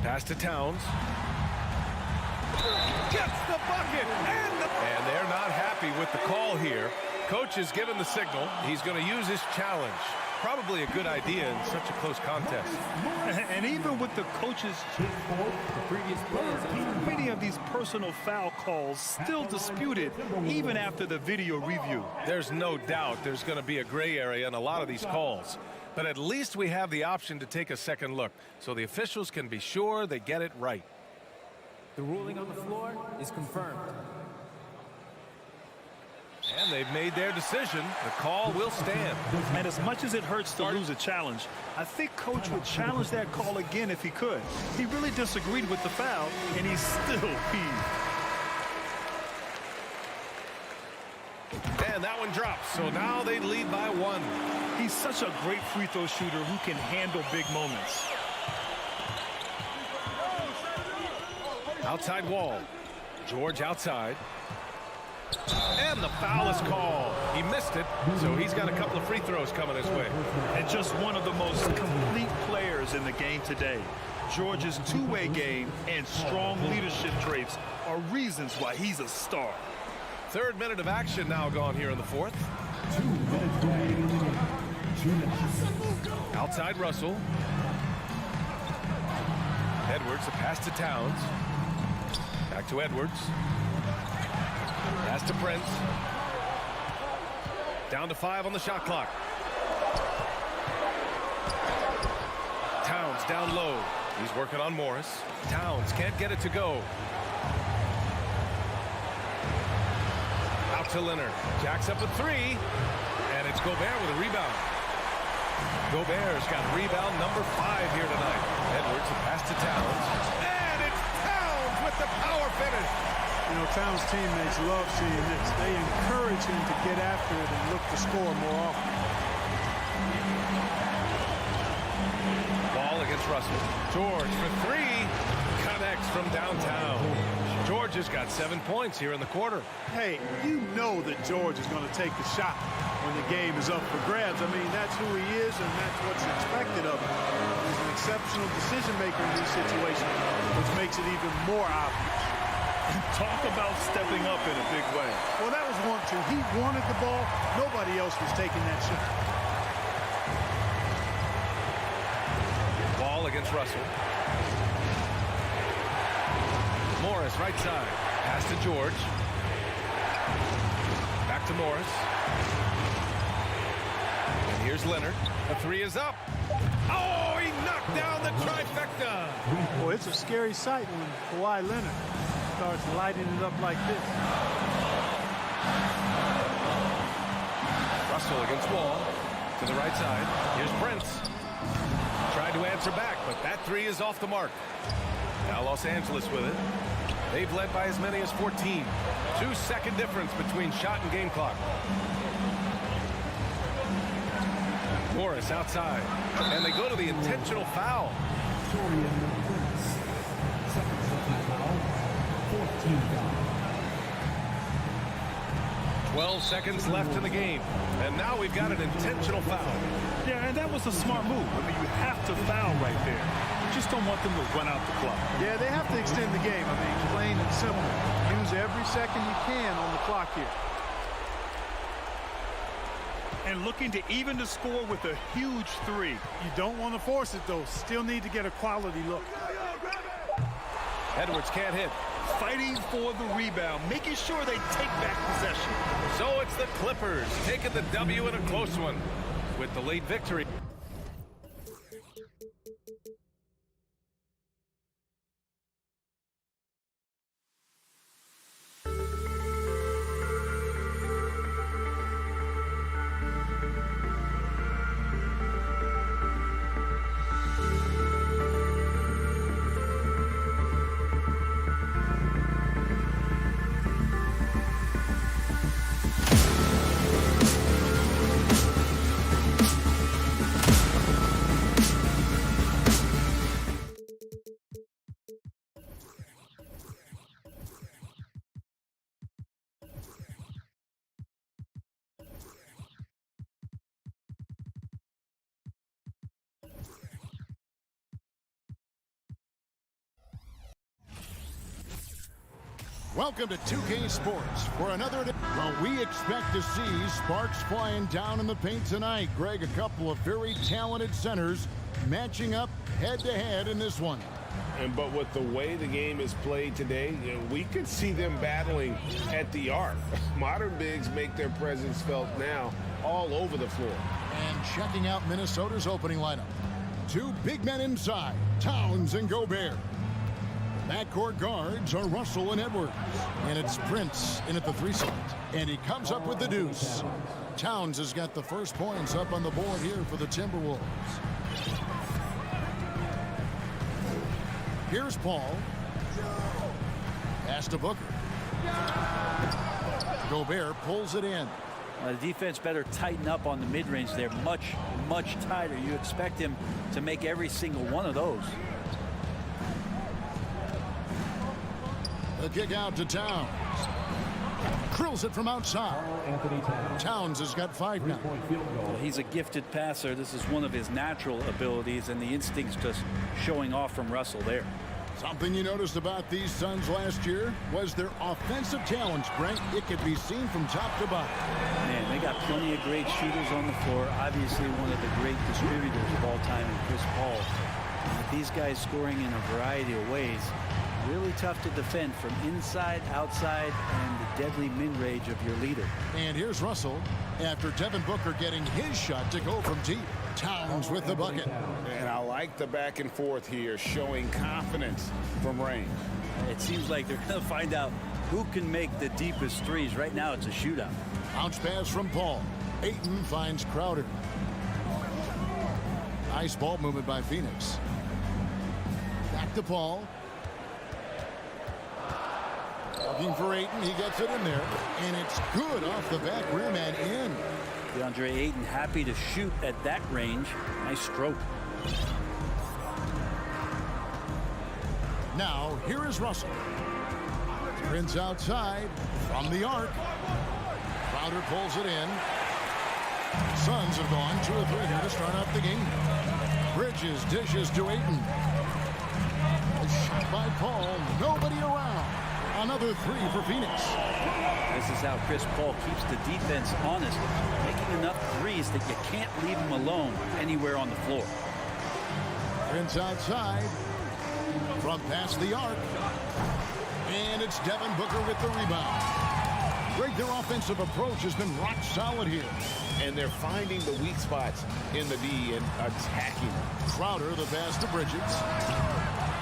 Pass to Towns. Gets the bucket. And they're not happy with the call here. Coach has given the signal. He's going to use his challenge. Probably a good idea in such a close contest. And even with the coaches, many of these personal foul calls still disputed even after the video review. There's no doubt there's going to be a gray area in a lot of these calls. But at least we have the option to take a second look so the officials can be sure they get it right. The ruling on the floor is confirmed. And they've made their decision. The call will stand. And as much as it hurts to lose a challenge, I think Coach would challenge that call again if he could. He really disagreed with the foul, and he's still heaved. And that one drops. So now they lead by 1. He's such a great free throw shooter who can handle big moments. Outside Wall. George outside. And the foul is called. He missed it, so he's got a couple of free throws coming his way. And just one of the most complete players in the game today. George's two-way game and strong leadership traits are reasons why he's a star. 3rd minute of action now gone here in the 4th. 2 minutes remaining. 2 minutes. Outside Russell. Edwards, a pass to Towns. Back to Edwards. Pass to Prince. Down to 5 on the shot clock. Towns down low. He's working on Morris. Towns can't get it to go. Out to Leonard. Jacks up a 3. And it's Gobert with a rebound. Gobert's got rebound number 5 here tonight. Edwards, a pass to Towns. And it's Towns with the power finish. You know, Towns' teammates love seeing this. They encourage him to get after it and look to score more often. Ball against Russell. George for 3. Connects from downtown. George has got 7 points here in the quarter. Hey, you know that George is going to take the shot when the game is up for grabs. I mean, that's who he is, and that's what's expected of him. He's an exceptional decision maker in these situations, which makes it even more obvious. Talk about stepping up in a big way. Well, that was 1-2. He wanted the ball. Nobody else was taking that shot. Ball against Russell. Morris right side. Pass to George. Back to Morris. And here's Leonard. The 3 is up. Oh, he knocked down the trifecta. Boy, it's a scary sight when Kawhi Leonard starts lighting it up like this. Russell against Wall. To the right side. Here's Prince. Tried to answer back, but that 3 is off the mark. Now Los Angeles with it. They've led by as many as 14. 2-second difference between shot and game clock. Morris outside. And they go to the intentional foul. 12 seconds left in the game. And now we've got an intentional foul. Yeah, and that was a smart move. I mean, you have to foul right there. You just don't want them to run out the clock. Yeah, they have to extend the game. I mean, plain and simple. Use every second you can on the clock here. And looking to even the score with a huge 3. You don't want to force it, though. Still need to get a quality look. Edwards can't hit. Fighting for the rebound, making sure they take back possession. So it's the Clippers taking the W in a close one with the late victory. Welcome to 2K Sports for another day. Well, we expect to see sparks flying down in the paint tonight. Greg, a couple of very talented centers matching up head-to-head in this one. But with the way the game is played today, we could see them battling at the arc. Modern bigs make their presence felt now all over the floor. And checking out Minnesota's opening lineup. Two big men inside, Towns and Gobert. Backcourt guards are Russell and Edwards. And it's Prince in at the 3 slot. And he comes up with the deuce. Towns has got the first points up on the board here for the Timberwolves. Here's Paul. Pass to Booker. Gobert pulls it in. The defense better tighten up on the mid-range there. Much, much tighter. You expect him to make every single one of those. The kick out to Towns. Drills it from outside. Towns has got 5 now. Well, he's a gifted passer. This is one of his natural abilities, and the instincts just showing off from Russell there. Something you noticed about these Suns last year was their offensive talents, Brent. It could be seen from top to bottom. Man, they got plenty of great shooters on the floor. Obviously, one of the great distributors of all time in Chris Paul. And with these guys scoring in a variety of ways, really tough to defend from inside, outside, and the deadly mid-range of your leader. And here's Russell after Devin Booker getting his shot to go from deep. Towns with the bucket. And I like the back and forth here, showing confidence from range. It seems like they're going to find out who can make the deepest threes. Right now, it's a shootout. Bounce pass from Paul. Ayton finds Crowder. Nice ball movement by Phoenix. Back to Paul. Looking for Ayton. He gets it in there. And it's good off the back rim and in. DeAndre Ayton happy to shoot at that range. Nice stroke. Now, here is Russell. Prince outside from the arc. Crowder pulls it in. Suns have gone 2 of 3 here to start out the game. Bridges dishes to Ayton. A shot by Paul. Nobody around. Another 3 for Phoenix. This is how Chris Paul keeps the defense honest, making enough threes that you can't leave him alone anywhere on the floor. Prince outside from past the arc. And it's Devin Booker with the rebound. Greg, their offensive approach has been rock solid here. And they're finding the weak spots in the D and attacking. Crowder, the pass to Bridges.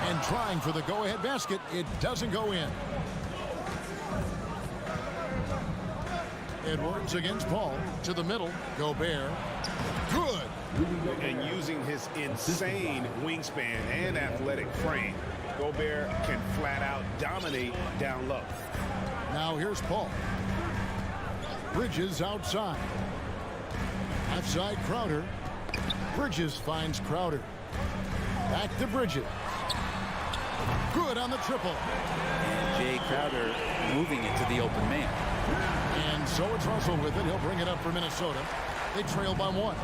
And trying for the go-ahead basket. It doesn't go in. Edwards against Paul. To the middle. Gobert. Good. And using his insane wingspan and athletic frame, Gobert can flat out dominate down low. Now here's Paul. Bridges outside. Outside Crowder. Bridges finds Crowder. Back to Bridges. Good on the triple. And Jay Crowder moving it to the open man. And so it's Russell with it. He'll bring it up for Minnesota. They trail by 1.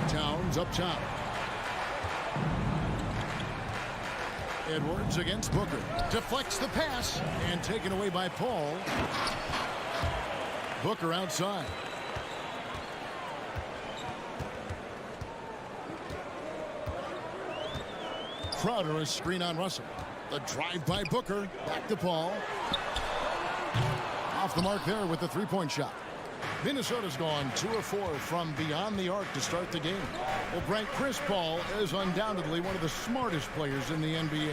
Towns up top. Edwards against Booker. Deflects the pass and taken away by Paul. Booker outside. Crowder is screen on Russell. The drive by Booker. Back to Paul. Off the mark there with the 3-point shot. Minnesota's gone 2 of 4 from beyond the arc to start the game. Well, Brent, Chris Paul is undoubtedly one of the smartest players in the NBA.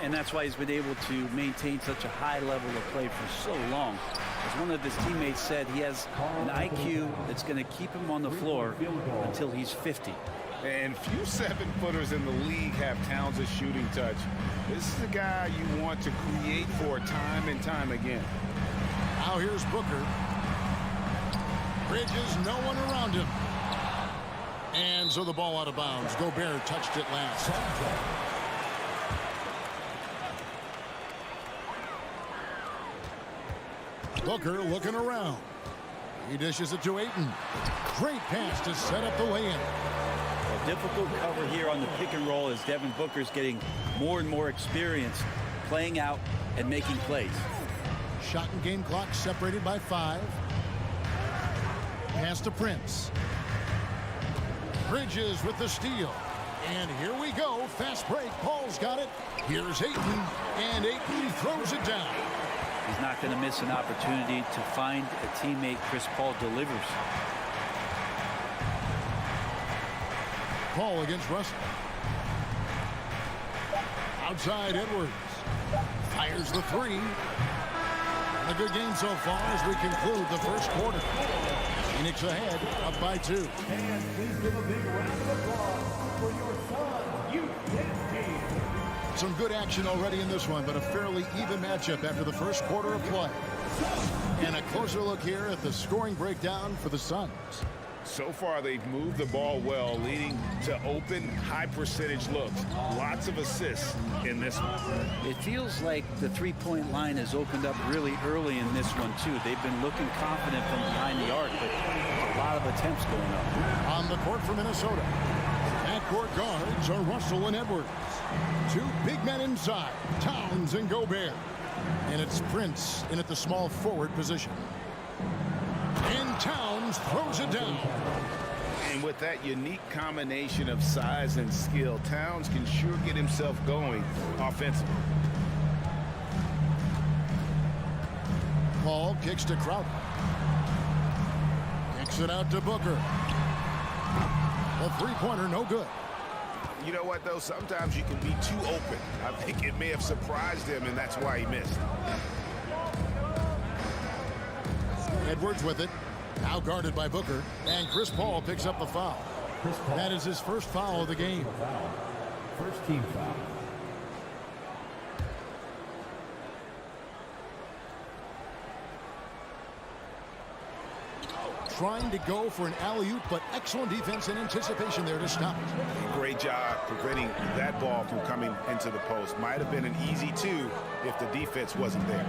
And that's why he's been able to maintain such a high level of play for so long. As one of his teammates said, he has an IQ that's going to keep him on the floor until he's 50. And few 7-footers in the league have Towns' shooting touch. This is the guy you want to create for time and time again. Now here's Booker. Bridges, no one around him. And so the ball out of bounds. Gobert touched it last. Booker looking around. He dishes it to Ayton. Great pass to set up the lay-in. A difficult cover here on the pick and roll as Devin Booker's getting more and more experience playing out and making plays. Shot and game clock separated by 5. Pass to Prince. Bridges with the steal. And here we go. Fast break. Paul's got it. Here's Ayton. And Ayton throws it down. He's not going to miss an opportunity to find a teammate. Chris Paul delivers. Paul against Russell. Outside Edwards. Fires the 3. A good game so far as we conclude the first quarter. Phoenix ahead, up by 2. And please give a big round of applause for your son, UNC. Some good action already in this one, but a fairly even matchup after the first quarter of play. And a closer look here at the scoring breakdown for the Suns. So far, they've moved the ball well, leading to open, high-percentage looks. Lots of assists in this one. It feels like the three-point line has opened up really early in this one, too. They've been looking confident from behind the arc, but a lot of attempts going up. On the court for Minnesota, backcourt guards are Russell and Edwards. 2 big men inside, Towns and Gobert. And it's Prince in at the small forward position. And Towns throws it down. And with that unique combination of size and skill, Towns can sure get himself going offensively. Paul kicks to Crowder. Kicks it out to Booker. A three-pointer, no good. You know what, though? Sometimes you can be too open. I think it may have surprised him, and that's why he missed. Edwards with it. Now guarded by Booker. And Chris Paul picks up the foul. That is his first foul of the game. First team foul. Trying to go for an alley-oop, but excellent defense and anticipation there to stop it. Great job preventing that ball from coming into the post. Might have been an easy 2 if the defense wasn't there.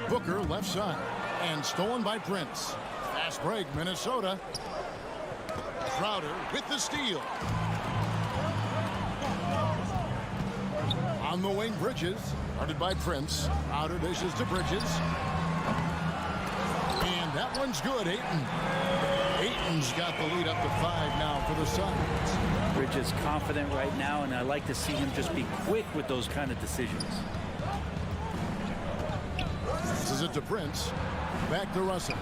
Booker left side and stolen by Prince. Fast break, Minnesota. Crowder with the steal. On the wing, Bridges, guarded by Prince. Outer dishes to Bridges. And that one's good, Ayton. Ayton's got the lead up to 5 now for the Suns. Bridges confident right now, and I like to see him just be quick with those kind of decisions. Passes it to Prince. Back to Russell.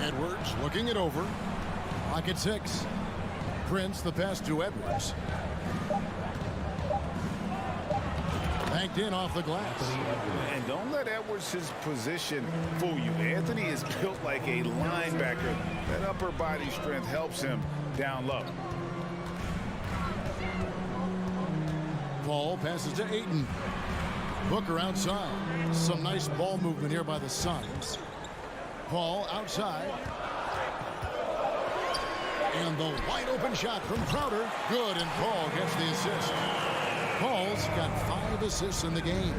Edwards looking it over. Pocket 6. Prince, the pass to Edwards. Banked in off the glass. And don't let Edwards' position fool you. Anthony is built like a linebacker. That upper body strength helps him down low. Paul passes to Ayton. Booker outside. Some nice ball movement here by the Suns. Paul outside. And the wide open shot from Crowder. Good, and Paul gets the assist. Paul's got 5 assists in the game.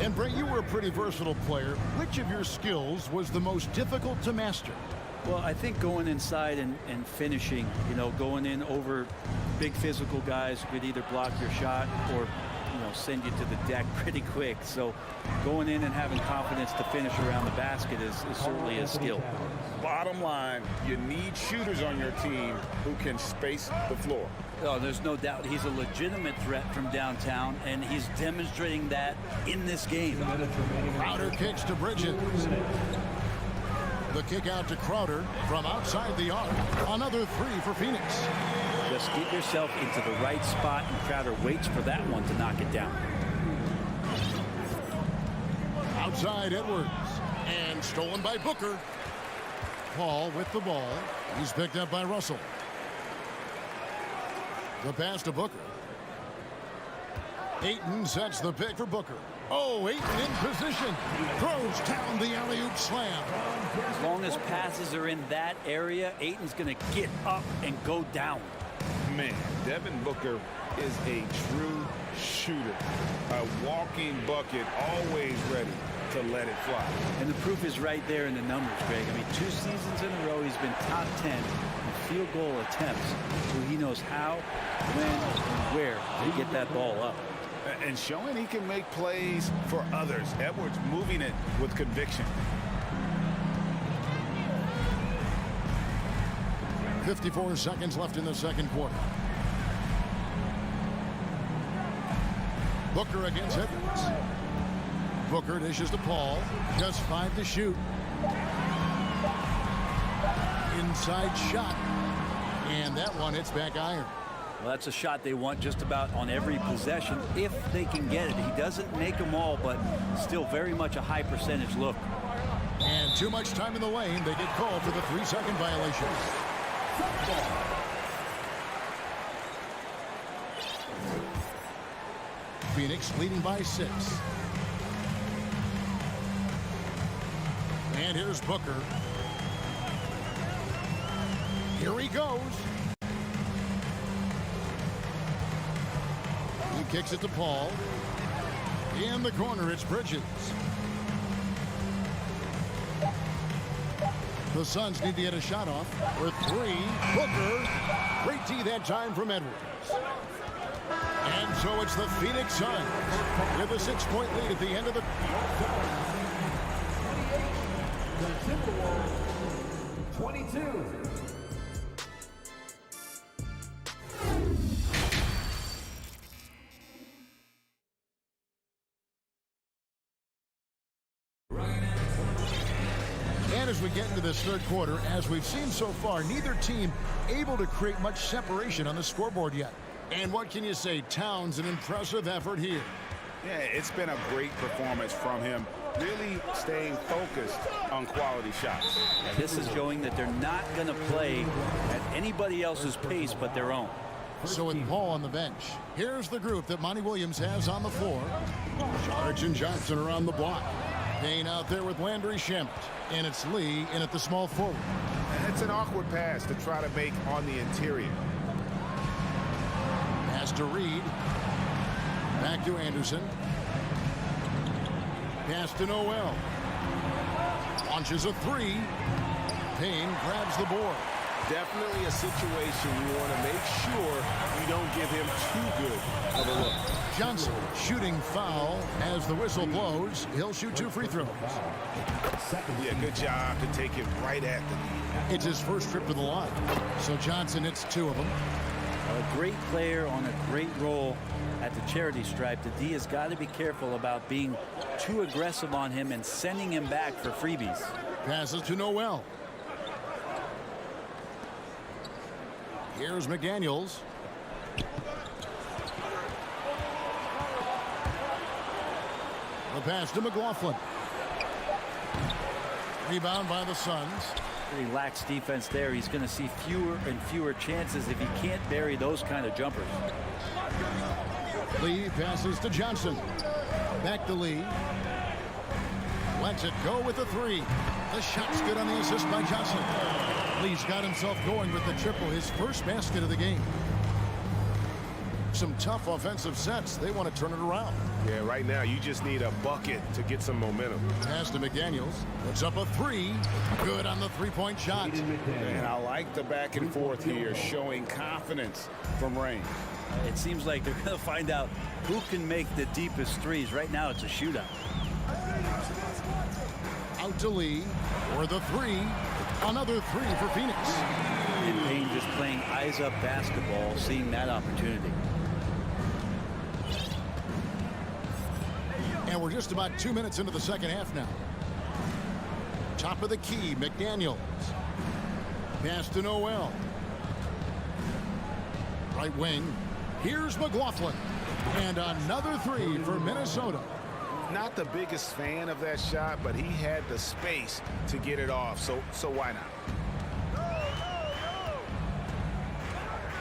And Brett, you were a pretty versatile player. Which of your skills was the most difficult to master? Well, I think going inside and finishing, you know, going in over big physical guys who could either block your shot or, you know, send you to the deck pretty quick. So going in and having confidence to finish around the basket is certainly a skill. Bottom line, you need shooters on your team who can space the floor. Oh, there's no doubt he's a legitimate threat from downtown, and he's demonstrating that in this game. Crowder kicks to Bridges. The kick out to Crowder from outside the arc. Another 3 for Phoenix. Just get yourself into the right spot, and Crowder waits for that one to knock it down. Outside Edwards. And stolen by Booker. Paul with the ball. He's picked up by Russell. The pass to Booker. Ayton sets the pick for Booker. Oh, Ayton in position. Throws down the alley-oop slam. As long as passes are in that area, Ayton's going to get up and go down. Man, Devin Booker is a true shooter. A walking bucket, always ready to let it fly. And the proof is right there in the numbers, Greg. I mean, 2 seasons in a row, he's been top 10 in field goal attempts, so he knows how, when, and where to get that ball up. And showing he can make plays for others. Edwards moving it with conviction. 54 seconds left in the second quarter. Booker against Edwards. Booker dishes to Paul. Just 5 to shoot. Inside shot. And that one hits back iron. Well, that's a shot they want just about on every possession if they can get it. He doesn't make them all, but still very much a high percentage look. And too much time in the lane. They get called for the 3-second violation. Phoenix leading by 6. And here's Booker. Here he goes. He kicks it to Paul. In the corner, it's Bridges. The Suns need to get a shot off for 3. Booker. Great D that time from Edwards. And so it's the Phoenix Suns with a 6-point lead at the end of the... The Timberwolves, 22. And as we get into this third quarter, as we've seen so far, neither team able to create much separation on the scoreboard yet. And what can you say? Towns, an impressive effort here. Yeah, it's been a great performance from him. Really staying focused on quality shots. This is showing that they're not going to play at anybody else's pace but their own. So with Paul on the bench, here's the group that Monty Williams has on the floor. Sarge and Johnson are on the block. Payne out there with Landry Shamet. And it's Lee in at the small forward. It's an awkward pass to try to make on the interior. Pass to Reed. Back to Anderson. Pass to Noel. Launches a 3. Payne grabs the board. Definitely a situation you want to make sure you don't give him too good of a look. Johnson shooting foul as the whistle blows. He'll shoot 2 free throws. Yeah, good job to take it right at the knee. It's his first trip to the line. So Johnson hits 2 of them. A great player on a great role at the charity stripe. The D has got to be careful about being too aggressive on him and sending him back for freebies. Passes to Noel. Here's McDaniels. The pass to McLaughlin. Rebound by the Suns. He lacks defense there. He's going to see fewer and fewer chances if he can't bury those kind of jumpers. Lee passes to Johnson. Back to Lee. Lets it go with the 3. The shot's good on the assist by Johnson. Lee's got himself going with the triple, his first basket of the game. Some tough offensive sets. They want to turn it around. Yeah, right now you just need a bucket to get some momentum. Pass to McDaniels. Puts up a 3. Good on the 3-point shot. And I like the back and forth here, showing confidence from Rain. It seems like they're going to find out who can make the deepest threes. Right now it's a shootout. Out to Lee for the 3. Another 3 for Phoenix. And Payne just playing eyes-up basketball, seeing that opportunity. And we're just about 2 minutes into the second half now. Top of the key, McDaniels. Pass to Noel. Right wing. Here's McLaughlin. And another 3 for Minnesota. Not the biggest fan of that shot, but he had the space to get it off, so why not?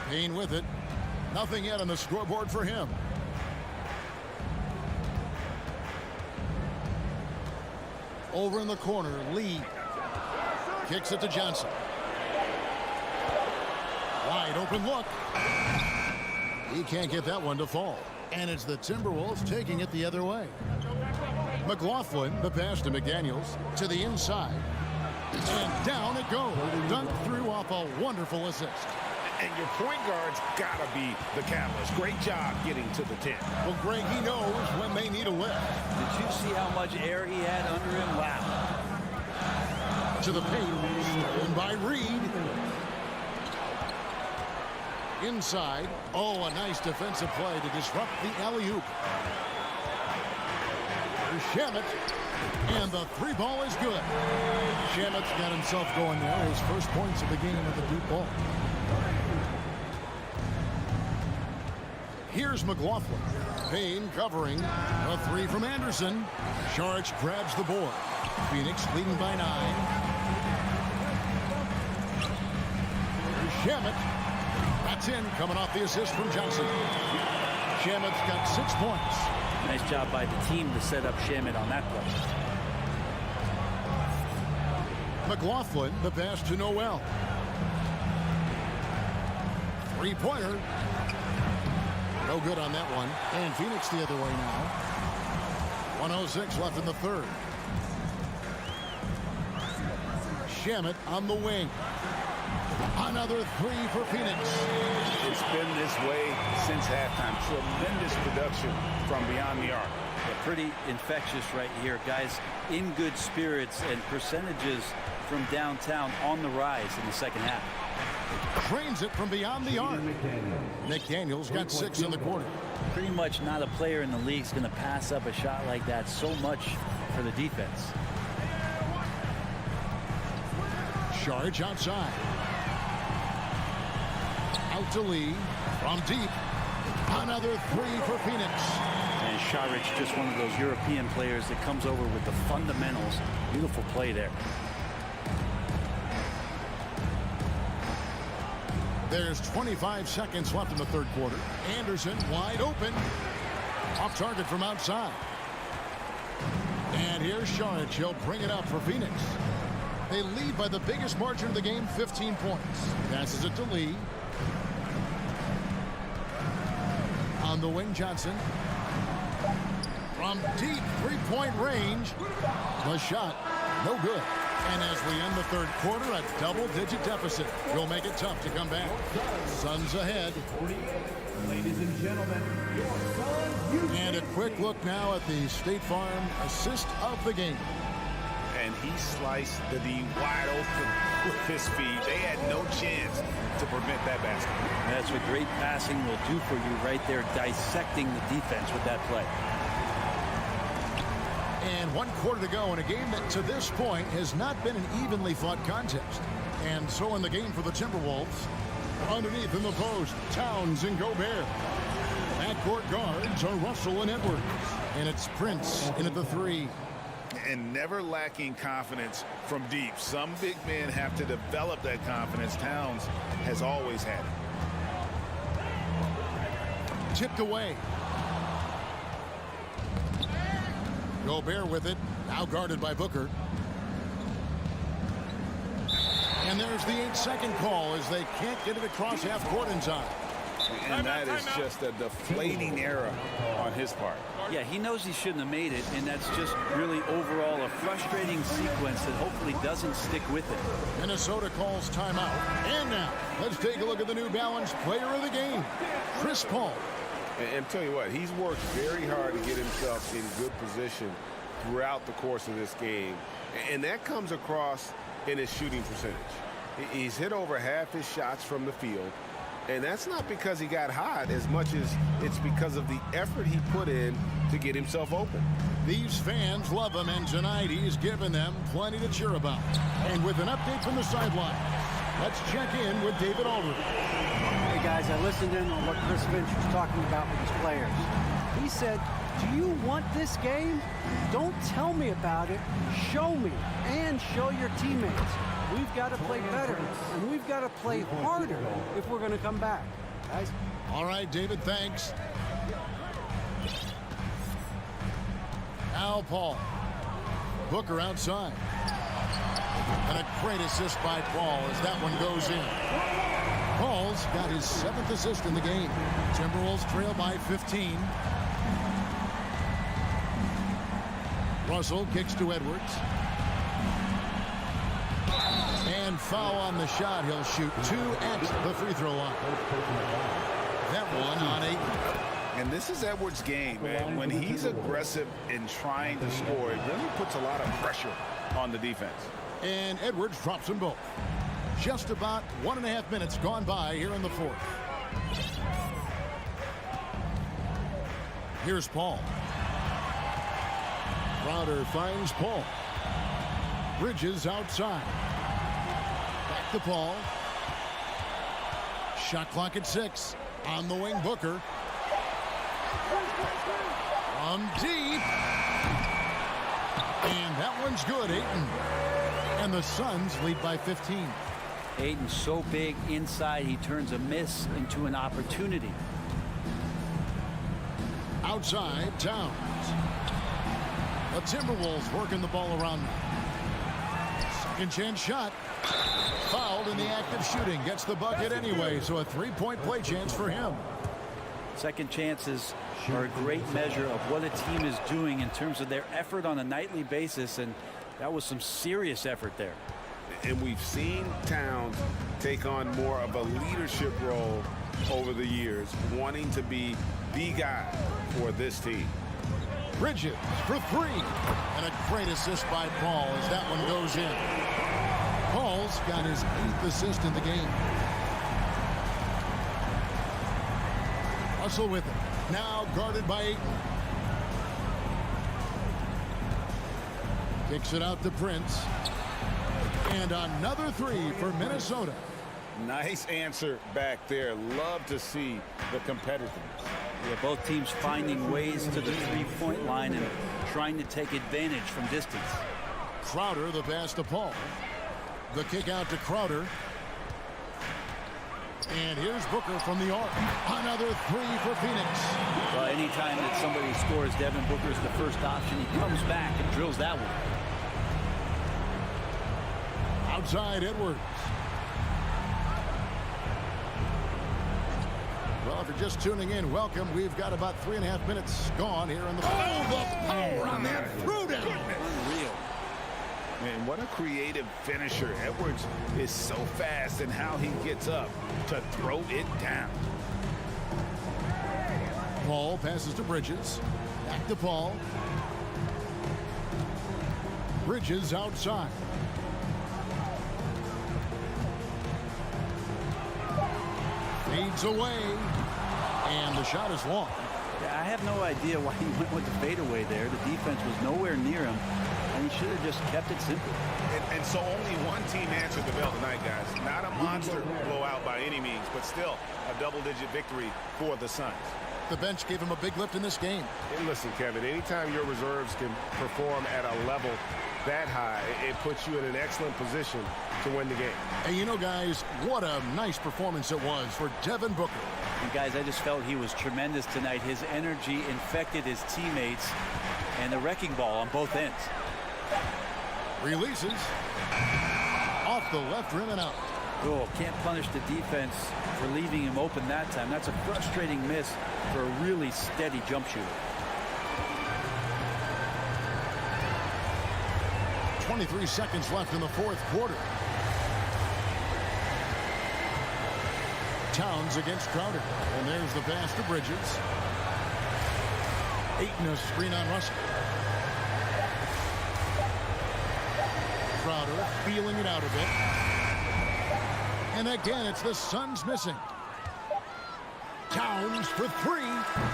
Payne with it. Nothing yet on the scoreboard for him. Over in the corner, Lee kicks it to Johnson. Wide open look. He can't get that one to fall. And it's the Timberwolves taking it the other way. McLaughlin, the pass to McDaniels, to the inside. And down it goes. Dunked through off a wonderful assist. And your point guard's got to be the catalyst. Great job getting to the 10. Well, Greg, he knows when they need a lift. Did you see how much air he had under him? Wow. To the paint, stolen by Reed. Inside. Oh, a nice defensive play to disrupt the alley-oop. Shamet. And the three ball is good. Shamet's got himself going there. His first points of the game with the deep ball. Here's McLaughlin. Payne covering. A three from Anderson. Saric grabs the board. Phoenix leading by 9. Shamet. That's in, coming off the assist from Johnson. Shamet's got 6 points. Nice job by the team to set up Shamet on that play. McLaughlin, the pass to Noel. Three-pointer. No good on that one. And Phoenix the other way now. 1:06 left in the third. Shamet on the wing. Another three for Phoenix. It's been this way since halftime. Tremendous production from beyond the arc. They're pretty infectious right here. Guys in good spirits and percentages from downtown on the rise in the second half. Trains it from beyond the arc. McDaniel's got 6 in the quarter. Pretty much not a player in the league is going to pass up a shot like that so much for the defense. Charge outside. Out to Lee. From deep. Another three for Phoenix. And Saric, just one of those European players that comes over with the fundamentals. Beautiful play there. There's 25 seconds left in the third quarter. Anderson wide open. Off target from outside. And here's Saric. He'll bring it up for Phoenix. They lead by the biggest margin of the game, 15 points. Passes it to Lee. On the wing, Johnson. From deep three-point range. The shot, no good. And as we end the third quarter, a double-digit deficit will make it tough to come back. Suns ahead. Ladies and gentlemen, your Suns. And a quick look now at the State Farm assist of the game. And he sliced the D wide open with his feet. They had no chance to prevent that basket. That's what great passing will do for you right there, dissecting the defense with that play. And 1 quarter to go in a game that to this point has not been an evenly fought contest. And so in the game for the Timberwolves, underneath in the post, Towns and Gobert. Backcourt guards are Russell and Edwards. And it's Prince in at the 3. And never lacking confidence from deep. Some big men have to develop that confidence. Towns has always had it. Tipped away. Gobert with it. Now guarded by Booker. And there's the 8-second call as they can't get it across half court in time. And that is just a deflating error on his part. Yeah, he knows he shouldn't have made it, and that's just really overall a frustrating sequence that hopefully doesn't stick with it. Minnesota calls timeout. And now, let's take a look at the New Balance player of the game, Chris Paul. And tell you what, he's worked very hard to get himself in good position throughout the course of this game. And that comes across in his shooting percentage. He's hit over half his shots from the field. And that's not because he got hot as much as it's because of the effort he put in to get himself open. These fans love him, and tonight he's given them plenty to cheer about. And with an update from the sideline, let's check in with David Aldridge. Hey guys, I listened in on what Chris Finch was talking about with his players. He said, do you want this game? Don't tell me about it. Show me and show your teammates. We've got to play better, and we've got to play harder if we're going to come back. Guys? All right, David, thanks. Now Paul. Booker outside. And a great assist by Paul as that one goes in. Paul's got his 7th assist in the game. Timberwolves trail by 15. Russell kicks to Edwards. And foul on the shot. He'll shoot 2 at the free throw line. That one on 8. And this is Edwards' game, man. When he's aggressive in trying to score, it really puts a lot of pressure on the defense. And Edwards drops them both. Just about 1.5 minutes gone by here in the fourth. Here's Paul. Crowder finds Paul. Bridges outside. Back to Paul. Shot clock at 6. On the wing, Booker. From deep. And that one's good, Ayton. And the Suns lead by 15. Ayton's so big inside, he turns a miss into an opportunity. Outside, Towns. The Timberwolves working the ball around. Second chance shot. Fouled in the act of shooting. Gets the bucket anyway, so a 3-point play chance for him. Second chances are a great measure of what a team is doing in terms of their effort on a nightly basis, and that was some serious effort there. And we've seen Towns take on more of a leadership role over the years, wanting to be the guy for this team. Bridges for 3. And a great assist by Paul as that one goes in. Paul's got his 8th assist in the game. Russell with him. Now guarded by Ayton. Kicks it out to Prince. And another 3 for Minnesota. Nice answer back there. Love to see the competitiveness. Yeah, both teams finding ways to the 3-point line and trying to take advantage from distance. Crowder, the pass to Paul. The kick out to Crowder. And here's Booker from the arc. Another 3 for Phoenix. Well, anytime that somebody scores, Devin Booker's the first option. He comes back and drills that one. Outside Edwards. Well, if you're just tuning in, welcome. We've got about 3.5 minutes gone here in the... Oh, the power on that throwdown. Unreal. Man, what a creative finisher. Edwards is so fast in how he gets up to throw it down. Paul passes to Bridges. Back to Paul. Bridges outside. Fades away. And the shot is long. Yeah, I have no idea why he went with the fadeaway there. The defense was nowhere near him, and he should have just kept it simple. And so only one team answered the bell tonight, guys. Not a monster blowout by any means, but still a double-digit victory for the Suns. The bench gave him a big lift in this game. And listen, Kevin, anytime your reserves can perform at a level that high, it puts you in an excellent position to win the game. And you know, guys, what a nice performance it was for Devin Booker. And guys, I just felt he was tremendous tonight. His energy infected his teammates, and the wrecking ball on both ends. Releases. Off the left rim and out. Oh, can't punish the defense for leaving him open that time. That's a frustrating miss for a really steady jump shooter. 23 seconds left in the fourth quarter. Towns against Crowder. And there's the pass to Bridges. Ayton a screen on Russell. Crowder feeling it out a bit. And again, it's the Suns missing. Towns for 3.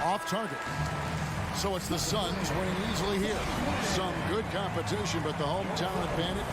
Off target. So it's the Suns winning easily here. Some good competition, but the hometown advantage